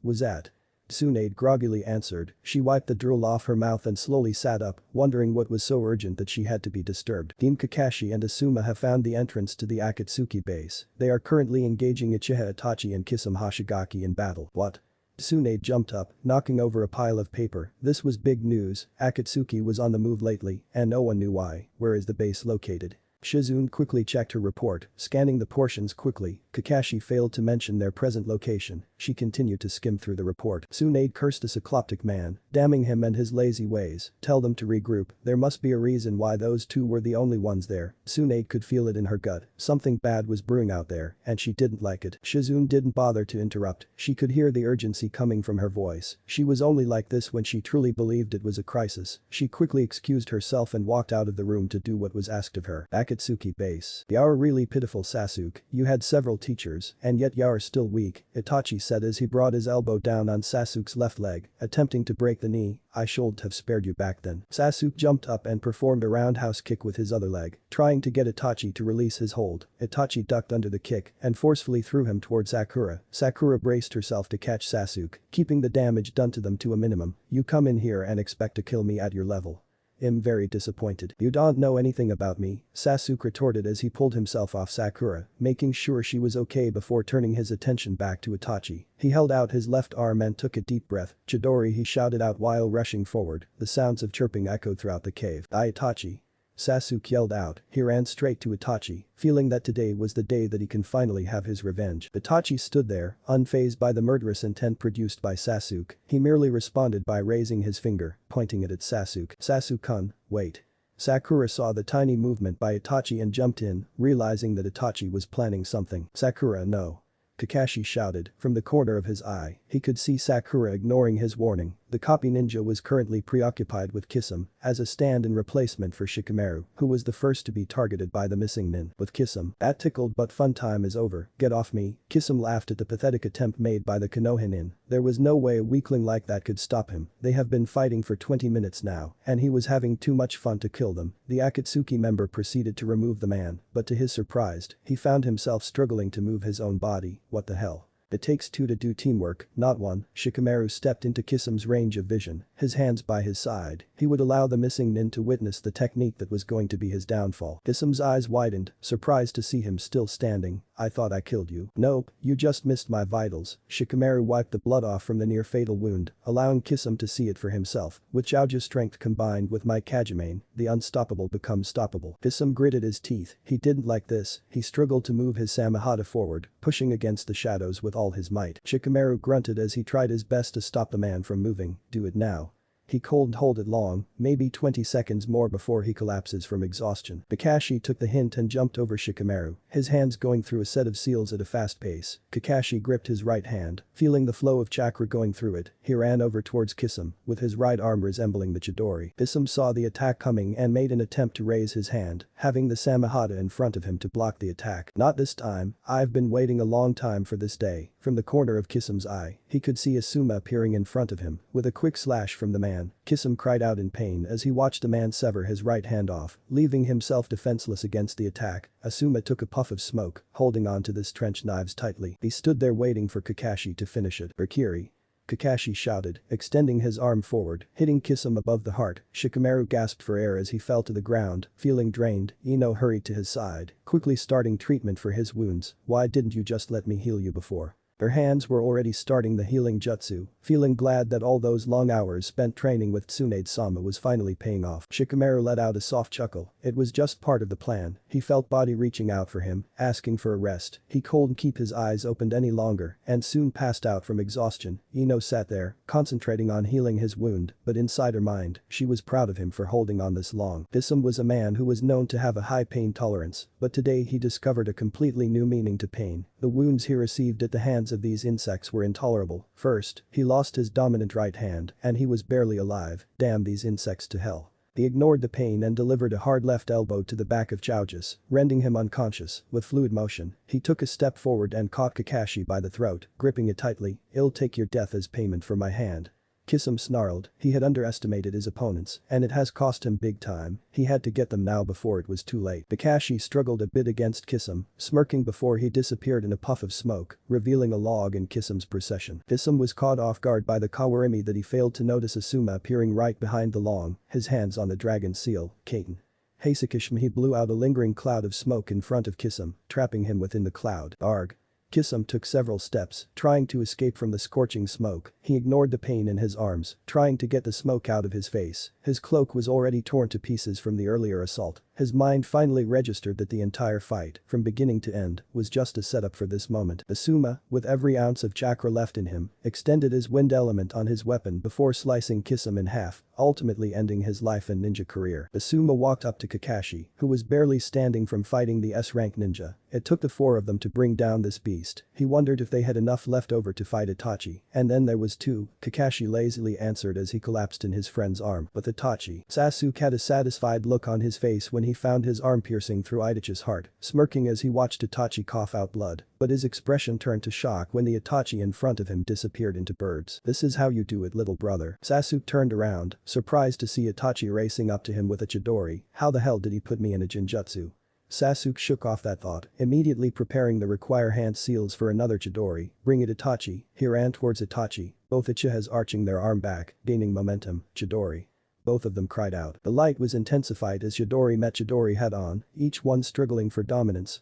Was that? Tsunade groggily answered. She wiped the drool off her mouth and slowly sat up, wondering what was so urgent that she had to be disturbed. Team Kakashi and Asuma have found the entrance to the Akatsuki base. They are currently engaging Uchiha Itachi and Kisame Hoshigaki in battle. What? Tsunade jumped up, knocking over a pile of paper. This was big news. Akatsuki was on the move lately, and no one knew why. Where is the base located? Shizune quickly checked her report, scanning the portions quickly. Kakashi failed to mention their present location. She continued to skim through the report. Tsunade cursed a cycloptic man, damning him and his lazy ways. Tell them to regroup. There must be a reason why those two were the only ones there. Tsunade could feel it in her gut. Something bad was brewing out there, and she didn't like it. Shizune didn't bother to interrupt. She could hear the urgency coming from her voice. She was only like this when she truly believed it was a crisis. She quickly excused herself and walked out of the room to do what was asked of her. Akatsuki base. You are really pitiful, Sasuke. You had several teachers, and yet you are still weak, Itachi said as he brought his elbow down on Sasuke's left leg, attempting to break the knee. I should have spared you back then. Sasuke jumped up and performed a roundhouse kick with his other leg, trying to get Itachi to release his hold. Itachi ducked under the kick and forcefully threw him towards Sakura. Sakura braced herself to catch Sasuke, keeping the damage done to them to a minimum. You come in here and expect to kill me at your level. I'm very disappointed. You don't know anything about me, Sasuke retorted as he pulled himself off Sakura, making sure she was okay before turning his attention back to Itachi. He held out his left arm and took a deep breath. "Chidori," he shouted out while rushing forward. The sounds of chirping echoed throughout the cave. Itachi. Sasuke yelled out. He ran straight to Itachi, feeling that today was the day that he can finally have his revenge. Itachi stood there, unfazed by the murderous intent produced by Sasuke. He merely responded by raising his finger, pointing it at Sasuke. "Sasuke-kun, wait." Sakura saw the tiny movement by Itachi and jumped in, realizing that Itachi was planning something. "Sakura, no." Kakashi shouted. From the corner of his eye, he could see Sakura ignoring his warning. The copy ninja was currently preoccupied with Kisame as a stand-in replacement for Shikamaru, who was the first to be targeted by the missing nin. With Kisame, that tickled but fun time is over. "Get off me." Kisame laughed at the pathetic attempt made by the Konoha nin. There was no way a weakling like that could stop him. They have been fighting for 20 minutes now, and he was having too much fun to kill them. The Akatsuki member proceeded to remove the man, but to his surprise, he found himself struggling to move his own body. What the hell? It takes two to do teamwork, not one. Shikamaru stepped into Kisame's range of vision, his hands by his side. He would allow the missing nin to witness the technique that was going to be his downfall. Kisame's eyes widened, surprised to see him still standing. "I thought I killed you." "Nope, you just missed my vitals." Shikamaru wiped the blood off from the near fatal wound, allowing Kisame to see it for himself. "With Chouja's strength combined with my Kajimane, the unstoppable becomes stoppable." Kisame gritted his teeth. He didn't like this. He struggled to move his Samehada forward, pushing against the shadows with all his might. Shikamaru grunted as he tried his best to stop the man from moving. "Do it now." He couldn't hold it long, maybe 20 seconds more before he collapses from exhaustion. Kakashi took the hint and jumped over Shikamaru, his hands going through a set of seals at a fast pace. Kakashi gripped his right hand, feeling the flow of chakra going through it. He ran over towards Kisame, with his right arm resembling the Chidori. Kisame saw the attack coming and made an attempt to raise his hand, having the Samehada in front of him to block the attack. "Not this time. I've been waiting a long time for this day." From the corner of Kisame's eye, he could see Asuma appearing in front of him, with a quick slash from the man. Kisame cried out in pain as he watched the man sever his right hand off, leaving himself defenseless against the attack. Asuma took a puff of smoke, holding on to his trench knives tightly. He stood there waiting for Kakashi to finish it. "Berkiri." Kakashi shouted, extending his arm forward, hitting Kisame above the heart. Shikamaru gasped for air as he fell to the ground, feeling drained. Ino hurried to his side, quickly starting treatment for his wounds. "Why didn't you just let me heal you before?" Her hands were already starting the healing jutsu, feeling glad that all those long hours spent training with Tsunade-sama was finally paying off. Shikamaru let out a soft chuckle. It was just part of the plan. He felt body reaching out for him, asking for a rest. He couldn't keep his eyes opened any longer and soon passed out from exhaustion. Ino sat there, concentrating on healing his wound, but inside her mind, she was proud of him for holding on this long. Kisame was a man who was known to have a high pain tolerance, but today he discovered a completely new meaning to pain. The wounds he received at the hands of these insects were intolerable. First, he lost his dominant right hand, and he was barely alive. Damn these insects to hell. He ignored the pain and delivered a hard left elbow to the back of Chouja's, rendering him unconscious. With fluid motion, he took a step forward and caught Kakashi by the throat, gripping it tightly. "I'll take your death as payment for my hand." Kisame snarled. He had underestimated his opponents, and it has cost him big time. He had to get them now before it was too late. Kakashi struggled a bit against Kisame, smirking before he disappeared in a puff of smoke, revealing a log in Kisame's procession. Kisame was caught off guard by the kawarimi that he failed to notice Asuma appearing right behind the log, his hands on the dragon seal. "Kaiten." Heisakishima, he blew out a lingering cloud of smoke in front of Kisame, trapping him within the cloud. Arg. Kisame took several steps, trying to escape from the scorching smoke. He ignored the pain in his arms, trying to get the smoke out of his face. His cloak was already torn to pieces from the earlier assault. His mind finally registered that the entire fight, from beginning to end, was just a setup for this moment. Asuma, with every ounce of chakra left in him, extended his wind element on his weapon before slicing Kisame in half, ultimately ending his life and ninja career. Asuma walked up to Kakashi, who was barely standing from fighting the S-rank ninja. It took the four of them to bring down this beast. He wondered if they had enough left over to fight Itachi. And then there was two, Kakashi lazily answered as he collapsed in his friend's arm. But Itachi. Sasuke had a satisfied look on his face when he found his arm piercing through Itachi's heart, smirking as he watched Itachi cough out blood. But his expression turned to shock when the Itachi in front of him disappeared into birds. "This is how you do it, little brother." Sasuke turned around, surprised to see Itachi racing up to him with a Chidori. "How the hell did he put me in a Jinjutsu?" Sasuke shook off that thought, immediately preparing the require hand seals for another Chidori. "Bring it, Itachi." He ran towards Itachi, both Uchihas arching their arm back, gaining momentum. Chidori. both of them cried out. The light was intensified as Chidori met Chidori head-on, each one struggling for dominance.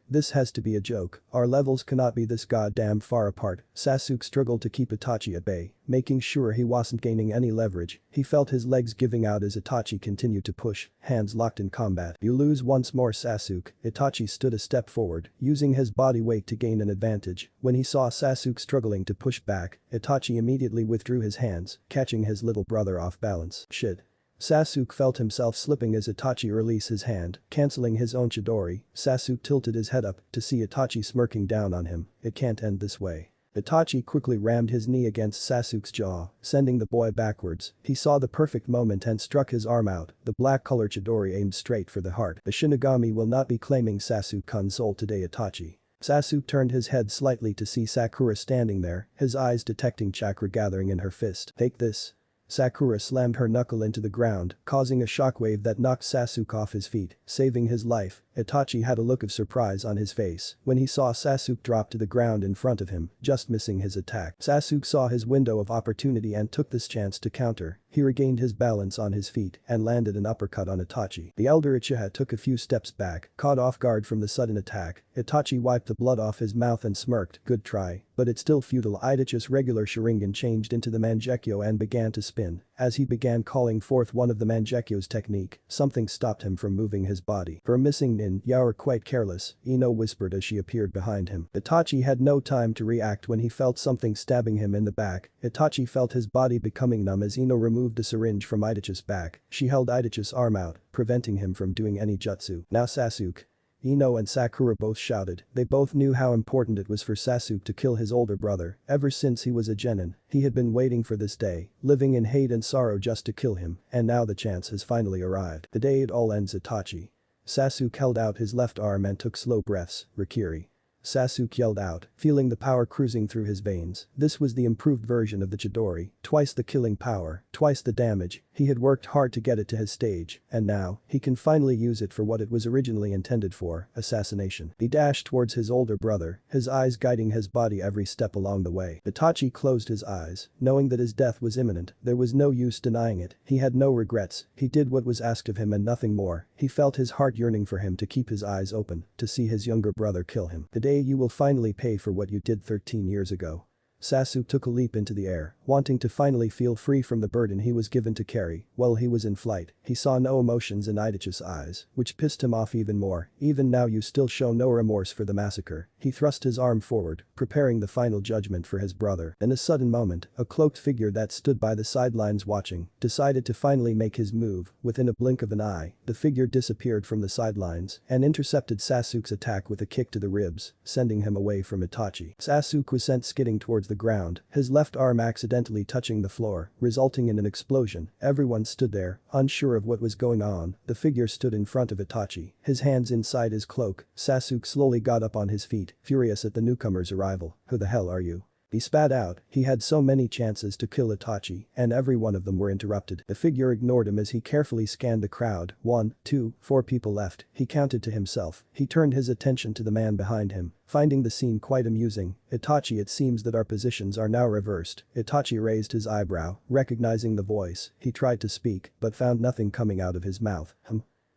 This has to be a joke. Our levels cannot be this goddamn far apart. Sasuke struggled to keep Itachi at bay, making sure he wasn't gaining any leverage. He felt his legs giving out as Itachi continued to push, hands locked in combat. You lose once more, Sasuke. Itachi stood a step forward, using his body weight to gain an advantage. When he saw Sasuke struggling to push back, Itachi immediately withdrew his hands, catching his little brother off balance. Shit. Sasuke felt himself slipping as Itachi released his hand, cancelling his own Chidori. Sasuke tilted his head up to see Itachi smirking down on him. It can't end this way. Itachi quickly rammed his knee against Sasuke's jaw, sending the boy backwards. He saw the perfect moment and struck his arm out. The black-colored Chidori aimed straight for the heart. The Shinigami will not be claiming Sasuke-kun's soul today, Itachi. Sasuke turned his head slightly to see Sakura standing there, his eyes detecting chakra gathering in her fist. Take this. Sakura slammed her knuckle into the ground, causing a shockwave that knocked Sasuke off his feet, saving his life. Itachi had a look of surprise on his face when he saw Sasuke drop to the ground in front of him, just missing his attack. Sasuke saw his window of opportunity and took this chance to counter. He regained his balance on his feet and landed an uppercut on Itachi. The elder Uchiha took a few steps back, caught off guard from the sudden attack. Itachi wiped the blood off his mouth and smirked. Good try, but it's still futile. Itachi's regular Sharingan changed into the Mangekyo and began to spin. As he began calling forth one of the Mangekyo's technique, something stopped him from moving his body. For a missing nin, you're quite careless, Ino whispered as she appeared behind him. Itachi had no time to react when he felt something stabbing him in the back. Itachi felt his body becoming numb as Ino removed a syringe from Itachi's back. She held Itachi's arm out, preventing him from doing any jutsu. Now Sasuke. Ino and Sakura both shouted. They both knew how important it was for Sasuke to kill his older brother. Ever since he was a genin, he had been waiting for this day, living in hate and sorrow just to kill him, and now the chance has finally arrived. The day it all ends, Itachi. Sasuke held out his left arm and took slow breaths. Rikiri. Sasuke yelled out, feeling the power cruising through his veins. This was the improved version of the Chidori, twice the killing power, twice the damage. He had worked hard to get it to his stage, and now, he can finally use it for what it was originally intended for, assassination. He dashed towards his older brother, his eyes guiding his body every step along the way. Itachi closed his eyes, knowing that his death was imminent. There was no use denying it. He had no regrets. He did what was asked of him and nothing more. He felt his heart yearning for him to keep his eyes open, to see his younger brother kill him. The day you will finally pay for what you did 13 years ago. Sasuke took a leap into the air, wanting to finally feel free from the burden he was given to carry. While he was in flight, he saw no emotions in Itachi's eyes, which pissed him off even more. Even now you still show no remorse for the massacre. He thrust his arm forward, preparing the final judgment for his brother. In a sudden moment, a cloaked figure that stood by the sidelines watching, decided to finally make his move. Within a blink of an eye, the figure disappeared from the sidelines and intercepted Sasuke's attack with a kick to the ribs, sending him away from Itachi. Sasuke was sent skidding towards the ground, his left arm accidentally touching the floor, resulting in an explosion. Everyone stood there, unsure of what was going on. The figure stood in front of Itachi, his hands inside his cloak. Sasuke slowly got up on his feet, furious at the newcomer's arrival. Who the hell are you? He spat out. He had so many chances to kill Itachi, and every one of them were interrupted. The figure ignored him as he carefully scanned the crowd. 1, 2, 4 people left, he counted to himself. He turned his attention to the man behind him, finding the scene quite amusing. Itachi, it seems that our positions are now reversed. Itachi raised his eyebrow, recognizing the voice. He tried to speak, but found nothing coming out of his mouth.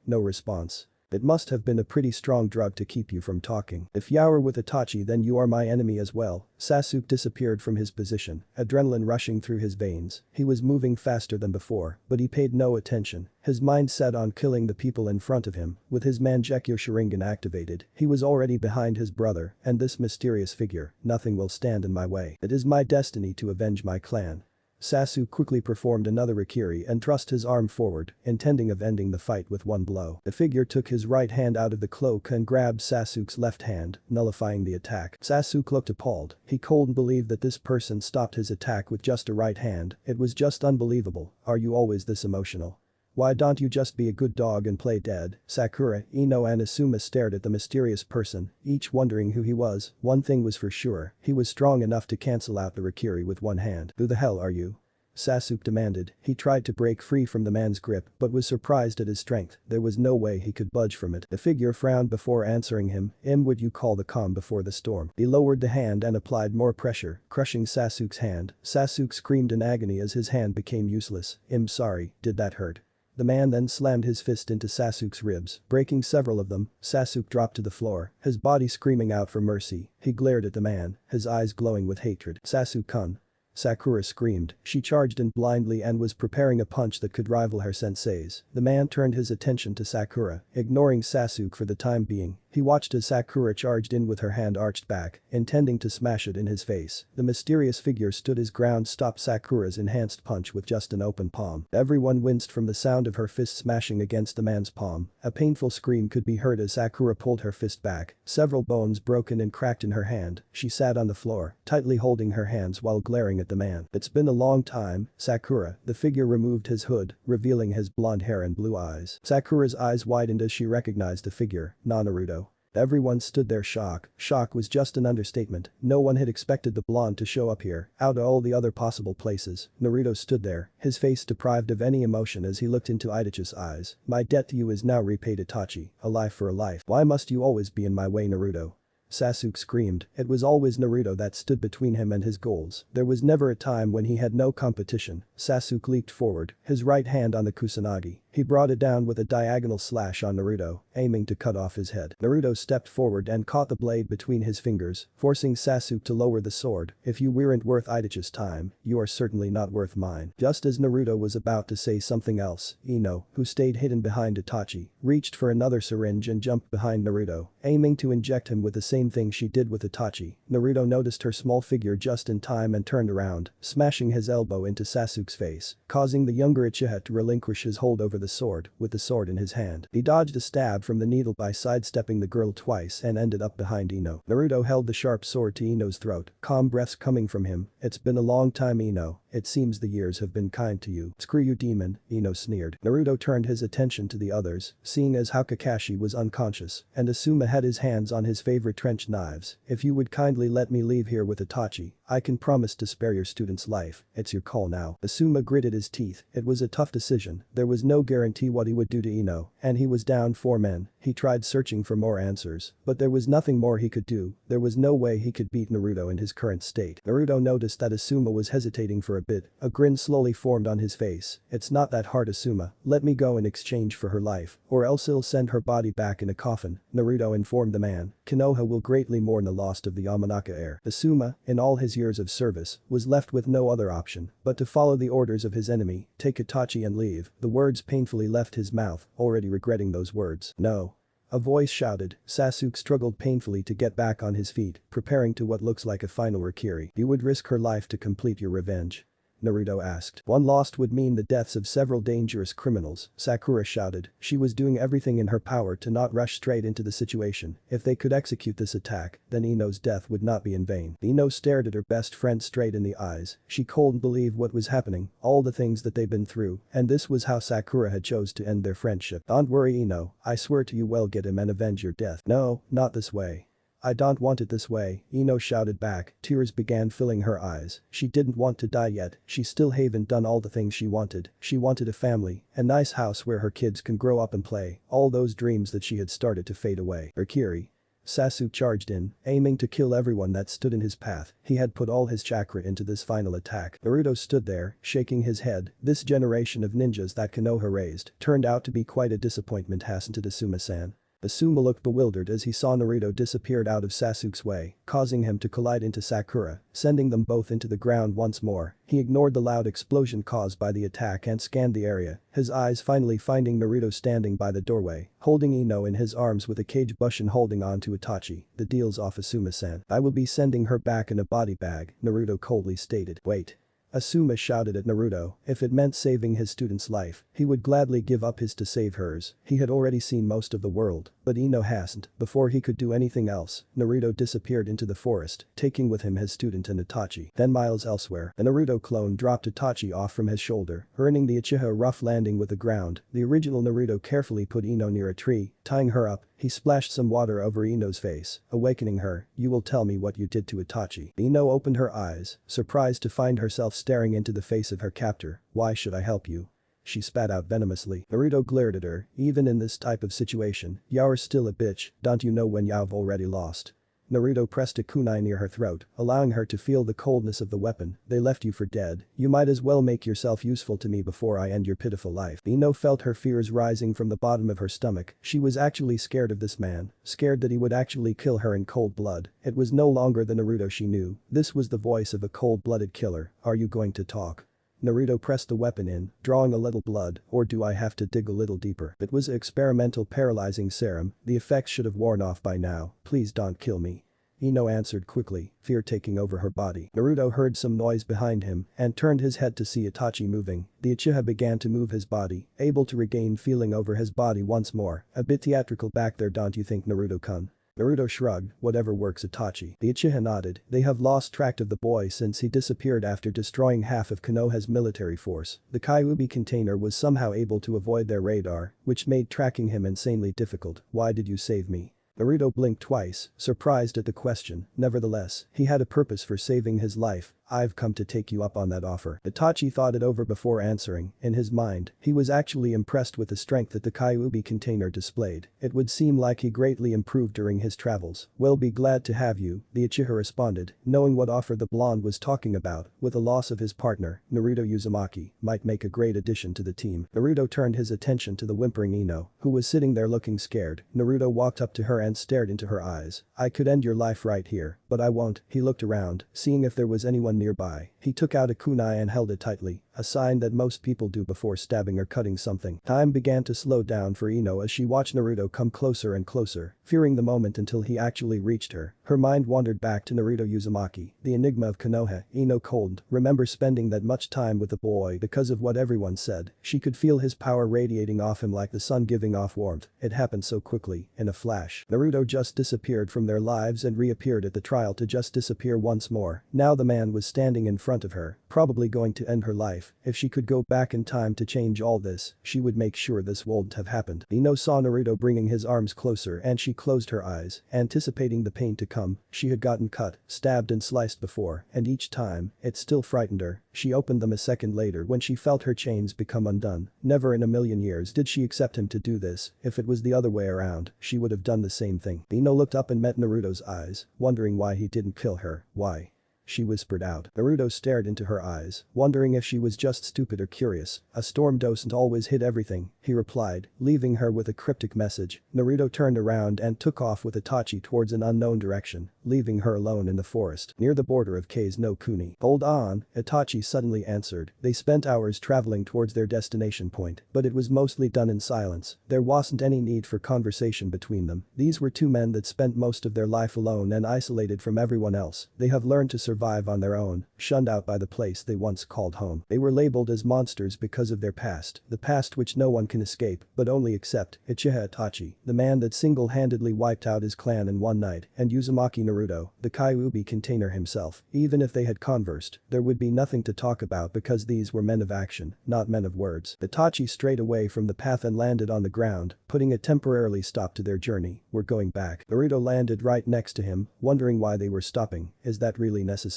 No response. It must have been a pretty strong drug to keep you from talking. If you are with Itachi, then you are my enemy as well. Sasuke disappeared from his position, adrenaline rushing through his veins. He was moving faster than before, but he paid no attention. His mind set on killing the people in front of him. With his Mangekyo Sharingan activated, he was already behind his brother and this mysterious figure. Nothing will stand in my way. It is my destiny to avenge my clan. Sasuke quickly performed another Rikiri and thrust his arm forward, intending of ending the fight with one blow. The figure took his right hand out of the cloak and grabbed Sasuke's left hand, nullifying the attack. Sasuke looked appalled. He couldn't believe that this person stopped his attack with just a right hand. It was just unbelievable. Are you always this emotional? Why don't you just be a good dog and play dead? Sakura, Ino and Asuma stared at the mysterious person, each wondering who he was. One thing was for sure, he was strong enough to cancel out the Rikiri with one hand. Who the hell are you? Sasuke demanded. He tried to break free from the man's grip but was surprised at his strength. There was no way he could budge from it. The figure frowned before answering him. Would you call the calm before the storm? He lowered the hand and applied more pressure, crushing Sasuke's hand. Sasuke screamed in agony as his hand became useless. Sorry, did that hurt? The man then slammed his fist into Sasuke's ribs, breaking several of them. Sasuke dropped to the floor, his body screaming out for mercy. He glared at the man, his eyes glowing with hatred. Sasuke-kun. Sakura screamed. She charged in blindly and was preparing a punch that could rival her sensei's. The man turned his attention to Sakura, ignoring Sasuke for the time being. He watched as Sakura charged in with her hand arched back, intending to smash it in his face. The mysterious figure stood his ground, stopped Sakura's enhanced punch with just an open palm. Everyone winced from the sound of her fist smashing against the man's palm. A painful scream could be heard as Sakura pulled her fist back, several bones broken and cracked in her hand. She sat on the floor, tightly holding her hands while glaring at the man. It's been a long time, Sakura. The figure removed his hood, revealing his blonde hair and blue eyes. Sakura's eyes widened as she recognized the figure, Naruto. Everyone stood there shocked. Shock was just an understatement. No one had expected the blonde to show up here, out of all the other possible places. Naruto stood there, his face deprived of any emotion as he looked into Itachi's eyes. My debt to you is now repaid, Itachi. A life for a life. Why must you always be in my way, Naruto? Sasuke screamed. It was always Naruto that stood between him and his goals. There was never a time when he had no competition. Sasuke leaped forward, his right hand on the kusanagi. He brought it down with a diagonal slash on Naruto, aiming to cut off his head. Naruto stepped forward and caught the blade between his fingers, forcing Sasuke to lower the sword. If you weren't worth Itachi's time, you are certainly not worth mine. Just as Naruto was about to say something else, Ino, who stayed hidden behind Itachi, reached for another syringe and jumped behind Naruto, aiming to inject him with the same thing she did with Itachi. Naruto noticed her small figure just in time and turned around, smashing his elbow into Sasuke's face, causing the younger Uchiha to relinquish his hold over the sword, with the sword in his hand. He dodged a stab from the needle by sidestepping the girl twice and ended up behind Ino. Naruto held the sharp sword to Ino's throat, calm breaths coming from him. It's been a long time, Ino. It seems the years have been kind to you. Screw you, demon, Ino sneered. Naruto turned his attention to the others, seeing as how Kakashi was unconscious, and Asuma had his hands on his favorite trench knives. If you would kindly let me leave here with Itachi, I can promise to spare your student's life. It's your call now. Asuma gritted his teeth. It was a tough decision. There was no guarantee what he would do to Ino, and he was down 4 men. He tried searching for more answers, but there was nothing more he could do. There was no way he could beat Naruto in his current state. Naruto noticed that Asuma was hesitating for a bit. A grin slowly formed on his face. It's not that hard, Asuma. Let me go in exchange for her life, or else he'll send her body back in a coffin, Naruto informed the man. Konoha will greatly mourn the loss of the Yamanaka heir. Asuma, in all his years of service, was left with no other option but to follow the orders of his enemy, take Itachi and leave. The words painfully left his mouth, already regretting those words. No. A voice shouted. Sasuke struggled painfully to get back on his feet, preparing to what looks like a final Rakiri. You would risk her life to complete your revenge? Naruto asked. One lost would mean the deaths of several dangerous criminals, Sakura shouted. She was doing everything in her power to not rush straight into the situation. If they could execute this attack, then Ino's death would not be in vain. Ino stared at her best friend straight in the eyes. She couldn't believe what was happening, all the things that they'd been through, and this was how Sakura had chose to end their friendship. Don't worry, Ino, I swear to you we'll get him and avenge your death. No, not this way. I don't want it this way, Ino shouted back. Tears began filling her eyes. She didn't want to die yet. She still haven't done all the things she wanted. She wanted a family, a nice house where her kids can grow up and play, all those dreams that she had started to fade away. Rakiri. Sasuke charged in, aiming to kill everyone that stood in his path. He had put all his chakra into this final attack. Naruto stood there, shaking his head. This generation of ninjas that Konoha raised turned out to be quite a disappointment, hasn't it, Asuma-san? Asuma looked bewildered as he saw Naruto disappeared out of Sasuke's way, causing him to collide into Sakura, sending them both into the ground once more. He ignored the loud explosion caused by the attack and scanned the area, his eyes finally finding Naruto standing by the doorway, holding Ino in his arms with a cage bushin holding on to Itachi. The deal's off, Asuma-san. I will be sending her back in a body bag, Naruto coldly stated. Wait. Asuma shouted at Naruto. If it meant saving his student's life, he would gladly give up his to save hers. He had already seen most of the world, but Ino hasn't. Before he could do anything else, Naruto disappeared into the forest, taking with him his student and Itachi. 10 miles elsewhere, a Naruto clone dropped Itachi off from his shoulder, earning the Uchiha a rough landing with the ground. The original Naruto carefully put Ino near a tree, tying her up. He splashed some water over Ino's face, awakening her. You will tell me what you did to Itachi. Ino opened her eyes, surprised to find herself staring into the face of her captor. Why should I help you? She spat out venomously. Naruto glared at her. Even in this type of situation, you're still a bitch, don't you know when you've already lost? Naruto pressed a kunai near her throat, allowing her to feel the coldness of the weapon. They left you for dead. You might as well make yourself useful to me before I end your pitiful life. Ino felt her fears rising from the bottom of her stomach. She was actually scared of this man, scared that he would actually kill her in cold blood. It was no longer the Naruto she knew. This was the voice of a cold-blooded killer. Are you going to talk? Naruto pressed the weapon in, drawing a little blood, or do I have to dig a little deeper? It was experimental paralyzing serum, the effects should have worn off by now. Please don't kill me. Ino answered quickly, fear taking over her body. Naruto heard some noise behind him and turned his head to see Itachi moving. The Uchiha began to move his body, able to regain feeling over his body once more. A bit theatrical back there, don't you think, Naruto-kun? Naruto shrugged, whatever works, Itachi. The Uchiha nodded. They have lost track of the boy since he disappeared after destroying half of Konoha's military force. The Kyuubi container was somehow able to avoid their radar, which made tracking him insanely difficult. Why did you save me? Naruto blinked twice, surprised at the question. Nevertheless, he had a purpose for saving his life. I've come to take you up on that offer. Itachi thought it over before answering. In his mind, he was actually impressed with the strength that the Kyuubi container displayed. It would seem like he greatly improved during his travels. We'll be glad to have you, the Uchiha responded, knowing what offer the blonde was talking about. With the loss of his partner, Naruto Uzumaki might make a great addition to the team. Naruto turned his attention to the whimpering Ino, who was sitting there looking scared. Naruto walked up to her and stared into her eyes. I could end your life right here, but I won't. He looked around, seeing if there was anyone nearby. He took out a kunai and held it tightly, a sign that most people do before stabbing or cutting something. Time began to slow down for Ino as she watched Naruto come closer and closer, fearing the moment until he actually reached her. Her mind wandered back to Naruto Uzumaki, the enigma of Konoha. Ino cold, remember spending that much time with the boy because of what everyone said. She could feel his power radiating off him like the sun giving off warmth. It happened so quickly, in a flash. Naruto just disappeared from their lives and reappeared at the trial to just disappear once more. Now the man was standing in front of her, probably going to end her life. If she could go back in time to change all this, she would make sure this wouldn't have happened. Ino saw Naruto bringing his arms closer and she closed her eyes, anticipating the pain to come. She had gotten cut, stabbed and sliced before, and each time, it still frightened her. She opened them a second later when she felt her chains become undone. Never in a million years did she accept him to do this. If it was the other way around, she would have done the same thing. Ino looked up and met Naruto's eyes, wondering why he didn't kill her. Why? She whispered out. Naruto stared into her eyes, wondering if she was just stupid or curious. A storm doesn't always hit everything, he replied, leaving her with a cryptic message. Naruto turned around and took off with Itachi towards an unknown direction, leaving her alone in the forest, near the border of K's no Kuni. Hold on, Itachi suddenly answered. They spent hours traveling towards their destination point, but it was mostly done in silence. There wasn't any need for conversation between them. These were two men that spent most of their life alone and isolated from everyone else. They have learned to survive on their own, shunned out by the place they once called home. They were labeled as monsters because of their past, the past which no one can escape, but only accept. Uchiha Itachi, the man that single-handedly wiped out his clan in one night, and Uzumaki Naruto, the Kyuubi container himself. Even if they had conversed, there would be nothing to talk about because these were men of action, not men of words. Itachi strayed away from the path and landed on the ground, putting a temporarily stop to their journey. We're going back. Naruto landed right next to him, wondering why they were stopping. Is that really necessary?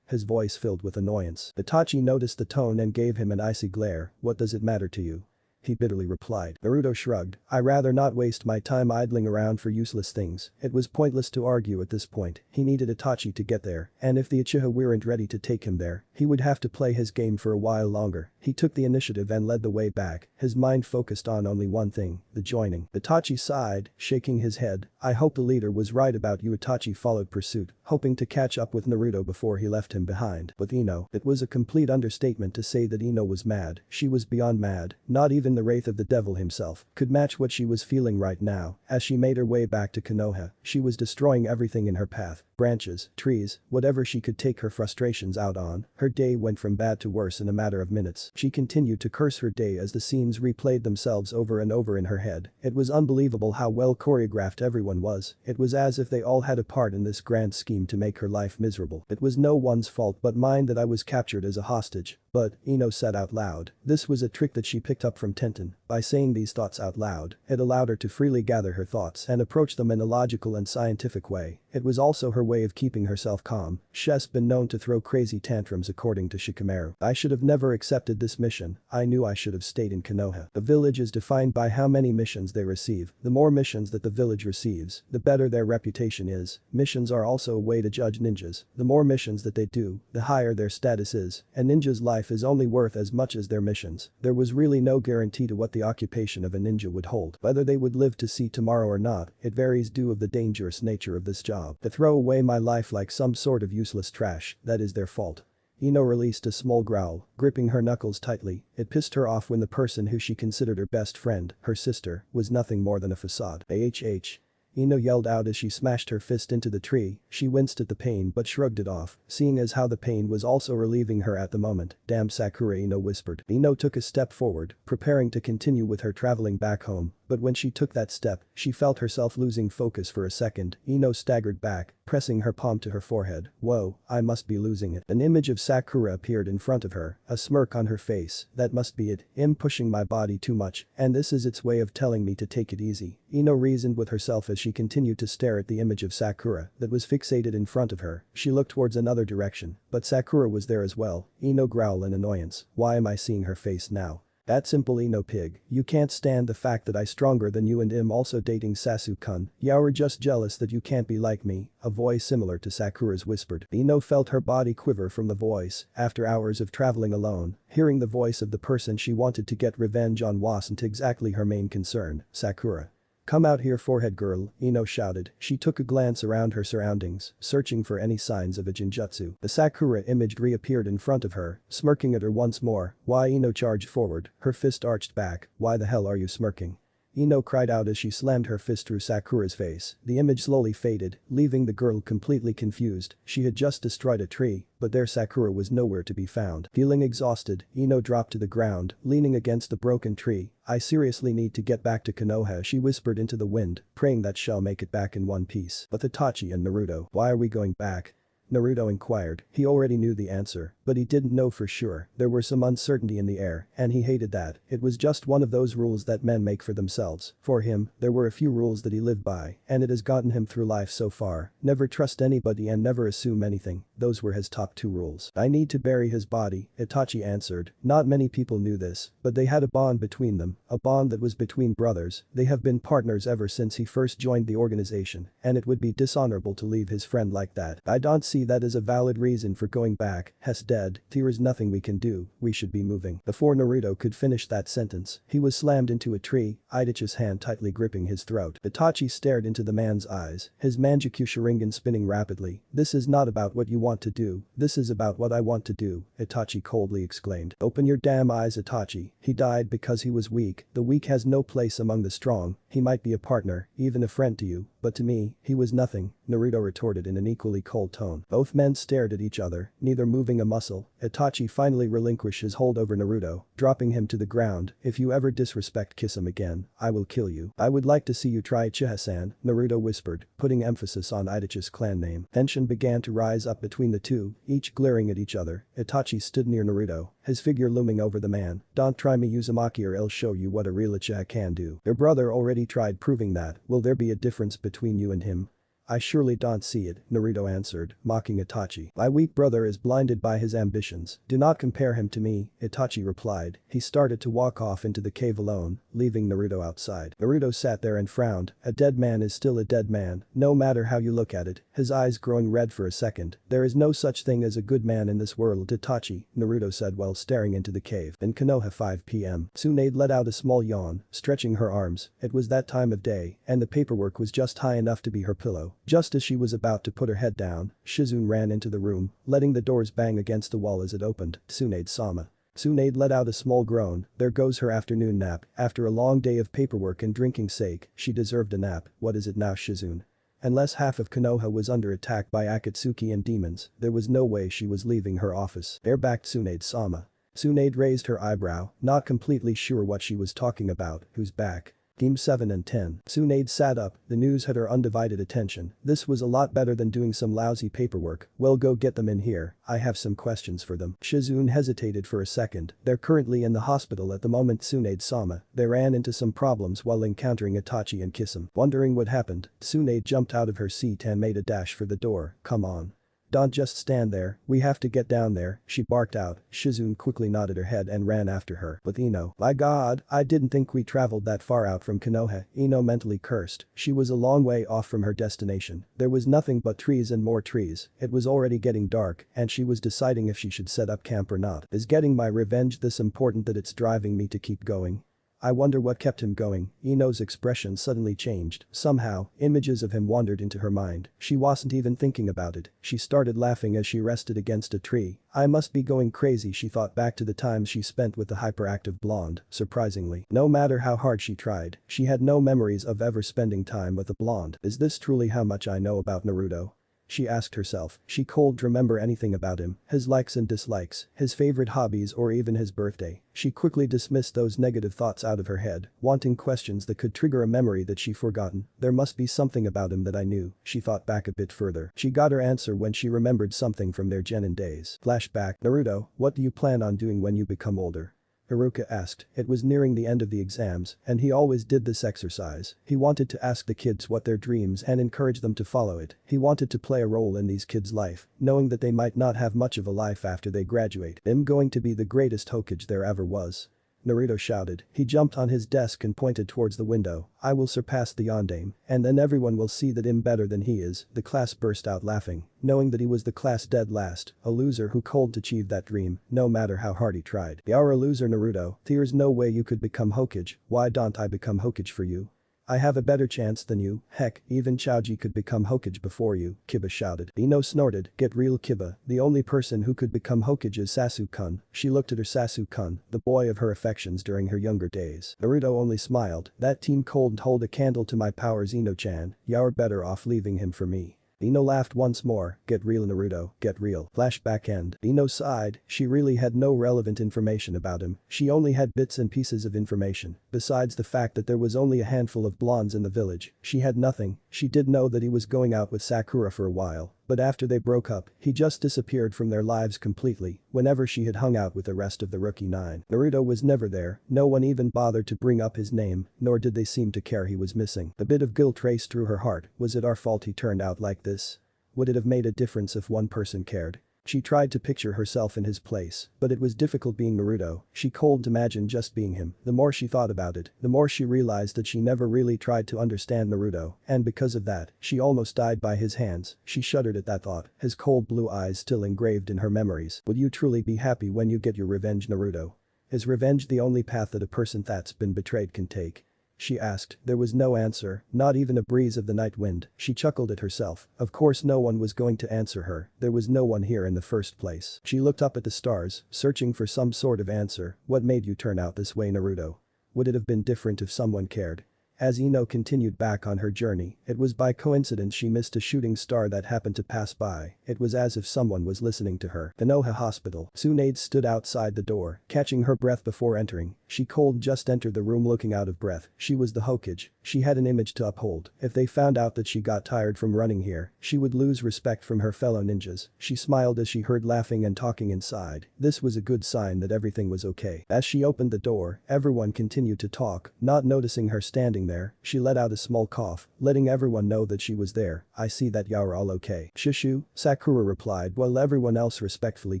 His voice filled with annoyance. Itachi noticed the tone and gave him an icy glare. What does it matter to you? He bitterly replied. Naruto shrugged. I'd rather not waste my time idling around for useless things. It was pointless to argue at this point. He needed Itachi to get there, and if the Uchiha weren't ready to take him there, he would have to play his game for a while longer. He took the initiative and led the way back, his mind focused on only one thing, the joining. Itachi sighed, shaking his head. I hope the leader was right about you. Itachi followed pursuit, hoping to catch up with Naruto before he left him behind. With Ino, it was a complete understatement to say that Ino was mad. She was beyond mad. Not even the wraith of the devil himself could match what she was feeling right now. As she made her way back to Konoha, she was destroying everything in her path. Branches, trees, whatever she could take her frustrations out on. Her day went from bad to worse in a matter of minutes. She continued to curse her day as the scenes replayed themselves over and over in her head. It was unbelievable how well choreographed everyone was. It was as if they all had a part in this grand scheme to make her life miserable. It was no one's fault but mine that I was captured as a hostage. But, Ino said out loud. This was a trick that she picked up from Tenten. By saying these thoughts out loud, it allowed her to freely gather her thoughts and approach them in a logical and scientific way. It was also her way of keeping herself calm. She's been known to throw crazy tantrums according to Shikamaru. I should have never accepted this mission, I knew I should have stayed in Konoha. The village is defined by how many missions they receive. The more missions that the village receives, the better their reputation is. Missions are also a way to judge ninjas. The more missions that they do, the higher their status is. A ninja's life is only worth as much as their missions. There was really no guarantee to what the occupation of a ninja would hold. Whether they would live to see tomorrow or not, it varies due of the dangerous nature of this job. To throw away my life like some sort of useless trash, that is their fault. Ino released a small growl, gripping her knuckles tightly. It pissed her off when the person who she considered her best friend, her sister, was nothing more than a facade. AHH. Ino yelled out as she smashed her fist into the tree. She winced at the pain but shrugged it off, seeing as how the pain was also relieving her at the moment. Damn Sakura, Ino whispered. Ino took a step forward, preparing to continue with her traveling back home, but when she took that step, she felt herself losing focus for a second. Ino staggered back, pressing her palm to her forehead. Whoa, I must be losing it. An image of Sakura appeared in front of her, a smirk on her face. That must be it. I'm pushing my body too much, and this is its way of telling me to take it easy. Ino reasoned with herself as she continued to stare at the image of Sakura that was fixated in front of her. She looked towards another direction, but Sakura was there as well. Ino growled in annoyance. Why am I seeing her face now? That simple, Ino pig. You can't stand the fact that I stronger than you and I'm also dating Sasuke-kun. You're just jealous that you can't be like me, a voice similar to Sakura's whispered. Ino felt her body quiver from the voice. After hours of traveling alone, hearing the voice of the person she wanted to get revenge on wasn't exactly her main concern. Sakura. Come out here, forehead girl, Ino shouted. She took a glance around her surroundings, searching for any signs of a genjutsu. The Sakura image reappeared in front of her, smirking at her once more. Why? Ino charged forward, her fist arched back. Why the hell are you smirking? Ino cried out as she slammed her fist through Sakura's face. The image slowly faded, leaving the girl completely confused. She had just destroyed a tree, but there Sakura was nowhere to be found. Feeling exhausted, Ino dropped to the ground, leaning against the broken tree. I seriously need to get back to Konoha, she whispered into the wind, praying that she'll make it back in one piece. But Itachi and Naruto, why are we going back? Naruto inquired. He already knew the answer, but he didn't know for sure. There was some uncertainty in the air, and he hated that. It was just one of those rules that men make for themselves. For him, there were a few rules that he lived by, and it has gotten him through life so far. Never trust anybody and never assume anything. Those were his top 2 rules. I need to bury his body, Itachi answered. Not many people knew this, but they had a bond between them, a bond that was between brothers. They have been partners ever since he first joined the organization, and it would be dishonorable to leave his friend like that. I don't see that as a valid reason for going back. He's dead, there is nothing we can do, we should be moving. Before Naruto could finish that sentence, he was slammed into a tree, Itachi's hand tightly gripping his throat. Itachi stared into the man's eyes, his Manjutsu Sharingan spinning rapidly. This is not about what you want to do, this is about what I want to do, Itachi coldly exclaimed. Open your damn eyes, Itachi. He died because he was weak. The weak has no place among the strong. He might be a partner, even a friend to you, but to me, he was nothing, Naruto retorted in an equally cold tone. Both men stared at each other, neither moving a muscle. Itachi finally relinquished his hold over Naruto, dropping him to the ground. If you ever disrespect Kisame again, I will kill you. I would like to see you try, Uchiha-san, Naruto whispered, putting emphasis on Itachi's clan name. Tension began to rise up between the two, each glaring at each other. Itachi stood near Naruto, his figure looming over the man. Don't try me, Uzumaki, or I'll show you what a real Uchiha can do. Your brother already tried proving that. Will there be a difference between you and him? I surely don't see it, Naruto answered, mocking Itachi. My weak brother is blinded by his ambitions. Do not compare him to me, Itachi replied. He started to walk off into the cave alone, leaving Naruto outside. Naruto sat there and frowned. A dead man is still a dead man, no matter how you look at it, his eyes growing red for a second. There is no such thing as a good man in this world, Itachi, Naruto said while staring into the cave. In Konoha 5 p.m. Tsunade let out a small yawn, stretching her arms. It was that time of day, and the paperwork was just high enough to be her pillow. Just as she was about to put her head down, Shizune ran into the room, letting the doors bang against the wall as it opened. Tsunade-sama. Tsunade let out a small groan. There goes her afternoon nap. After a long day of paperwork and drinking sake, she deserved a nap. What is it now, Shizune? Unless half of Konoha was under attack by Akatsuki and demons, there was no way she was leaving her office. They're back, Tsunade-sama. Tsunade raised her eyebrow, not completely sure what she was talking about. Who's back? Team 7 and 10. Tsunade sat up, the news had her undivided attention. This was a lot better than doing some lousy paperwork. Well, go get them in here, I have some questions for them. Shizune hesitated for a second. They're currently in the hospital at the moment. Tsunade-sama. They ran into some problems while encountering Itachi and Kisame. Wondering what happened, Tsunade jumped out of her seat and made a dash for the door. Come on. Don't just stand there, we have to get down there, she barked out. Shizune quickly nodded her head and ran after her. With Ino. My god, I didn't think we traveled that far out from Konoha, Ino mentally cursed. She was a long way off from her destination. There was nothing but trees and more trees. It was already getting dark and she was deciding if she should set up camp or not. Is getting my revenge this important that it's driving me to keep going? I wonder what kept him going. Ino's expression suddenly changed. Somehow, images of him wandered into her mind. She wasn't even thinking about it. She started laughing as she rested against a tree. I must be going crazy, she thought back to the times she spent with the hyperactive blonde. Surprisingly, no matter how hard she tried, she had no memories of ever spending time with a blonde. Is this truly how much I know about Naruto? She asked herself. She couldn't remember anything about him, his likes and dislikes, his favorite hobbies or even his birthday. She quickly dismissed those negative thoughts out of her head, wanting questions that could trigger a memory that she'd forgotten. There must be something about him that I knew, she thought back a bit further. She got her answer when she remembered something from their genin days. Flashback. Naruto, what do you plan on doing when you become older? Haruka asked. It was nearing the end of the exams, and he always did this exercise. He wanted to ask the kids what their dreams and encourage them to follow it. He wanted to play a role in these kids' life, knowing that they might not have much of a life after they graduate. I'm going to be the greatest Hokage there ever was. Naruto shouted. He jumped on his desk and pointed towards the window. I will surpass the Yondaime, and then everyone will see that I'm better than he is. The class burst out laughing, knowing that he was the class dead last, a loser who couldn't achieve that dream, no matter how hard he tried. You're a loser, Naruto. There's no way you could become Hokage. Why don't I become Hokage for you? I have a better chance than you, heck, even Choji could become Hokage before you, Kiba shouted. Ino snorted, get real Kiba, the only person who could become Hokage is Sasuke-kun. She looked at her Sasuke-kun, the boy of her affections during her younger days. Naruto only smiled, that team couldn't hold a candle to my powers, Ino-chan, you're better off leaving him for me. Ino laughed once more, get real Naruto, get real. Flashback end. Ino sighed, she really had no relevant information about him, she only had bits and pieces of information. Besides the fact that there was only a handful of blondes in the village, she had nothing. She did know that he was going out with Sakura for a while, but after they broke up, he just disappeared from their lives completely whenever she had hung out with the rest of the Rookie 9. Naruto was never there, no one even bothered to bring up his name, nor did they seem to care he was missing. The bit of guilt raced through her heart. Was it our fault he turned out like this? Would it have made a difference if one person cared? She tried to picture herself in his place, but it was difficult being Naruto. She couldn't imagine just being him. The more she thought about it, the more she realized that she never really tried to understand Naruto, and because of that, she almost died by his hands. She shuddered at that thought, his cold blue eyes still engraved in her memories. Would you truly be happy when you get your revenge, Naruto? Is revenge the only path that a person that's been betrayed can take? She asked. There was no answer, not even a breeze of the night wind. She chuckled at herself. Of course no one was going to answer her, there was no one here in the first place. She looked up at the stars, searching for some sort of answer. What made you turn out this way, Naruto? Would it have been different if someone cared? As Ino continued back on her journey, it was by coincidence she missed a shooting star that happened to pass by. It was as if someone was listening to her. Konoha Hospital. Tsunade stood outside the door, catching her breath before entering. She could just entered the room looking out of breath. She was the Hokage. She had an image to uphold. If they found out that she got tired from running here, she would lose respect from her fellow ninjas. She smiled as she heard laughing and talking inside. This was a good sign that everything was okay. As she opened the door, everyone continued to talk, not noticing her standing there. She let out a small cough, letting everyone know that she was there. I see that you're all okay. Shushu, Sakura replied while everyone else respectfully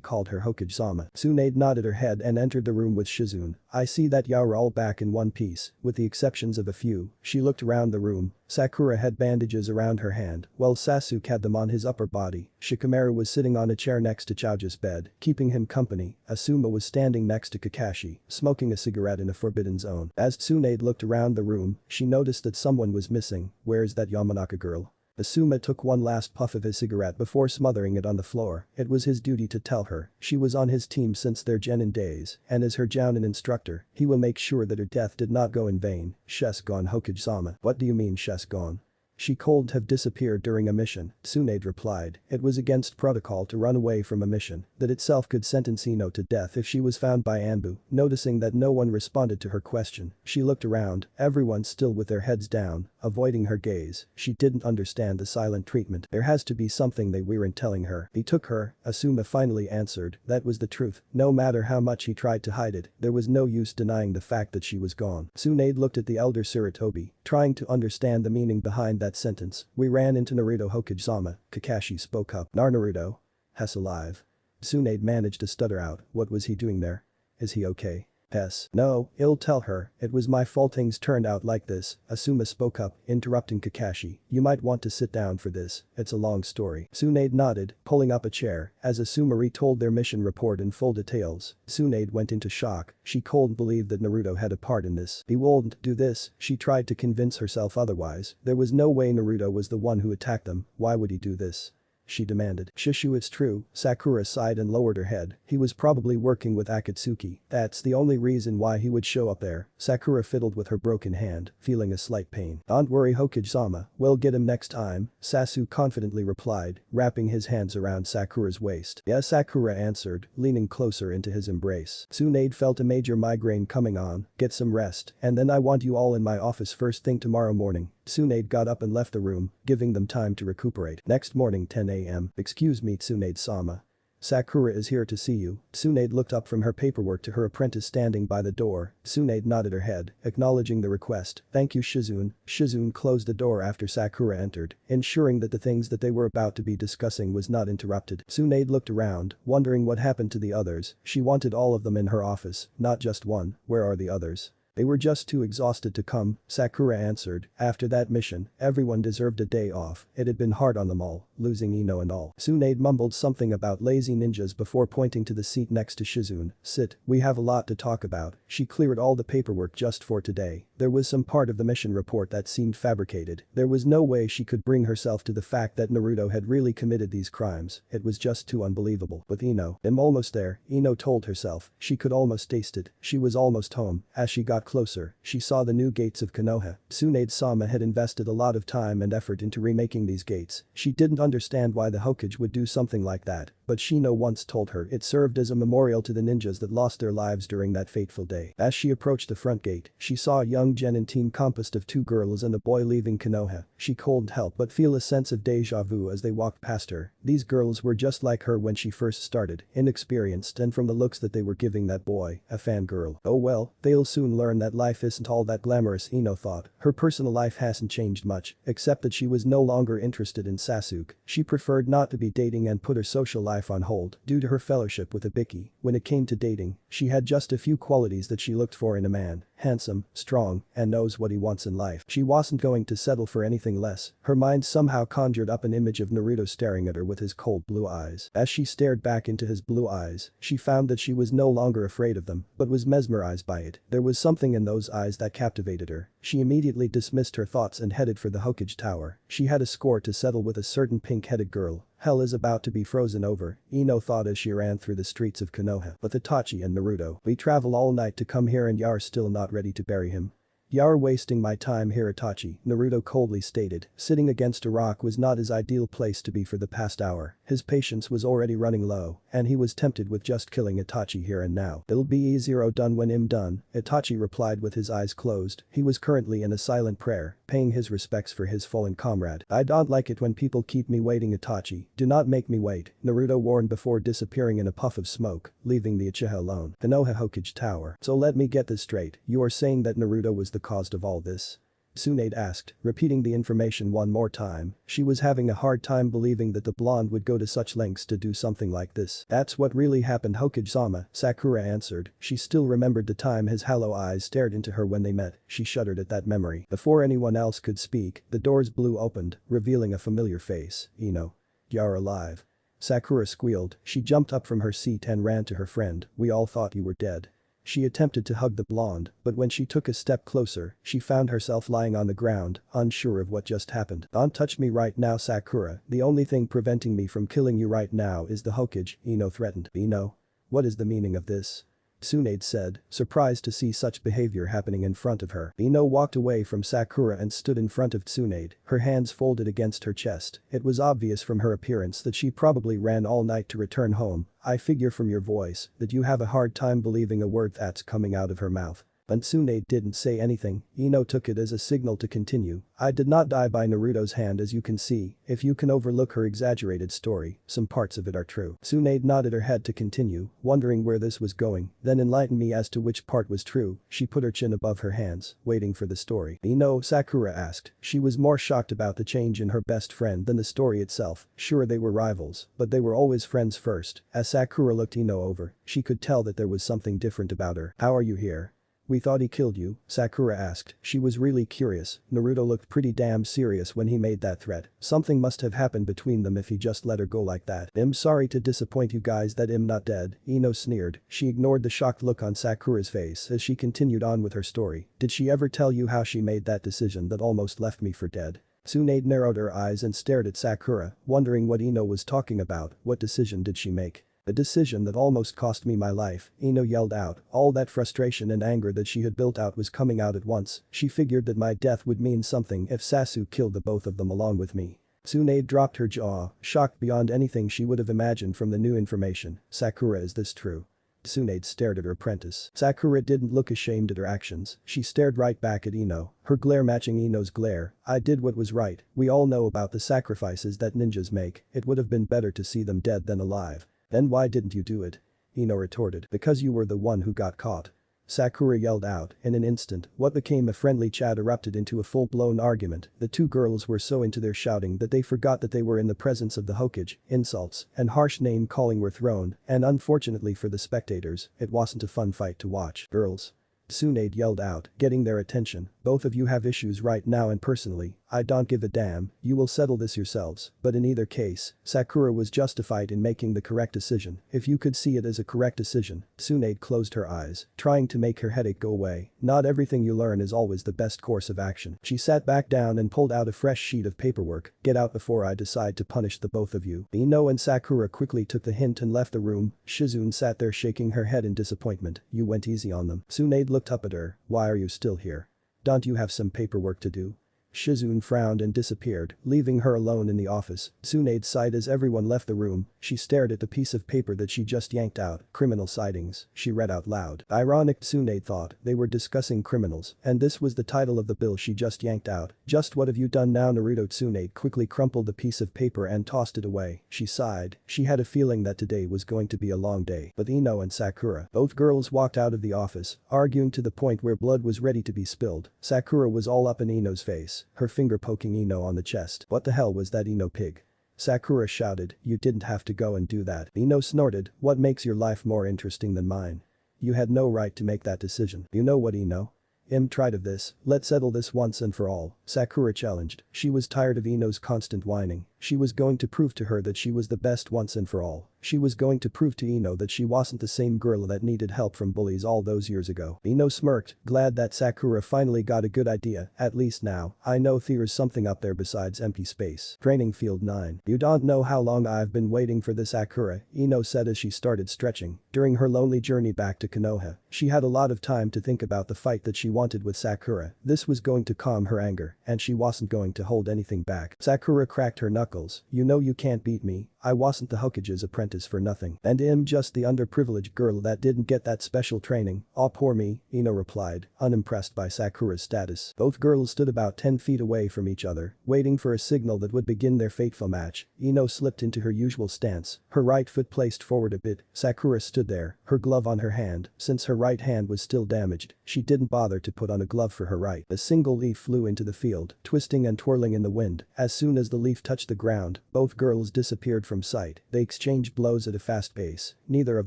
called her Hokage-sama. Tsunade nodded her head and entered the room with Shizune. I see that you're all back in one piece, with the exceptions of a few. She looked around the room. Sakura had bandages around her hand, while Sasuke had them on his upper body. Shikamaru was sitting on a chair next to Choji's bed, keeping him company. Asuma was standing next to Kakashi, smoking a cigarette in a forbidden zone. As Tsunade looked around the room, she noticed that someone was missing. Where's that Yamanaka girl? Asuma took one last puff of his cigarette before smothering it on the floor. It was his duty to tell her. She was on his team since their genin days, and as her jounin instructor, he will make sure that her death did not go in vain. She's gone, Hokage-sama. What do you mean she's gone? She couldn't have disappeared during a mission, Tsunade replied. It was against protocol to run away from a mission. That itself could sentence Ino to death if she was found by ANBU. Noticing that no one responded to her question, she looked around, everyone still with their heads down, avoiding her gaze. She didn't understand the silent treatment. There has to be something they weren't telling her. He took her, Asuma finally answered. That was the truth. No matter how much he tried to hide it, there was no use denying the fact that she was gone. Tsunade looked at the elder Sarutobi, trying to understand the meaning behind that sentence. We ran into Naruto Hokage-sama, Kakashi spoke up. Naruto? Has alive. Tsunade managed to stutter out. What was he doing there? Is he okay? Pess. No, I'll tell her, it was my fault things turned out like this, Asuma spoke up, interrupting Kakashi. You might want to sit down for this, it's a long story. Tsunade nodded, pulling up a chair, as Asuma retold their mission report in full details. Tsunade went into shock, she couldn't believe that Naruto had a part in this. He wouldn't do this, she tried to convince herself otherwise. There was no way Naruto was the one who attacked them, why would he do this? She demanded. Shishu, it's true, Sakura sighed and lowered her head. He was probably working with Akatsuki. That's the only reason why he would show up there. Sakura fiddled with her broken hand, feeling a slight pain. Don't worry Hokage-sama, we'll get him next time, Sasuke confidently replied, wrapping his hands around Sakura's waist. Yes, Sakura answered, leaning closer into his embrace. Tsunade felt a major migraine coming on, get some rest, and then I want you all in my office first thing tomorrow morning. Tsunade got up and left the room, giving them time to recuperate. Next morning 10 a.m. Excuse me Tsunade-sama. Sakura is here to see you. Tsunade looked up from her paperwork to her apprentice standing by the door. Tsunade nodded her head, acknowledging the request. Thank you Shizune. Shizune closed the door after Sakura entered, ensuring that the things that they were about to be discussing was not interrupted. Tsunade looked around, wondering what happened to the others. She wanted all of them in her office, not just one. Where are the others? They were just too exhausted to come, Sakura answered. After that mission, everyone deserved a day off. It had been hard on them all, losing Ino and all. Tsunade mumbled something about lazy ninjas before pointing to the seat next to Shizune. Sit, we have a lot to talk about. She cleared all the paperwork just for today. There was some part of the mission report that seemed fabricated. There was no way she could bring herself to the fact that Naruto had really committed these crimes. It was just too unbelievable. With Ino, I'm almost there, Ino told herself. She could almost taste it. She was almost home. As she got closer, she saw the new gates of Konoha. Tsunade-sama had invested a lot of time and effort into remaking these gates. She didn't understand why the Hokage would do something like that, but Shino once told her it served as a memorial to the ninjas that lost their lives during that fateful day. As she approached the front gate, she saw a young genin team composed of 2 girls and a boy leaving Konoha. She couldn't help but feel a sense of deja vu as they walked past her. These girls were just like her when she first started, inexperienced and from the looks that they were giving that boy, a fangirl. Oh well, they'll soon learn that life isn't all that glamorous, Ino thought. Her personal life hasn't changed much, except that she was no longer interested in Sasuke. She preferred not to be dating and put her social life on hold due to her fellowship with Ibiki. When it came to dating, she had just a few qualities that she looked for in a man: handsome, strong, and knows what he wants in life. She wasn't going to settle for anything less. Her mind somehow conjured up an image of Naruto staring at her with his cold blue eyes. As she stared back into his blue eyes, she found that she was no longer afraid of them, but was mesmerized by it. There was something in those eyes that captivated her. She immediately dismissed her thoughts and headed for the Hokage Tower. She had a score to settle with a certain pink-headed girl. Hell is about to be frozen over, Ino thought as she ran through the streets of Konoha. But Itachi and Naruto, we travel all night to come here and you're still not ready to bury him. You're wasting my time here Itachi, Naruto coldly stated. Sitting against a rock was not his ideal place to be for the past hour. His patience was already running low, and he was tempted with just killing Itachi here and now. It'll be easier done when I'm done, Itachi replied with his eyes closed. He was currently in a silent prayer, paying his respects for his fallen comrade. I don't like it when people keep me waiting Itachi. Do not make me wait, Naruto warned before disappearing in a puff of smoke, leaving the Uchiha alone. Konoha Hokage Tower. So let me get this straight, you are saying that Naruto was the cause of all this? Tsunade asked, repeating the information one more time. She was having a hard time believing that the blonde would go to such lengths to do something like this. That's what really happened Hokage-sama, Sakura answered. She still remembered the time his hollow eyes stared into her when they met. She shuddered at that memory. Before anyone else could speak, the doors blew opened, revealing a familiar face. Ino. You're alive. Sakura squealed. She jumped up from her seat and ran to her friend. We all thought you were dead. She attempted to hug the blonde, but when she took a step closer, she found herself lying on the ground, unsure of what just happened. Don't touch me right now Sakura, the only thing preventing me from killing you right now is the Hokage, Ino threatened. Ino? What is the meaning of this? Tsunade said, surprised to see such behavior happening in front of her. Ino walked away from Sakura and stood in front of Tsunade, her hands folded against her chest. It was obvious from her appearance that she probably ran all night to return home. I figure from your voice that you have a hard time believing a word that's coming out of her mouth. But Tsunade didn't say anything. Ino took it as a signal to continue. I did not die by Naruto's hand, as you can see. If you can overlook her exaggerated story, some parts of it are true. Tsunade nodded her head to continue, wondering where this was going, then enlighten me as to which part was true. She put her chin above her hands, waiting for the story. Ino, Sakura asked. She was more shocked about the change in her best friend than the story itself. Sure, they were rivals, but they were always friends first. As Sakura looked Ino over, she could tell that there was something different about her. How are you here? We thought he killed you, Sakura asked. She was really curious. Naruto looked pretty damn serious when he made that threat. Something must have happened between them if he just let her go like that. I'm sorry to disappoint you guys that I'm not dead, Ino sneered. She ignored the shocked look on Sakura's face as she continued on with her story. Did she ever tell you how she made that decision that almost left me for dead? Tsunade narrowed her eyes and stared at Sakura, wondering what Ino was talking about. What decision did she make? A decision that almost cost me my life, Ino yelled out. All that frustration and anger that she had built out was coming out at once. She figured that my death would mean something if Sasuke killed the both of them along with me. Tsunade dropped her jaw, shocked beyond anything she would have imagined from the new information. Sakura, is this true? Tsunade stared at her apprentice. Sakura didn't look ashamed at her actions. She stared right back at Ino, her glare matching Ino's glare. I did what was right. We all know about the sacrifices that ninjas make. It would have been better to see them dead than alive. Then why didn't you do it? Ino retorted. Because you were the one who got caught. Sakura yelled out. In an instant, what became a friendly chat erupted into a full-blown argument. The two girls were so into their shouting that they forgot that they were in the presence of the Hokage. Insults and harsh name-calling were thrown, and unfortunately for the spectators, it wasn't a fun fight to watch. Girls. Tsunade yelled out, getting their attention. Both of you have issues right now and personally, I don't give a damn, you will settle this yourselves. But in either case, Sakura was justified in making the correct decision. If you could see it as a correct decision. Tsunade closed her eyes, trying to make her headache go away. Not everything you learn is always the best course of action. She sat back down and pulled out a fresh sheet of paperwork. Get out before I decide to punish the both of you. Ino and Sakura quickly took the hint and left the room. Shizune sat there shaking her head in disappointment. You went easy on them. Tsunade looked up at her. Why are you still here? Don't you have some paperwork to do? Shizune frowned and disappeared, leaving her alone in the office. Tsunade sighed as everyone left the room. She stared at the piece of paper that she just yanked out. Criminal sightings, she read out loud. Ironic, Tsunade thought, they were discussing criminals, and this was the title of the bill she just yanked out. Just what have you done now, Naruto? Tsunade quickly crumpled the piece of paper and tossed it away. She sighed. She had a feeling that today was going to be a long day. But Ino and Sakura, both girls walked out of the office, arguing to the point where blood was ready to be spilled. Sakura was all up in Ino's face, her finger poking Ino on the chest. What the hell was that, Ino pig? Sakura shouted, you didn't have to go and do that. Ino snorted, what makes your life more interesting than mine? You had no right to make that decision. You know what, Ino? I'm tired of this, let's settle this once and for all, Sakura challenged. She was tired of Ino's constant whining. She was going to prove to her that she was the best once and for all. She was going to prove to Ino that she wasn't the same girl that needed help from bullies all those years ago. Ino smirked, glad that Sakura finally got a good idea. At least now, I know there's something up there besides empty space. Training Field 9. You don't know how long I've been waiting for this, Sakura, Ino said as she started stretching. During her lonely journey back to Konoha, she had a lot of time to think about the fight that she wanted with Sakura. This was going to calm her anger, and she wasn't going to hold anything back. Sakura cracked her knuckles. You know you can't beat me. I wasn't the Hokage's apprentice for nothing. And I'm just the underprivileged girl that didn't get that special training. Aw, poor me, Ino replied, unimpressed by Sakura's status. Both girls stood about 10 feet away from each other, waiting for a signal that would begin their fateful match. Ino slipped into her usual stance, her right foot placed forward a bit. Sakura stood there, her glove on her hand. Since her right hand was still damaged, she didn't bother to put on a glove for her right. A single leaf flew into the field, twisting and twirling in the wind. As soon as the leaf touched the ground, both girls disappeared from sight. They exchanged blows at a fast pace. Neither of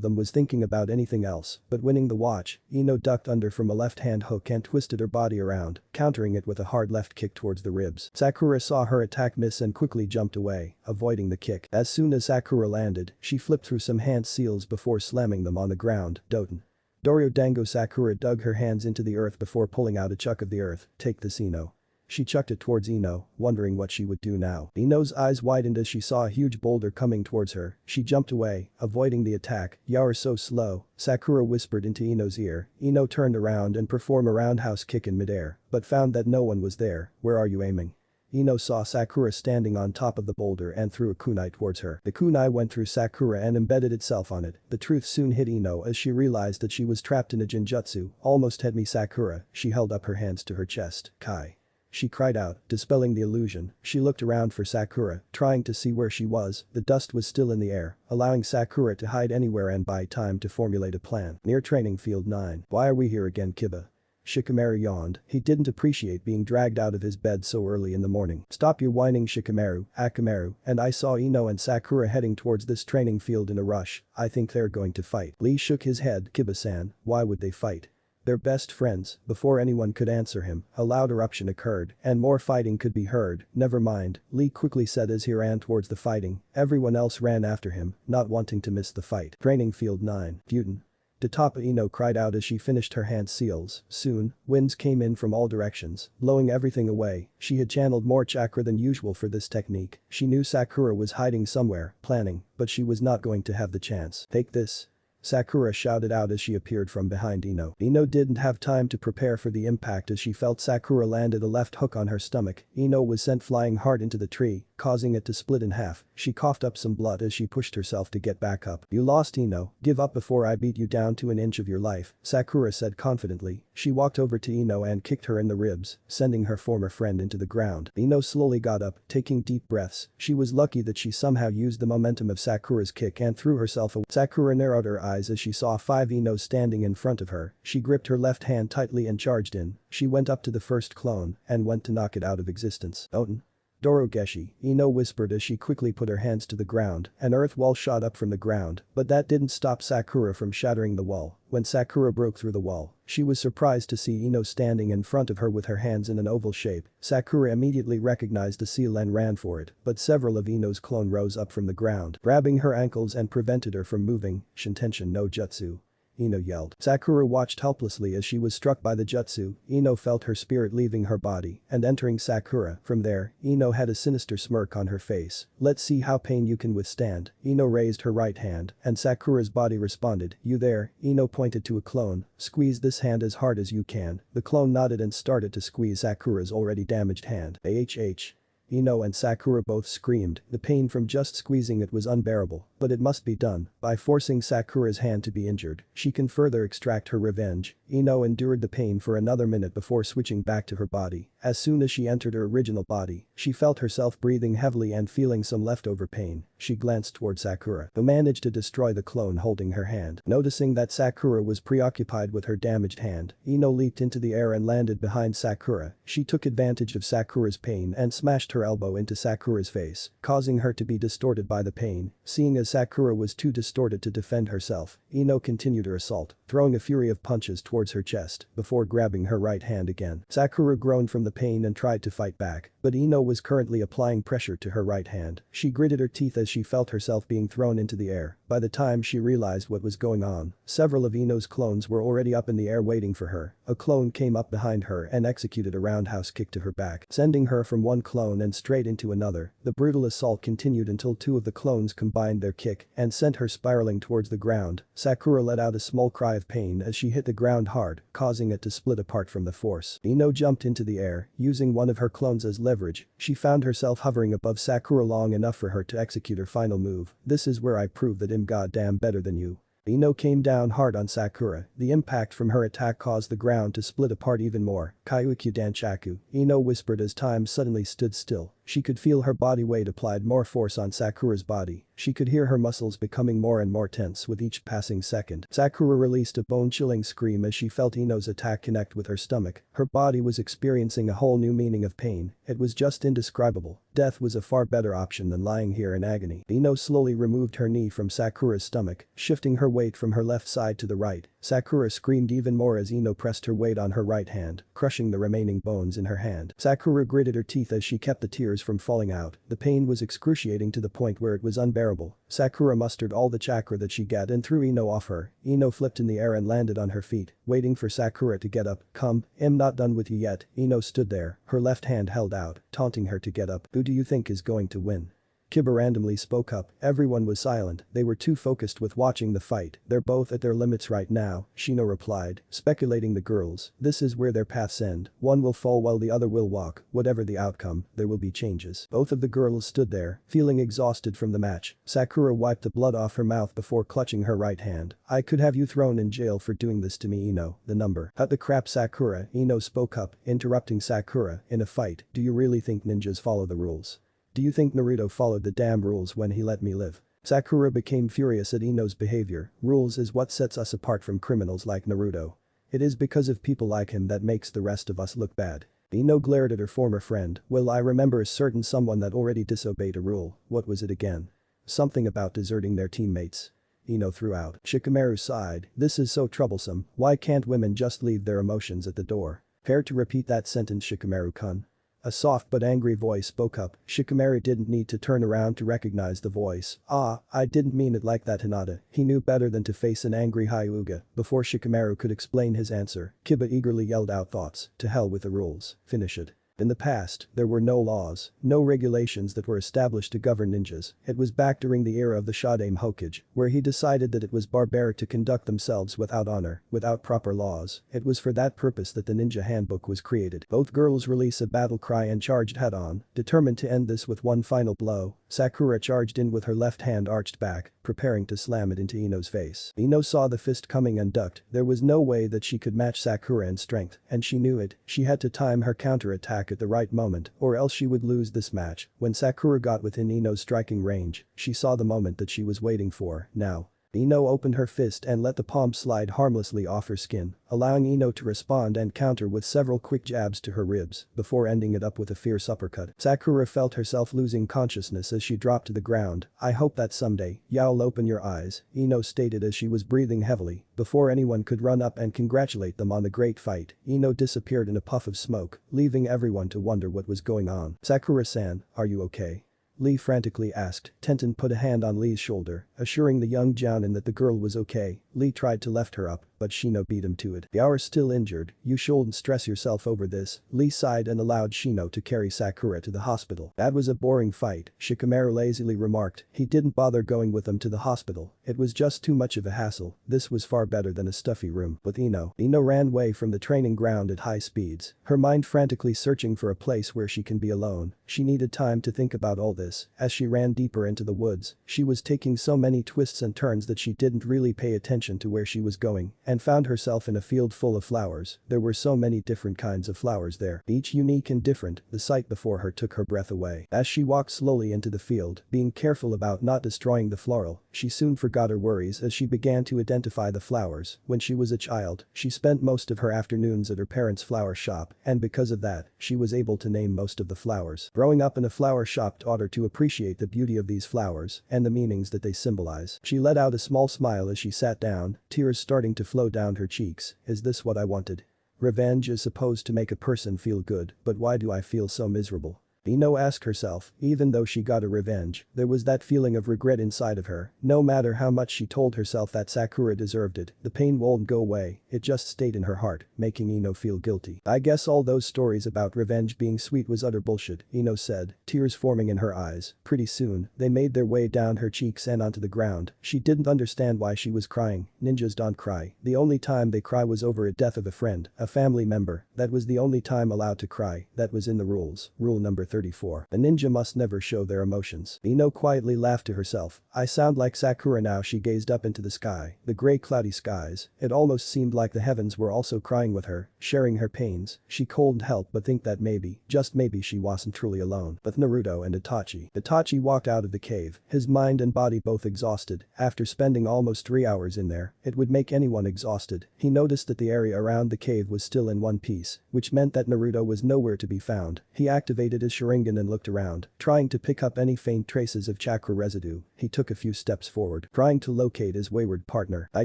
them was thinking about anything else but winning the watch. Ino ducked under from a left-hand hook and twisted her body around, countering it with a hard left kick towards the ribs. Sakura saw her attack miss and quickly jumped away, avoiding the kick. As soon as Sakura landed, she flipped through some hand seals before slamming them on the ground. Doten. Doryo Dango. Sakura dug her hands into the earth before pulling out a chunk of the earth. Take this, Ino. She chucked it towards Ino, wondering what she would do now. Ino's eyes widened as she saw a huge boulder coming towards her. She jumped away, avoiding the attack. "You're so slow," Sakura whispered into Ino's ear. Ino turned around and performed a roundhouse kick in midair, but found that no one was there. "Where are you aiming?" Ino saw Sakura standing on top of the boulder and threw a kunai towards her. The kunai went through Sakura and embedded itself on it. The truth soon hit Ino as she realized that she was trapped in a genjutsu. "Almost had me, Sakura." She held up her hands to her chest. "Kai." She cried out, dispelling the illusion. She looked around for Sakura, trying to see where she was. The dust was still in the air, allowing Sakura to hide anywhere and buy time to formulate a plan. Near training field 9. "Why are we here again, Kiba?" Shikamaru yawned. He didn't appreciate being dragged out of his bed so early in the morning. "Stop your whining, Shikamaru, Akamaru," and I saw Ino and Sakura heading towards this training field in a rush. "I think they're going to fight." Lee shook his head. "Kiba-san, why would they fight? They're best friends." Before anyone could answer him, a loud eruption occurred, and more fighting could be heard. "Never mind," Lee quickly said as he ran towards the fighting. Everyone else ran after him, not wanting to miss the fight. Training field 9. Putin. Tatapa Ino cried out as she finished her hand seals. Soon, winds came in from all directions, blowing everything away. She had channeled more chakra than usual for this technique. She knew Sakura was hiding somewhere, planning, but she was not going to have the chance. "Take this," Sakura shouted out as she appeared from behind Ino. Ino didn't have time to prepare for the impact as she felt Sakura landed a left hook on her stomach. Ino was sent flying hard into the tree, causing it to split in half. She coughed up some blood as she pushed herself to get back up. "You lost, Ino. Give up before I beat you down to an inch of your life," Sakura said confidently. She walked over to Ino and kicked her in the ribs, sending her former friend into the ground. Ino slowly got up, taking deep breaths. She was lucky that she somehow used the momentum of Sakura's kick and threw herself away. Sakura narrowed her eyes as she saw 5 Inos standing in front of her. She gripped her left hand tightly and charged in. She went up to the first clone and went to knock it out of existence. "Oten." "Dorogeshi," Ino whispered as she quickly put her hands to the ground. An earth wall shot up from the ground, but that didn't stop Sakura from shattering the wall. When Sakura broke through the wall, she was surprised to see Ino standing in front of her with her hands in an oval shape. Sakura immediately recognized the seal and ran for it, but several of Ino's clone rose up from the ground, grabbing her ankles and prevented her from moving. "Shintention no jutsu," Ino yelled. Sakura watched helplessly as she was struck by the jutsu. Ino felt her spirit leaving her body and entering Sakura. From there, Ino had a sinister smirk on her face. "Let's see how pain you can withstand." Ino raised her right hand, and Sakura's body responded. "You there?" Ino pointed to a clone. "Squeeze this hand as hard as you can." The clone nodded and started to squeeze Sakura's already damaged hand. "AHH." Ino and Sakura both screamed. The pain from just squeezing it was unbearable, but it must be done. By forcing Sakura's hand to be injured, she can further extract her revenge. Ino endured the pain for another minute before switching back to her body. As soon as she entered her original body, she felt herself breathing heavily and feeling some leftover pain. She glanced toward Sakura, who managed to destroy the clone holding her hand. Noticing that Sakura was preoccupied with her damaged hand, Ino leaped into the air and landed behind Sakura. She took advantage of Sakura's pain and smashed her elbow into Sakura's face, causing her to be distorted by the pain. Seeing as Sakura was too distorted to defend herself, Ino continued her assault, throwing a fury of punches towards her chest before grabbing her right hand again. Sakura groaned from the pain and tried to fight back, but Ino was currently applying pressure to her right hand. She gritted her teeth as she felt herself being thrown into the air. By the time she realized what was going on, several of Ino's clones were already up in the air waiting for her. A clone came up behind her and executed a roundhouse kick to her back, sending her from one clone and straight into another. The brutal assault continued until 2 of the clones combined their kick and sent her spiraling towards the ground. Sakura let out a small cry of pain as she hit the ground hard, causing it to split apart from the force. Ino jumped into the air, using one of her clones as leverage. She found herself hovering above Sakura long enough for her to execute her final move. "This is where I prove that I'm goddamn better than you." Ino came down hard on Sakura. The impact from her attack caused the ground to split apart even more. "Kyukyu Danchaku," Ino whispered as time suddenly stood still. She could feel her body weight applied more force on Sakura's body. She could hear her muscles becoming more and more tense with each passing second. Sakura released a bone-chilling scream as she felt Ino's attack connect with her stomach. Her body was experiencing a whole new meaning of pain. It was just indescribable. Death was a far better option than lying here in agony. Ino slowly removed her knee from Sakura's stomach, shifting her weight from her left side to the right. Sakura screamed even more as Ino pressed her weight on her right hand, crushing the remaining bones in her hand. Sakura gritted her teeth as she kept the tears fingers from falling out. The pain was excruciating to the point where it was unbearable. Sakura mustered all the chakra that she got and threw Ino off her. Ino flipped in the air and landed on her feet, waiting for Sakura to get up. "Come, I'm not done with you yet." Ino stood there, her left hand held out, taunting her to get up. "Who do you think is going to win?" Kiba randomly spoke up. Everyone was silent, they were too focused with watching the fight. "They're both at their limits right now," Shino replied, speculating the girls. "This is where their paths end. One will fall while the other will walk. Whatever the outcome, there will be changes." Both of the girls stood there, feeling exhausted from the match. Sakura wiped the blood off her mouth before clutching her right hand. "I could have you thrown in jail for doing this to me, Ino. The number." "Cut the crap, Sakura," Ino spoke up, interrupting Sakura. "In a fight, do you really think ninjas follow the rules? Do you think Naruto followed the damn rules when he let me live?" Sakura became furious at Ino's behavior. "Rules is what sets us apart from criminals like Naruto. It is because of people like him that makes the rest of us look bad." Ino glared at her former friend. "Well, I remember a certain someone that already disobeyed a rule. What was it again?" "Something about deserting their teammates." Ino threw out. Shikamaru sighed. "This is so troublesome. Why can't women just leave their emotions at the door?" "Care to repeat that sentence, Shikamaru-kun?" A soft but angry voice spoke up. Shikamaru didn't need to turn around to recognize the voice. "Ah, I didn't mean it like that, Hinata." He knew better than to face an angry Hyuga. Before Shikamaru could explain his answer, Kiba eagerly yelled out thoughts. "To hell with the rules. Finish it." In the past, there were no laws, no regulations that were established to govern ninjas. It was back during the era of the Shodaime Hokage, where he decided that it was barbaric to conduct themselves without honor, without proper laws. It was for that purpose that the ninja handbook was created. Both girls released a battle cry and charged head-on, determined to end this with one final blow. Sakura charged in with her left hand arched back, preparing to slam it into Ino's face. Ino saw the fist coming and ducked. There was no way that she could match Sakura in strength, and she knew it. She had to time her counter-attack at the right moment, or else she would lose this match. When Sakura got within Ino's striking range, she saw the moment that she was waiting for. Now. Ino opened her fist and let the palm slide harmlessly off her skin, allowing Ino to respond and counter with several quick jabs to her ribs, before ending it up with a fierce uppercut. Sakura felt herself losing consciousness as she dropped to the ground. "I hope that someday, you'll open your eyes," Ino stated as she was breathing heavily. Before anyone could run up and congratulate them on the great fight, Ino disappeared in a puff of smoke, leaving everyone to wonder what was going on. "Sakura-san, are you okay?" Lee frantically asked. Tenten put a hand on Lee's shoulder, assuring the young jounin that the girl was okay. Lee tried to lift her up, but Shino beat him to it. "You're still injured, you shouldn't stress yourself over this." Lee sighed and allowed Shino to carry Sakura to the hospital. "That was a boring fight," Shikamaru lazily remarked. He didn't bother going with them to the hospital. It was just too much of a hassle. This was far better than a stuffy room. With Ino ran away from the training ground at high speeds, her mind frantically searching for a place where she can be alone. She needed time to think about all this. As she ran deeper into the woods, she was taking so many twists and turns that she didn't really pay attention to where she was going, and found herself in a field full of flowers. There were so many different kinds of flowers there, each unique and different. The sight before her took her breath away. As she walked slowly into the field, being careful about not destroying the floral, she soon forgot her worries as she began to identify the flowers. When she was a child, she spent most of her afternoons at her parents' flower shop, and because of that, she was able to name most of the flowers. Growing up in a flower shop taught her to appreciate the beauty of these flowers and the meanings that they symbolize. She let out a small smile as she sat down, tears starting to flow down her cheeks. "Is this what I wanted? Revenge is supposed to make a person feel good, but why do I feel so miserable?" Ino asked herself. Even though she got a revenge, there was that feeling of regret inside of her. No matter how much she told herself that Sakura deserved it, the pain won't go away. It just stayed in her heart, making Ino feel guilty. "I guess all those stories about revenge being sweet was utter bullshit," Ino said, tears forming in her eyes. Pretty soon, they made their way down her cheeks and onto the ground. She didn't understand why she was crying. Ninjas don't cry. The only time they cry was over a death of a friend, a family member. That was the only time allowed to cry. That was in the rules. Rule number 34. A ninja must never show their emotions. Ino quietly laughed to herself. "I sound like Sakura now." She gazed up into the sky, the gray cloudy skies. It almost seemed like the heavens were also crying with her, sharing her pains. She couldn't help but think that maybe, just maybe she wasn't truly alone. With Naruto and Itachi. Itachi walked out of the cave, his mind and body both exhausted. After spending almost 3 hours in there, it would make anyone exhausted. He noticed that the area around the cave was still in one piece, which meant that Naruto was nowhere to be found. He activated his Sharingan and looked around, trying to pick up any faint traces of chakra residue. He took a few steps forward, trying to locate his wayward partner. "I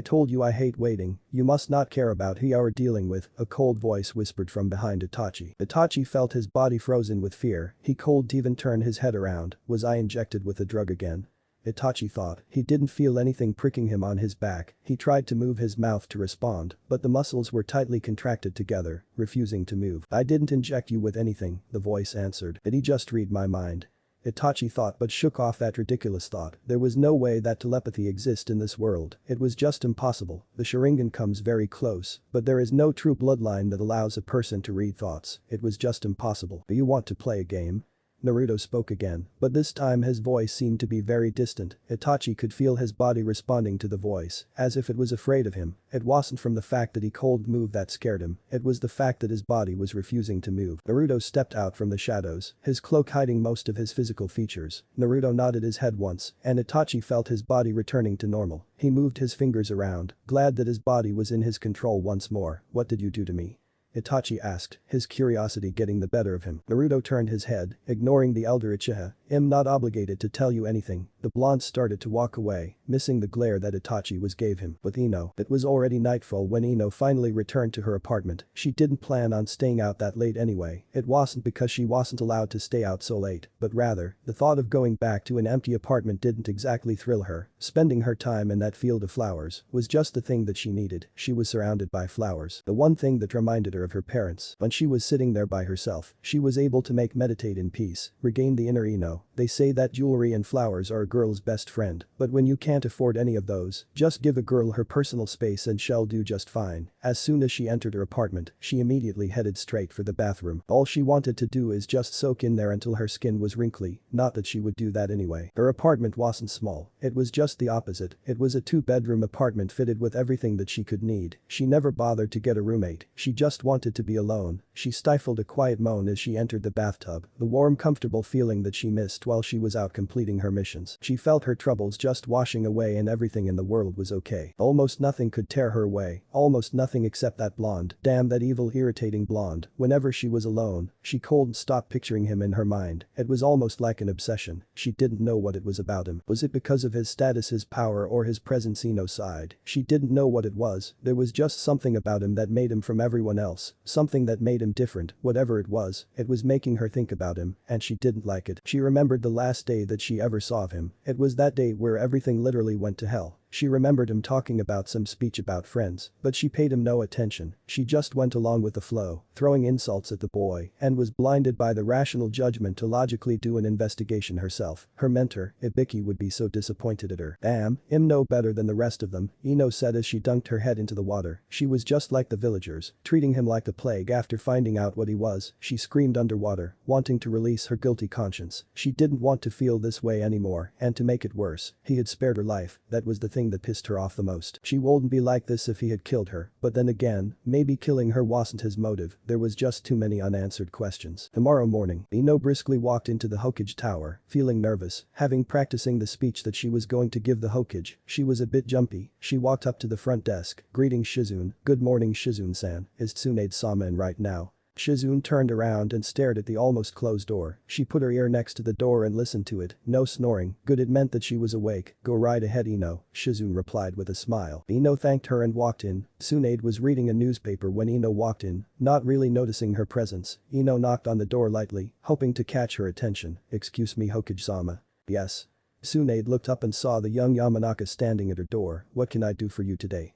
told you I hate waiting. You must not care about who you are dealing with," a cold voice whispered from behind Itachi. Itachi felt his body frozen with fear. He couldn't even turn his head around. Was I injected with a drug again? Itachi thought. He didn't feel anything pricking him on his back. He tried to move his mouth to respond, but the muscles were tightly contracted together, refusing to move. "I didn't inject you with anything," the voice answered. "Did he just read my mind?" Itachi thought but shook off that ridiculous thought. There was no way that telepathy exists in this world. It was just impossible. The Sharingan comes very close, but there is no true bloodline that allows a person to read thoughts. It was just impossible. "Do you want to play a game?" Naruto spoke again, but this time his voice seemed to be very distant. Itachi could feel his body responding to the voice, as if it was afraid of him. It wasn't from the fact that he couldn't move that scared him, it was the fact that his body was refusing to move. Naruto stepped out from the shadows, his cloak hiding most of his physical features. Naruto nodded his head once, and Itachi felt his body returning to normal. He moved his fingers around, glad that his body was in his control once more. "What did you do to me?" Itachi asked, his curiosity getting the better of him. Naruto turned his head, ignoring the elder Uchiha. "I'm not obligated to tell you anything." The blonde started to walk away, missing the glare that Itachi gave him. With Ino, it was already nightfall when Ino finally returned to her apartment. She didn't plan on staying out that late anyway. It wasn't because she wasn't allowed to stay out so late, but rather, the thought of going back to an empty apartment didn't exactly thrill her. Spending her time in that field of flowers was just the thing that she needed. She was surrounded by flowers. The one thing that reminded her of her parents. When she was sitting there by herself, she was able to meditate in peace, regain the inner Ino. They say that jewelry and flowers are a girl's best friend, but when you can't afford any of those, just give a girl her personal space and she'll do just fine. As soon as she entered her apartment, she immediately headed straight for the bathroom. All she wanted to do is just soak in there until her skin was wrinkly, not that she would do that anyway. Her apartment wasn't small, it was just the opposite. It was a 2-bedroom apartment fitted with everything that she could need. She never bothered to get a roommate, she just wanted to be alone. She stifled a quiet moan as she entered the bathtub, the warm comfortable feeling that she missed while she was out completing her missions. She felt her troubles just washing away and everything in the world was okay. Almost nothing could tear her away, almost nothing except that blonde. Damn that evil irritating blonde. Whenever she was alone, she couldn't stop picturing him in her mind. It was almost like an obsession. She didn't know what it was about him. Was it because of his status, his power, or his presence? Ino sighed. She didn't know what it was. There was just something about him that made him from everyone else. Something that made him different. Whatever it was making her think about him, and she didn't like it. She remembered the last day that she ever saw of him. It was that day where everything literally went to hell. She remembered him talking about some speech about friends, but she paid him no attention. She just went along with the flow, throwing insults at the boy, and was blinded by the rational judgment to logically do an investigation herself. Her mentor, Ibiki, would be so disappointed at her. "Damn, I'm no better than the rest of them," Ino said as she dunked her head into the water. She was just like the villagers, treating him like the plague. After finding out what he was, she screamed underwater, wanting to release her guilty conscience. She didn't want to feel this way anymore, and to make it worse, he had spared her life. That was the thing that pissed her off the most. She wouldn't be like this if he had killed her, but then again, maybe killing her wasn't his motive. There was just too many unanswered questions. Tomorrow morning, Ino briskly walked into the Hokage tower, feeling nervous, having practicing the speech that she was going to give the Hokage. She was a bit jumpy. She walked up to the front desk, greeting Shizune. "Good morning, Shizune-san. Is Tsunade-sama in right now?" Shizune turned around and stared at the almost closed door. She put her ear next to the door and listened to it. No snoring. Good, it meant that she was awake. "Go right ahead, Ino," Shizune replied with a smile. Ino thanked her and walked in. Tsunade was reading a newspaper when Ino walked in, not really noticing her presence. Ino knocked on the door lightly, hoping to catch her attention. "Excuse me, Hokage-sama." "Yes." Tsunade looked up and saw the young Yamanaka standing at her door. "What can I do for you today?"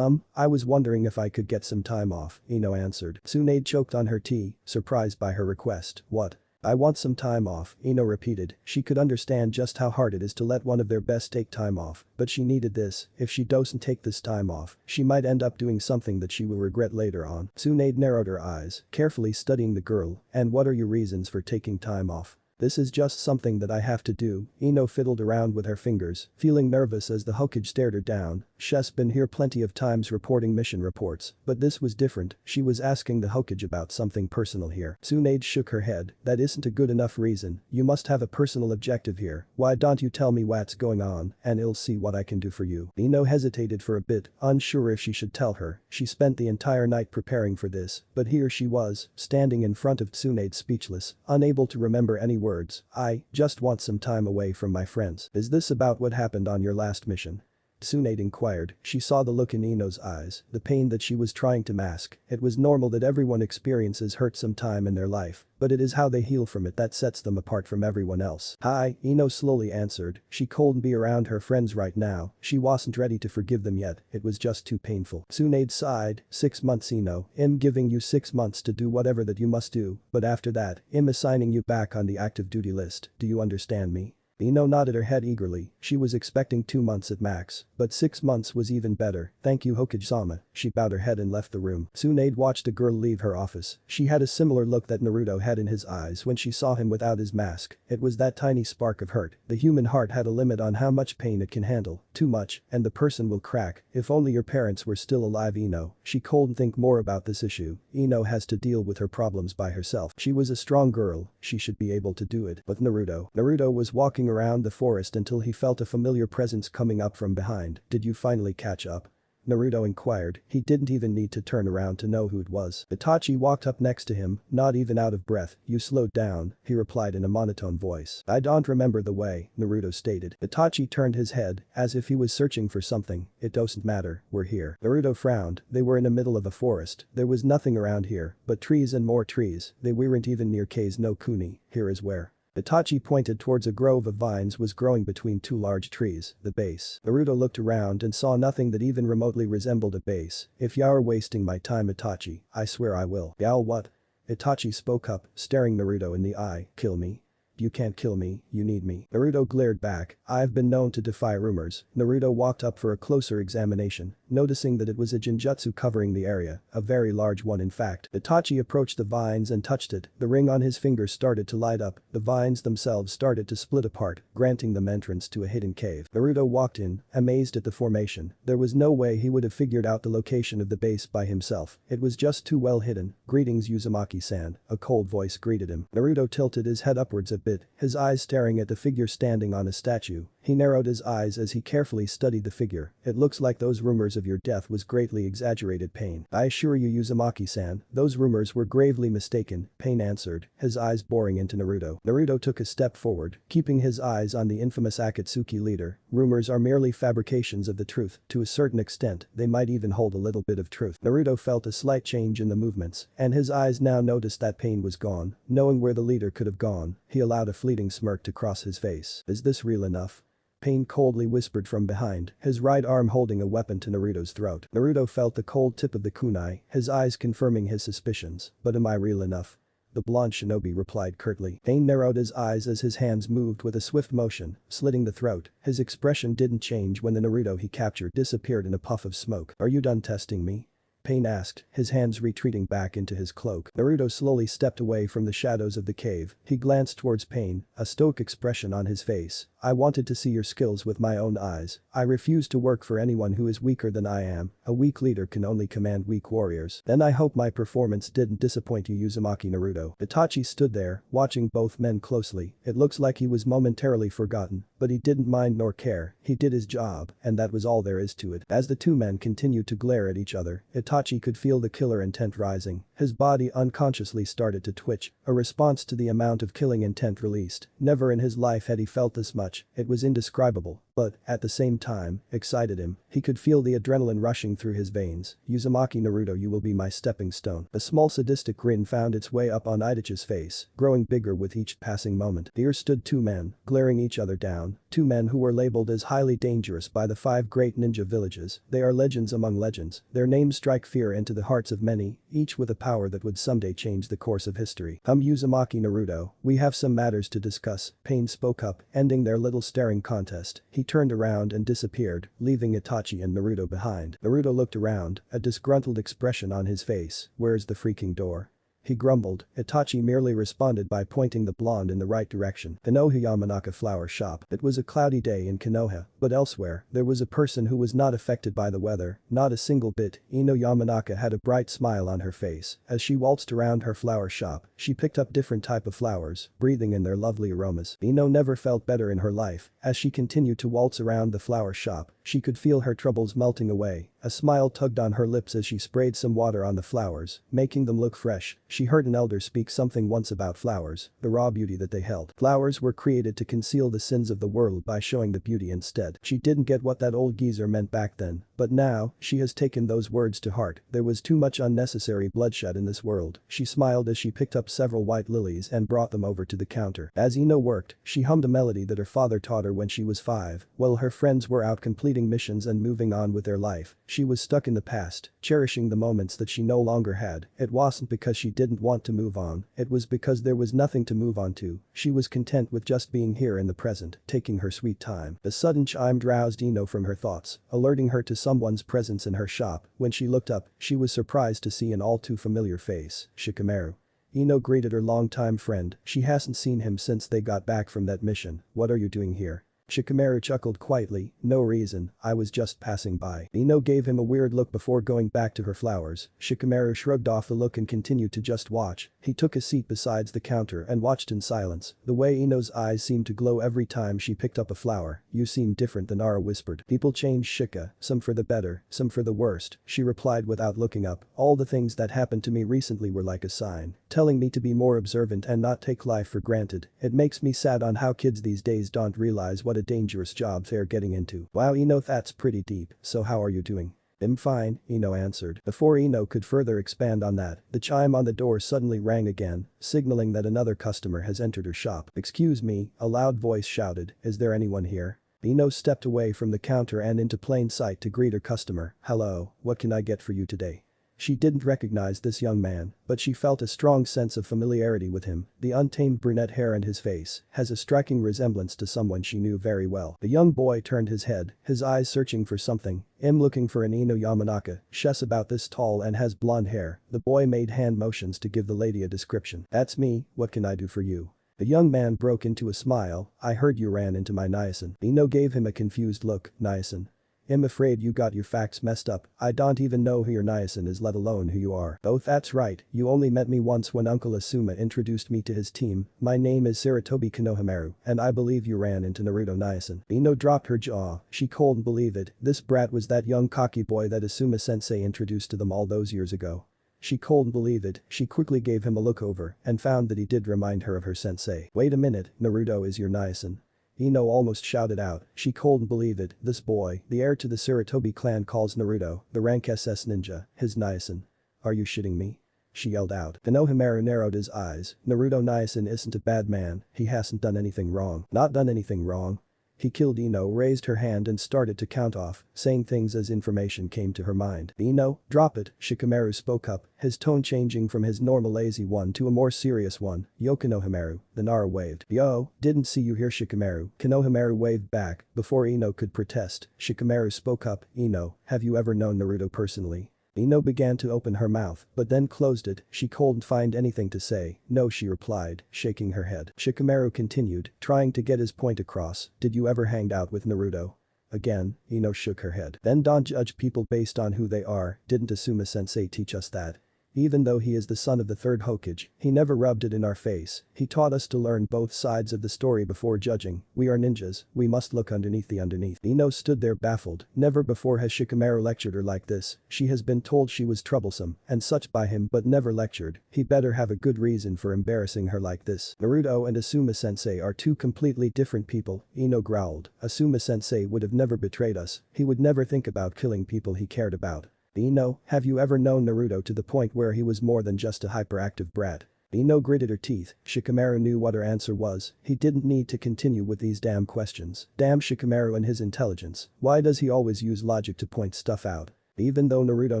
I was wondering if I could get some time off," Ino answered. Tsunade choked on her tea, surprised by her request. "What?" "I want some time off," Ino repeated. She could understand just how hard it is to let one of their best take time off, but she needed this. If she doesn't take this time off, she might end up doing something that she will regret later on. Tsunade narrowed her eyes, carefully studying the girl. "And what are your reasons for taking time off?" This is just something that I have to do. Ino fiddled around with her fingers, feeling nervous as the Hokage stared her down. She's been here plenty of times reporting mission reports, but this was different. She was asking the Hokage about something personal here. Tsunade shook her head. That isn't a good enough reason. You must have a personal objective here. Why don't you tell me what's going on, and I'll see what I can do for you. Ino hesitated for a bit, unsure if she should tell her. She spent the entire night preparing for this, but here she was, standing in front of Tsunade speechless, unable to remember any words. I just want some time away from my friends. Is this about what happened on your last mission? Tsunade inquired. She saw the look in Ino's eyes, the pain that she was trying to mask. It was normal that everyone experiences hurt sometime in their life, but it is how they heal from it that sets them apart from everyone else. Hi, Ino slowly answered. She couldn't be around her friends right now. She wasn't ready to forgive them yet. It was just too painful. Tsunade sighed. 6 months, Ino. I'm giving you 6 months to do whatever that you must do, but after that, I'm assigning you back on the active duty list. Do you understand me? Ino nodded her head eagerly. She was expecting 2 months at max, but 6 months was even better. Thank you, Hokage-sama. She bowed her head and left the room. Tsunade watched a girl leave her office. She had a similar look that Naruto had in his eyes when she saw him without his mask. It was that tiny spark of hurt. The human heart had a limit on how much pain it can handle. Too much, and the person will crack. If only your parents were still alive, Ino. She couldn't think more about this issue. Ino has to deal with her problems by herself. She was a strong girl. She should be able to do it. But Naruto was walking around the forest until he felt a familiar presence coming up from behind. Did you finally catch up? Naruto inquired. He didn't even need to turn around to know who it was. Itachi walked up next to him, not even out of breath. You slowed down, he replied in a monotone voice. I don't remember the way, Naruto stated. Itachi turned his head, as if he was searching for something. It doesn't matter, we're here. Naruto frowned. They were in the middle of a forest. There was nothing around here, but trees and more trees. They weren't even near Kase no Kuni. Here is where. Itachi pointed towards a grove of vines was growing between 2 large trees, the base. Naruto looked around and saw nothing that even remotely resembled a base. If you're wasting my time, Itachi, I swear I will. Y'all what? Itachi spoke up, staring Naruto in the eye. Kill me? You can't kill me, you need me. Naruto glared back. I've been known to defy rumors. Naruto walked up for a closer examination, noticing that it was a genjutsu covering the area, a very large one in fact. Itachi approached the vines and touched it. The ring on his finger started to light up. The vines themselves started to split apart, granting them entrance to a hidden cave. Naruto walked in, amazed at the formation. There was no way he would have figured out the location of the base by himself. It was just too well hidden. Greetings, Uzumaki-san. A cold voice greeted him. Naruto tilted his head upwards a bit, his eyes staring at the figure standing on a statue. He narrowed his eyes as he carefully studied the figure. It looks like those rumors of your death was greatly exaggerated, Pain. I assure you, Uzumaki-san, those rumors were gravely mistaken, Pain answered, his eyes boring into Naruto. Naruto took a step forward, keeping his eyes on the infamous Akatsuki leader. Rumors are merely fabrications of the truth. To a certain extent, they might even hold a little bit of truth. Naruto felt a slight change in the movements, and his eyes now noticed that Pain was gone. Knowing where the leader could have gone, he allowed a fleeting smirk to cross his face. Is this real enough? Pain coldly whispered from behind, his right arm holding a weapon to Naruto's throat. Naruto felt the cold tip of the kunai, his eyes confirming his suspicions. But am I real enough? The blonde shinobi replied curtly. Pain narrowed his eyes as his hands moved with a swift motion, slitting the throat. His expression didn't change when the Naruto he captured disappeared in a puff of smoke. Are you done testing me? Pain asked, his hands retreating back into his cloak. Naruto slowly stepped away from the shadows of the cave. He glanced towards Pain, a stoic expression on his face. I wanted to see your skills with my own eyes. I refuse to work for anyone who is weaker than I am. A weak leader can only command weak warriors. Then I hope my performance didn't disappoint you, Uzumaki Naruto. Itachi stood there, watching both men closely. It looks like he was momentarily forgotten, but he didn't mind nor care. He did his job, and that was all there is to it. As the two men continued to glare at each other, Itachi could feel the killer intent rising. His body unconsciously started to twitch, a response to the amount of killing intent released. Never in his life had he felt this much. It was indescribable, but, at the same time, excited him. He could feel the adrenaline rushing through his veins. Uzumaki Naruto, you will be my stepping stone. A small sadistic grin found its way up on Itachi's face, growing bigger with each passing moment. Here stood two men, glaring each other down. Two men who were labeled as highly dangerous by the 5 great ninja villages. They are legends among legends. Their names strike fear into the hearts of many, each with a power that would someday change the course of history. Uzumaki Naruto, we have some matters to discuss. Pain spoke up, ending their little staring contest. He turned around and disappeared, leaving Itachi and Naruto behind. Naruto looked around, a disgruntled expression on his face. Where's the freaking door? He grumbled. Itachi merely responded by pointing the blonde in the right direction. Konoha Yamanaka flower shop. It was a cloudy day in Konoha, but elsewhere, there was a person who was not affected by the weather, not a single bit. Ino Yamanaka had a bright smile on her face. As she waltzed around her flower shop, she picked up different type of flowers, breathing in their lovely aromas. Ino never felt better in her life. As she continued to waltz around the flower shop, she could feel her troubles melting away. A smile tugged on her lips as she sprayed some water on the flowers, making them look fresh. She heard an elder speak something once about flowers, the raw beauty that they held. Flowers were created to conceal the sins of the world by showing the beauty instead. She didn't get what that old geezer meant back then, but now, she has taken those words to heart. There was too much unnecessary bloodshed in this world. She smiled as she picked up several white lilies and brought them over to the counter. As Ino worked, she hummed a melody that her father taught her when she was 5. While her friends were out completing missions and moving on with their life, she was stuck in the past, cherishing the moments that she no longer had. It wasn't because she didn't want to move on, it was because there was nothing to move on to. She was content with just being here in the present, taking her sweet time. The sudden chime roused Ino from her thoughts, alerting her to someone's presence in her shop. When she looked up, she was surprised to see an all too familiar face, Shikamaru. Ino greeted her longtime friend. She hasn't seen him since they got back from that mission. What are you doing here? Shikamaru chuckled quietly. No reason, I was just passing by. Ino gave him a weird look before going back to her flowers. Shikamaru shrugged off the look and continued to just watch. He took a seat beside the counter and watched in silence. The way Ino's eyes seemed to glow every time she picked up a flower. You seem different, the Nara whispered. People change, Shika, some for the better, some for the worst, she replied without looking up. All the things that happened to me recently were like a sign, telling me to be more observant and not take life for granted. It makes me sad on how kids these days don't realize what a dangerous job they're getting into. Wow, Ino, that's pretty deep. So how are you doing? I'm fine, Ino answered. Before Ino could further expand on that, the chime on the door suddenly rang again, signaling that another customer has entered her shop. Excuse me, a loud voice shouted, is there anyone here? Ino stepped away from the counter and into plain sight to greet her customer. Hello, what can I get for you today? She didn't recognize this young man, but she felt a strong sense of familiarity with him. The untamed brunette hair and his face has a striking resemblance to someone she knew very well. The young boy turned his head, his eyes searching for something. I'm looking for an Ino Yamanaka. She's about this tall and has blonde hair. The boy made hand motions to give the lady a description. That's me, what can I do for you? The young man broke into a smile. I heard you ran into my Niacin. Ino gave him a confused look. Niacin? I'm afraid you got your facts messed up. I don't even know who your Niacin is, let alone who you are. Oh, that's right, you only met me once when Uncle Asuma introduced me to his team. My name is Saratobi Konohamaru, and I believe you ran into Naruto Niacin. Ino dropped her jaw. She couldn't believe it. This brat was that young cocky boy that Asuma-sensei introduced to them all those years ago. She couldn't believe it. She quickly gave him a look over and found that he did remind her of her sensei. Wait a minute, Naruto is your Niacin? Ino almost shouted out. She couldn't believe it. This boy, the heir to the Saratobi clan, calls Naruto, the rank SS ninja, his Niacin. Are you shitting me? She yelled out. Konohamaru narrowed his eyes. Naruto Niacin isn't a bad man, he hasn't done anything wrong. Not done anything wrong? He killed. Ino raised her hand and started to count off, saying things as information came to her mind. Ino, drop it, Shikamaru spoke up, his tone changing from his normal lazy one to a more serious one. Yo Konohamaru, the Nara waved. Yo, didn't see you here Shikamaru. Konohamaru waved back, before Ino could protest. Shikamaru spoke up. Ino, have you ever known Naruto personally? Ino began to open her mouth, but then closed it. She couldn't find anything to say. No, she replied, shaking her head. Shikamaru continued, trying to get his point across. Did you ever hang out with Naruto? Again, Ino shook her head. Then don't judge people based on who they are. Didn't Asuma-sensei teach us that? Even though he is the son of the third Hokage, he never rubbed it in our face. He taught us to learn both sides of the story before judging. We are ninjas, we must look underneath the underneath. Ino stood there baffled. Never before has Shikamaru lectured her like this. She has been told she was troublesome and such by him but never lectured. He better have a good reason for embarrassing her like this. Naruto and Asuma-sensei are two completely different people, Ino growled. Asuma-sensei would have never betrayed us. He would never think about killing people he cared about. Ino, have you ever known Naruto to the point where he was more than just a hyperactive brat? Ino gritted her teeth. Shikamaru knew what her answer was. He didn't need to continue with these damn questions. Damn Shikamaru and his intelligence. Why does he always use logic to point stuff out? Even though Naruto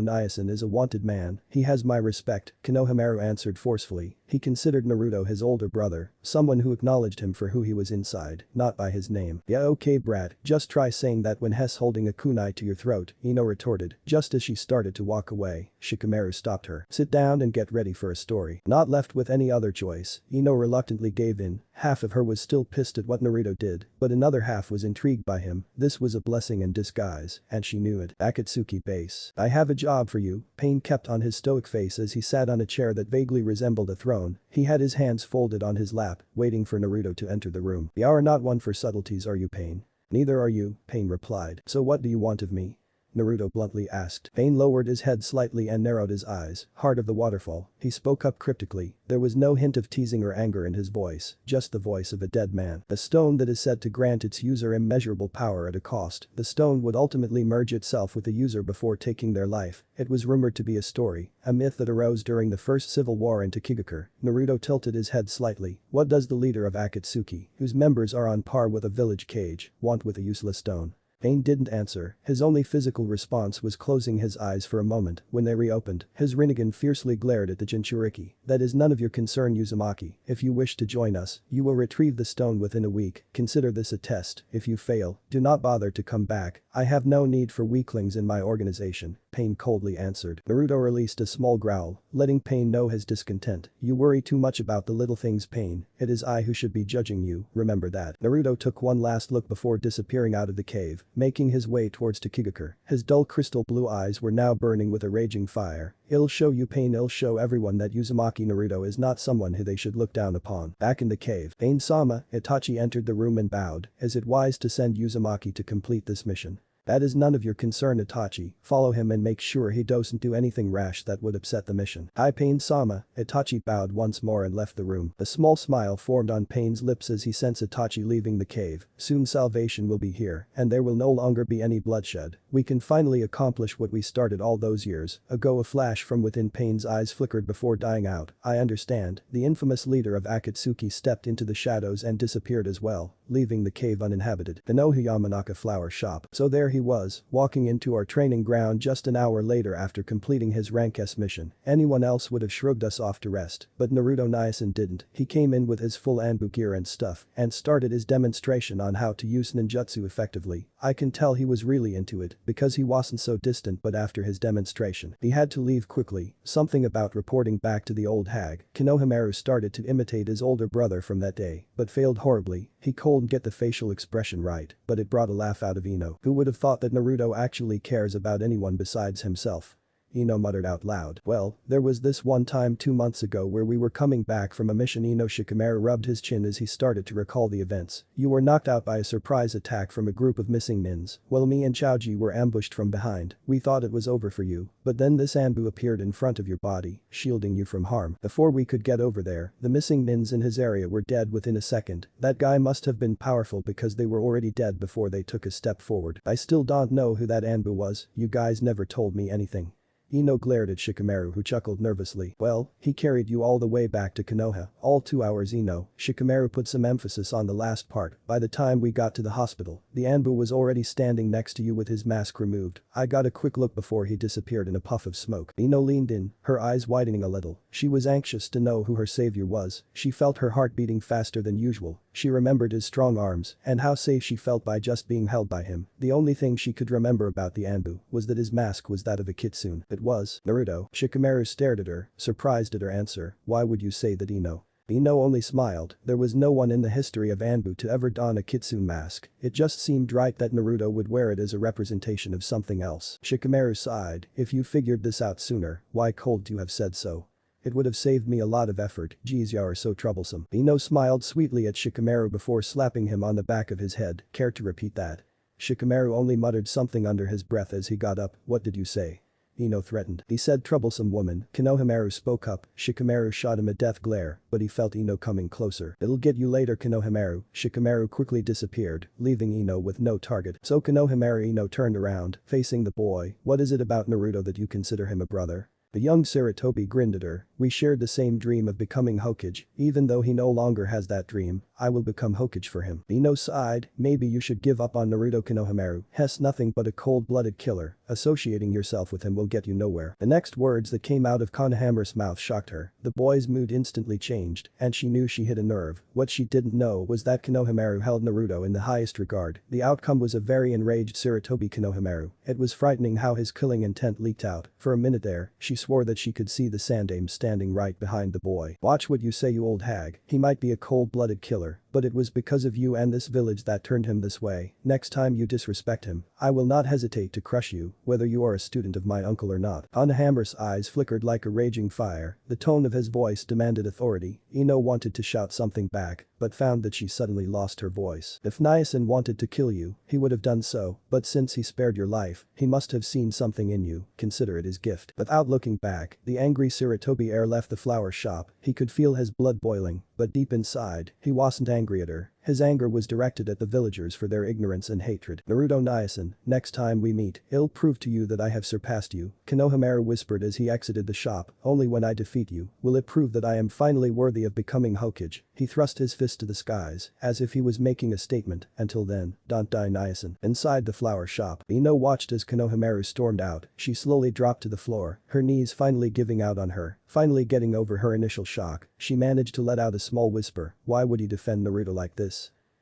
Niacin is a wanted man, he has my respect, Konohamaru answered forcefully. He considered Naruto his older brother, someone who acknowledged him for who he was inside, not by his name. Yeah, okay brat, just try saying that when Hess holding a kunai to your throat, Ino retorted. Just as she started to walk away, Shikamaru stopped her. Sit down and get ready for a story. Not left with any other choice, Ino reluctantly gave in. Half of her was still pissed at what Naruto did, but another half was intrigued by him. This was a blessing in disguise, and she knew it. Akatsuki base. I have a job for you, Pain kept on his stoic face as he sat on a chair that vaguely resembled a throne. He had his hands folded on his lap, waiting for Naruto to enter the room. You are not one for subtleties, are you, Pain? Neither are you, Pain replied. So what do you want of me? Naruto bluntly asked. Pain lowered his head slightly and narrowed his eyes. Heart of the waterfall. He spoke up cryptically. There was no hint of teasing or anger in his voice, just the voice of a dead man. A stone that is said to grant its user immeasurable power at a cost. The stone would ultimately merge itself with the user before taking their life. It was rumored to be a story, a myth that arose during the first civil war in Tokigaku. Naruto tilted his head slightly. What does the leader of Akatsuki, whose members are on par with a village cage, want with a useless stone? Pain didn't answer. His only physical response was closing his eyes for a moment. When they reopened, his Rinnegan fiercely glared at the Jinchuriki. That is none of your concern, Uzumaki. If you wish to join us, you will retrieve the stone within a week. Consider this a test. If you fail, do not bother to come back. I have no need for weaklings in my organization, Pain coldly answered. Naruto released a small growl, letting Pain know his discontent. You worry too much about the little things, Pain. It is I who should be judging you, remember that. Naruto took one last look before disappearing out of the cave, making his way towards Tokigaku. His dull crystal blue eyes were now burning with a raging fire. It'll show you, Pain, it'll show everyone that Uzumaki Naruto is not someone who they should look down upon. Back in the cave, Pain-sama, Itachi entered the room and bowed. Is it wise to send Uzumaki to complete this mission? That is none of your concern, Itachi. Follow him and make sure he doesn't do anything rash that would upset the mission. Hi, Pain-sama. Itachi bowed once more and left the room. A small smile formed on Pain's lips as he sensed Itachi leaving the cave. Soon salvation will be here, and there will no longer be any bloodshed. We can finally accomplish what we started all those years ago. A flash from within Pain's eyes flickered before dying out. I understand. The infamous leader of Akatsuki stepped into the shadows and disappeared as well, leaving the cave uninhabited. The Nohiyamanaka flower shop. So there he was, walking into our training ground just an hour later after completing his rank S mission. Anyone else would have shrugged us off to rest, but Naruto Niasen didn't. He came in with his full ANBU gear and stuff and started his demonstration on how to use ninjutsu effectively. I can tell he was really into it because he wasn't so distant, but after his demonstration, he had to leave quickly. Something about reporting back to the old hag. Konohamaru started to imitate his older brother from that day, but failed horribly. He couldn't get the facial expression right, but it brought a laugh out of Ino. Who would have thought that Naruto actually cares about anyone besides himself? Ino muttered out loud. Well, there was this one time 2 months ago where we were coming back from a mission. Shikamaru rubbed his chin as he started to recall the events. You were knocked out by a surprise attack from a group of missing nins, while me and Chaoji were ambushed from behind. We thought it was over for you, but then this ANBU appeared in front of your body, shielding you from harm. Before we could get over there, the missing nins in his area were dead within a second. That guy must have been powerful because they were already dead before they took a step forward. I still don't know who that ANBU was. You guys never told me anything. Ino glared at Shikamaru, who chuckled nervously. Well, he carried you all the way back to Konoha. All 2 hours, Ino. Shikamaru put some emphasis on the last part. By the time we got to the hospital, the ANBU was already standing next to you with his mask removed. I got a quick look before he disappeared in a puff of smoke. Ino leaned in, her eyes widening a little. She was anxious to know who her savior was. She felt her heart beating faster than usual. She remembered his strong arms and how safe she felt by just being held by him. The only thing she could remember about the ANBU was that his mask was that of a kitsune. It was Naruto. Shikamaru stared at her, surprised at her answer. Why would you say that, Ino? Ino only smiled. There was no one in the history of ANBU to ever don a kitsune mask. It just seemed right that Naruto would wear it as a representation of something else. Shikamaru sighed. If you figured this out sooner, why couldn't you have said so? It would have saved me a lot of effort. Geez, you are so troublesome. Ino smiled sweetly at Shikamaru before slapping him on the back of his head. Care to repeat that? Shikamaru only muttered something under his breath as he got up. What did you say? Ino threatened. He said troublesome woman. Konohamaru spoke up. Shikamaru shot him a death glare, but he felt Ino coming closer. It'll get you later, Konohamaru. Shikamaru quickly disappeared, leaving Ino with no target. So Konohamaru Ino turned around, facing the boy. What is it about Naruto that you consider him a brother? The young Saratobi grinned at her. We shared the same dream of becoming Hokage, even though he no longer has that dream, I will become Hokage for him. Ino sighed, maybe you should give up on Naruto Konohamaru. He's nothing but a cold-blooded killer, associating yourself with him will get you nowhere. The next words that came out of Konohamaru's mouth shocked her. The boy's mood instantly changed, and she knew she hit a nerve. What she didn't know was that Konohamaru held Naruto in the highest regard. The outcome was a very enraged Sarutobi Konohamaru. It was frightening how his killing intent leaked out. For a minute there, she swore that she could see the Sandame standing right behind the boy. Watch what you say, you old hag. He might be a cold-blooded killer, but it was because of you and this village that turned him this way. Next time you disrespect him, I will not hesitate to crush you, whether you are a student of my uncle or not. Konohamaru's eyes flickered like a raging fire. The tone of his voice demanded authority. Ino wanted to shout something back, but found that she suddenly lost her voice. If Nyasin wanted to kill you, he would have done so, but since he spared your life, he must have seen something in you. Consider it his gift. Without looking back, the angry Sarutobi heir left the flower shop. He could feel his blood boiling, but deep inside, he wasn't angry at her. His anger was directed at the villagers for their ignorance and hatred. Naruto Nyasin, next time we meet, it'll prove to you that I have surpassed you, Konohamaru whispered as he exited the shop. Only when I defeat you, will it prove that I am finally worthy of becoming Hokage. He thrust his fist to the skies, as if he was making a statement. Until then, don't die Nyasin. Inside the flower shop, Ino watched as Konohamaru stormed out. She slowly dropped to the floor, her knees finally giving out on her. Finally getting over her initial shock, she managed to let out a small whisper. Why would he defend Naruto like this?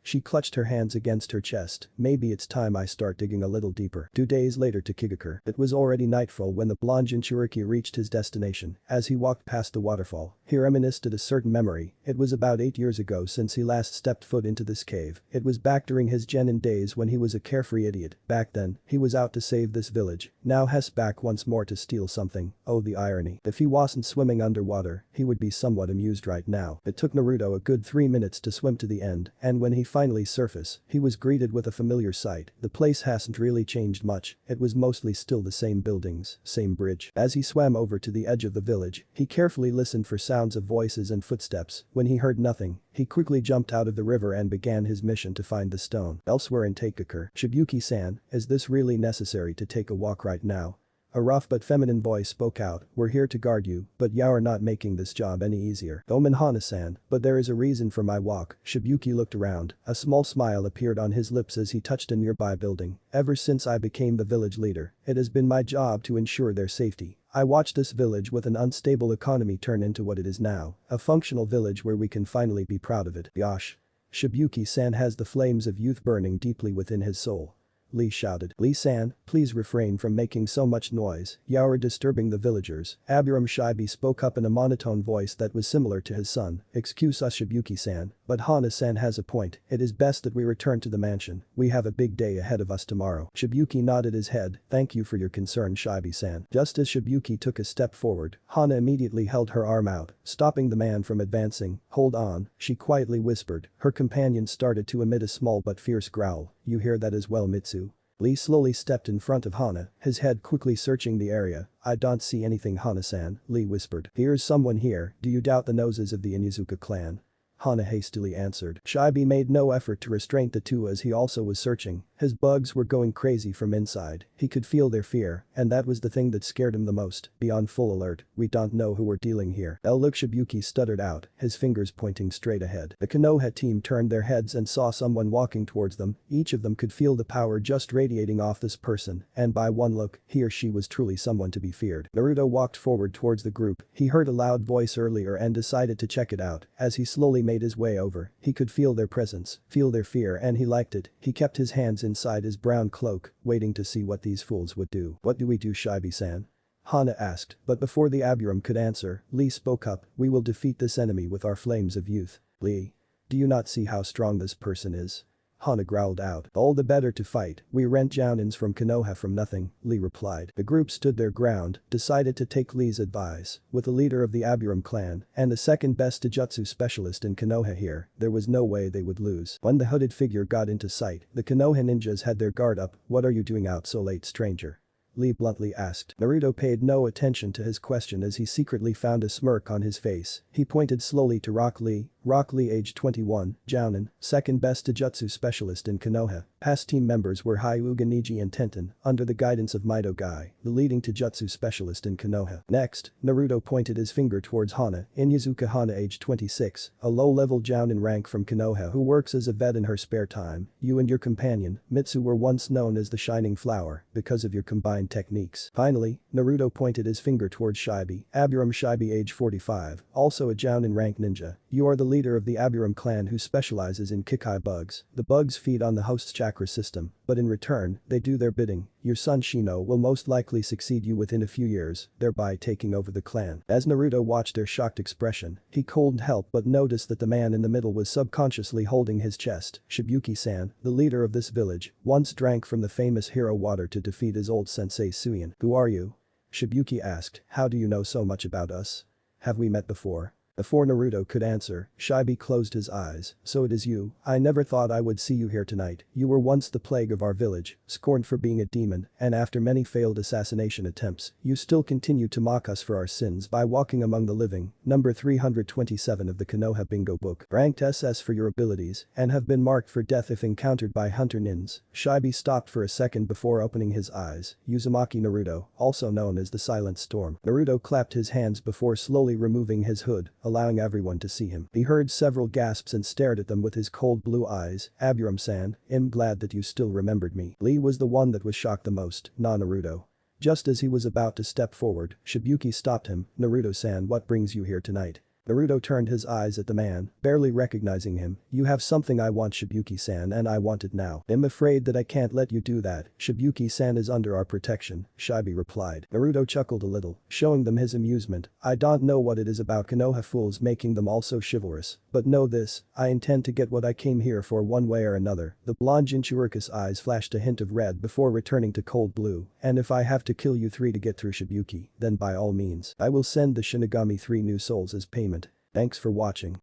She clutched her hands against her chest. Maybe it's time I start digging a little deeper. 2 days later to Kigakure. It was already nightfall when the blonde Jinchuriki reached his destination. As he walked past the waterfall, he reminisced at a certain memory. It was about 8 years ago since he last stepped foot into this cave. It was back during his genin days when he was a carefree idiot. Back then, he was out to save this village. Now he's back once more to steal something. Oh, the irony. If he wasn't swimming underwater, he would be somewhat amused right now. It took Naruto a good 3 minutes to swim to the end, and when he finally surfaced, he was greeted with a familiar sight. The place hasn't really changed much. It was mostly still the same buildings, same bridge. As he swam over to the edge of the village, he carefully listened for sounds of voices and footsteps. When he heard nothing, he quickly jumped out of the river and began his mission to find the stone. Elsewhere in Kigakure, Shibuki-san, is this really necessary to take a walk right now? A rough but feminine voice spoke out, we're here to guard you, but you're not making this job any easier. Omen Hana-san, but there is a reason for my walk. Shibuki looked around. A small smile appeared on his lips as he touched a nearby building. Ever since I became the village leader, it has been my job to ensure their safety. I watched this village with an unstable economy turn into what it is now, a functional village where we can finally be proud of it. Yosh. Shibuki-san has the flames of youth burning deeply within his soul. Lee shouted. Lee-san, please refrain from making so much noise, you're disturbing the villagers. Abiram Shibi spoke up in a monotone voice that was similar to his son. Excuse us Shibuki-san, but Hana-san has a point. It is best that we return to the mansion. We have a big day ahead of us tomorrow. Shibuki nodded his head. Thank you for your concern Shibi-san. Just as Shibuki took a step forward, Hana immediately held her arm out, stopping the man from advancing. Hold on, she quietly whispered. Her companion started to emit a small but fierce growl. You hear that as well Mitsu? Lee slowly stepped in front of Hana, his head quickly searching the area. I don't see anything Hana-san, Lee whispered. Here's someone here, do you doubt the noses of the Inuzuka clan? Hana hastily answered. Shibi made no effort to restrain the two as he also was searching. His bugs were going crazy from inside. He could feel their fear, and that was the thing that scared him the most. Be on full alert, we don't know who we're dealing here. Look Shibuki stuttered out, his fingers pointing straight ahead. The Konoha team turned their heads and saw someone walking towards them. Each of them could feel the power just radiating off this person, and by one look, he or she was truly someone to be feared. Naruto walked forward towards the group. He heard a loud voice earlier and decided to check it out. As he slowly made his way over, he could feel their presence, feel their fear, and he liked it. He kept his hands inside his brown cloak, waiting to see what these fools would do. What do we do Shibi-san? Hana asked, but before the Abiram could answer, Lee spoke up. We will defeat this enemy with our flames of youth. Lee. Do you not see how strong this person is? Hana growled out. All the better to fight. We rent jounins from Konoha from nothing, Lee replied. The group stood their ground, decided to take Lee's advice. With the leader of the Abiram clan and the second best Taijutsu specialist in Konoha here, there was no way they would lose. When the hooded figure got into sight, the Konoha ninjas had their guard up. What are you doing out so late, stranger? Lee bluntly asked. Naruto paid no attention to his question as he secretly found a smirk on his face. He pointed slowly to Rock Lee. Rock Lee age 21, Jounin, second best Taijutsu specialist in Konoha. Past team members were Hyuga Niji and Tenten, under the guidance of Mito Gai, the leading Taijutsu specialist in Konoha. Next, Naruto pointed his finger towards Hana, Inyazuka Hana age 26, a low-level Jounin rank from Konoha who works as a vet in her spare time. You and your companion, Mitsu, were once known as the Shining Flower because of your combined techniques. Finally, Naruto pointed his finger towards Shibi, Aburam Shibi age 45, also a Jounin rank ninja. You are the leader of the Aburam clan who specializes in Kikai bugs. The bugs feed on the host's chakra system, but in return, they do their bidding. Your son Shino will most likely succeed you within a few years, thereby taking over the clan. As Naruto watched their shocked expression, he couldn't help but notice that the man in the middle was subconsciously holding his chest. Shibuki-san, the leader of this village, once drank from the famous hero water to defeat his old sensei Suyin. Who are you? Shibuki asked, how do you know so much about us? Have we met before? Before Naruto could answer, Shibi closed his eyes. So it is you. I never thought I would see you here tonight. You were once the plague of our village, scorned for being a demon, and after many failed assassination attempts, you still continue to mock us for our sins by walking among the living. Number 327 of the Konoha Bingo book. Ranked SS for your abilities, and have been marked for death if encountered by hunter nins. Shibi stopped for a second before opening his eyes. Uzumaki Naruto, also known as the Silent Storm. Naruto clapped his hands before slowly removing his hood, allowing everyone to see him. He heard several gasps and stared at them with his cold blue eyes. Aburam-san, I'm glad that you still remembered me. Lee was the one that was shocked the most, not Naruto. Just as he was about to step forward, Shibuki stopped him. Naruto-san, what brings you here tonight? Naruto turned his eyes at the man, barely recognizing him. You have something I want, Shibuki-san, and I want it now. I'm afraid that I can't let you do that. Shibuki-san is under our protection, Shibi replied. Naruto chuckled a little, showing them his amusement. I don't know what it is about Konoha fools making them all so chivalrous, but know this, I intend to get what I came here for one way or another. The blonde Jinchuruka's eyes flashed a hint of red before returning to cold blue, and if I have to kill you three to get through Shibuki, then by all means. I will send the Shinigami 3 new souls as payment. Thanks for watching.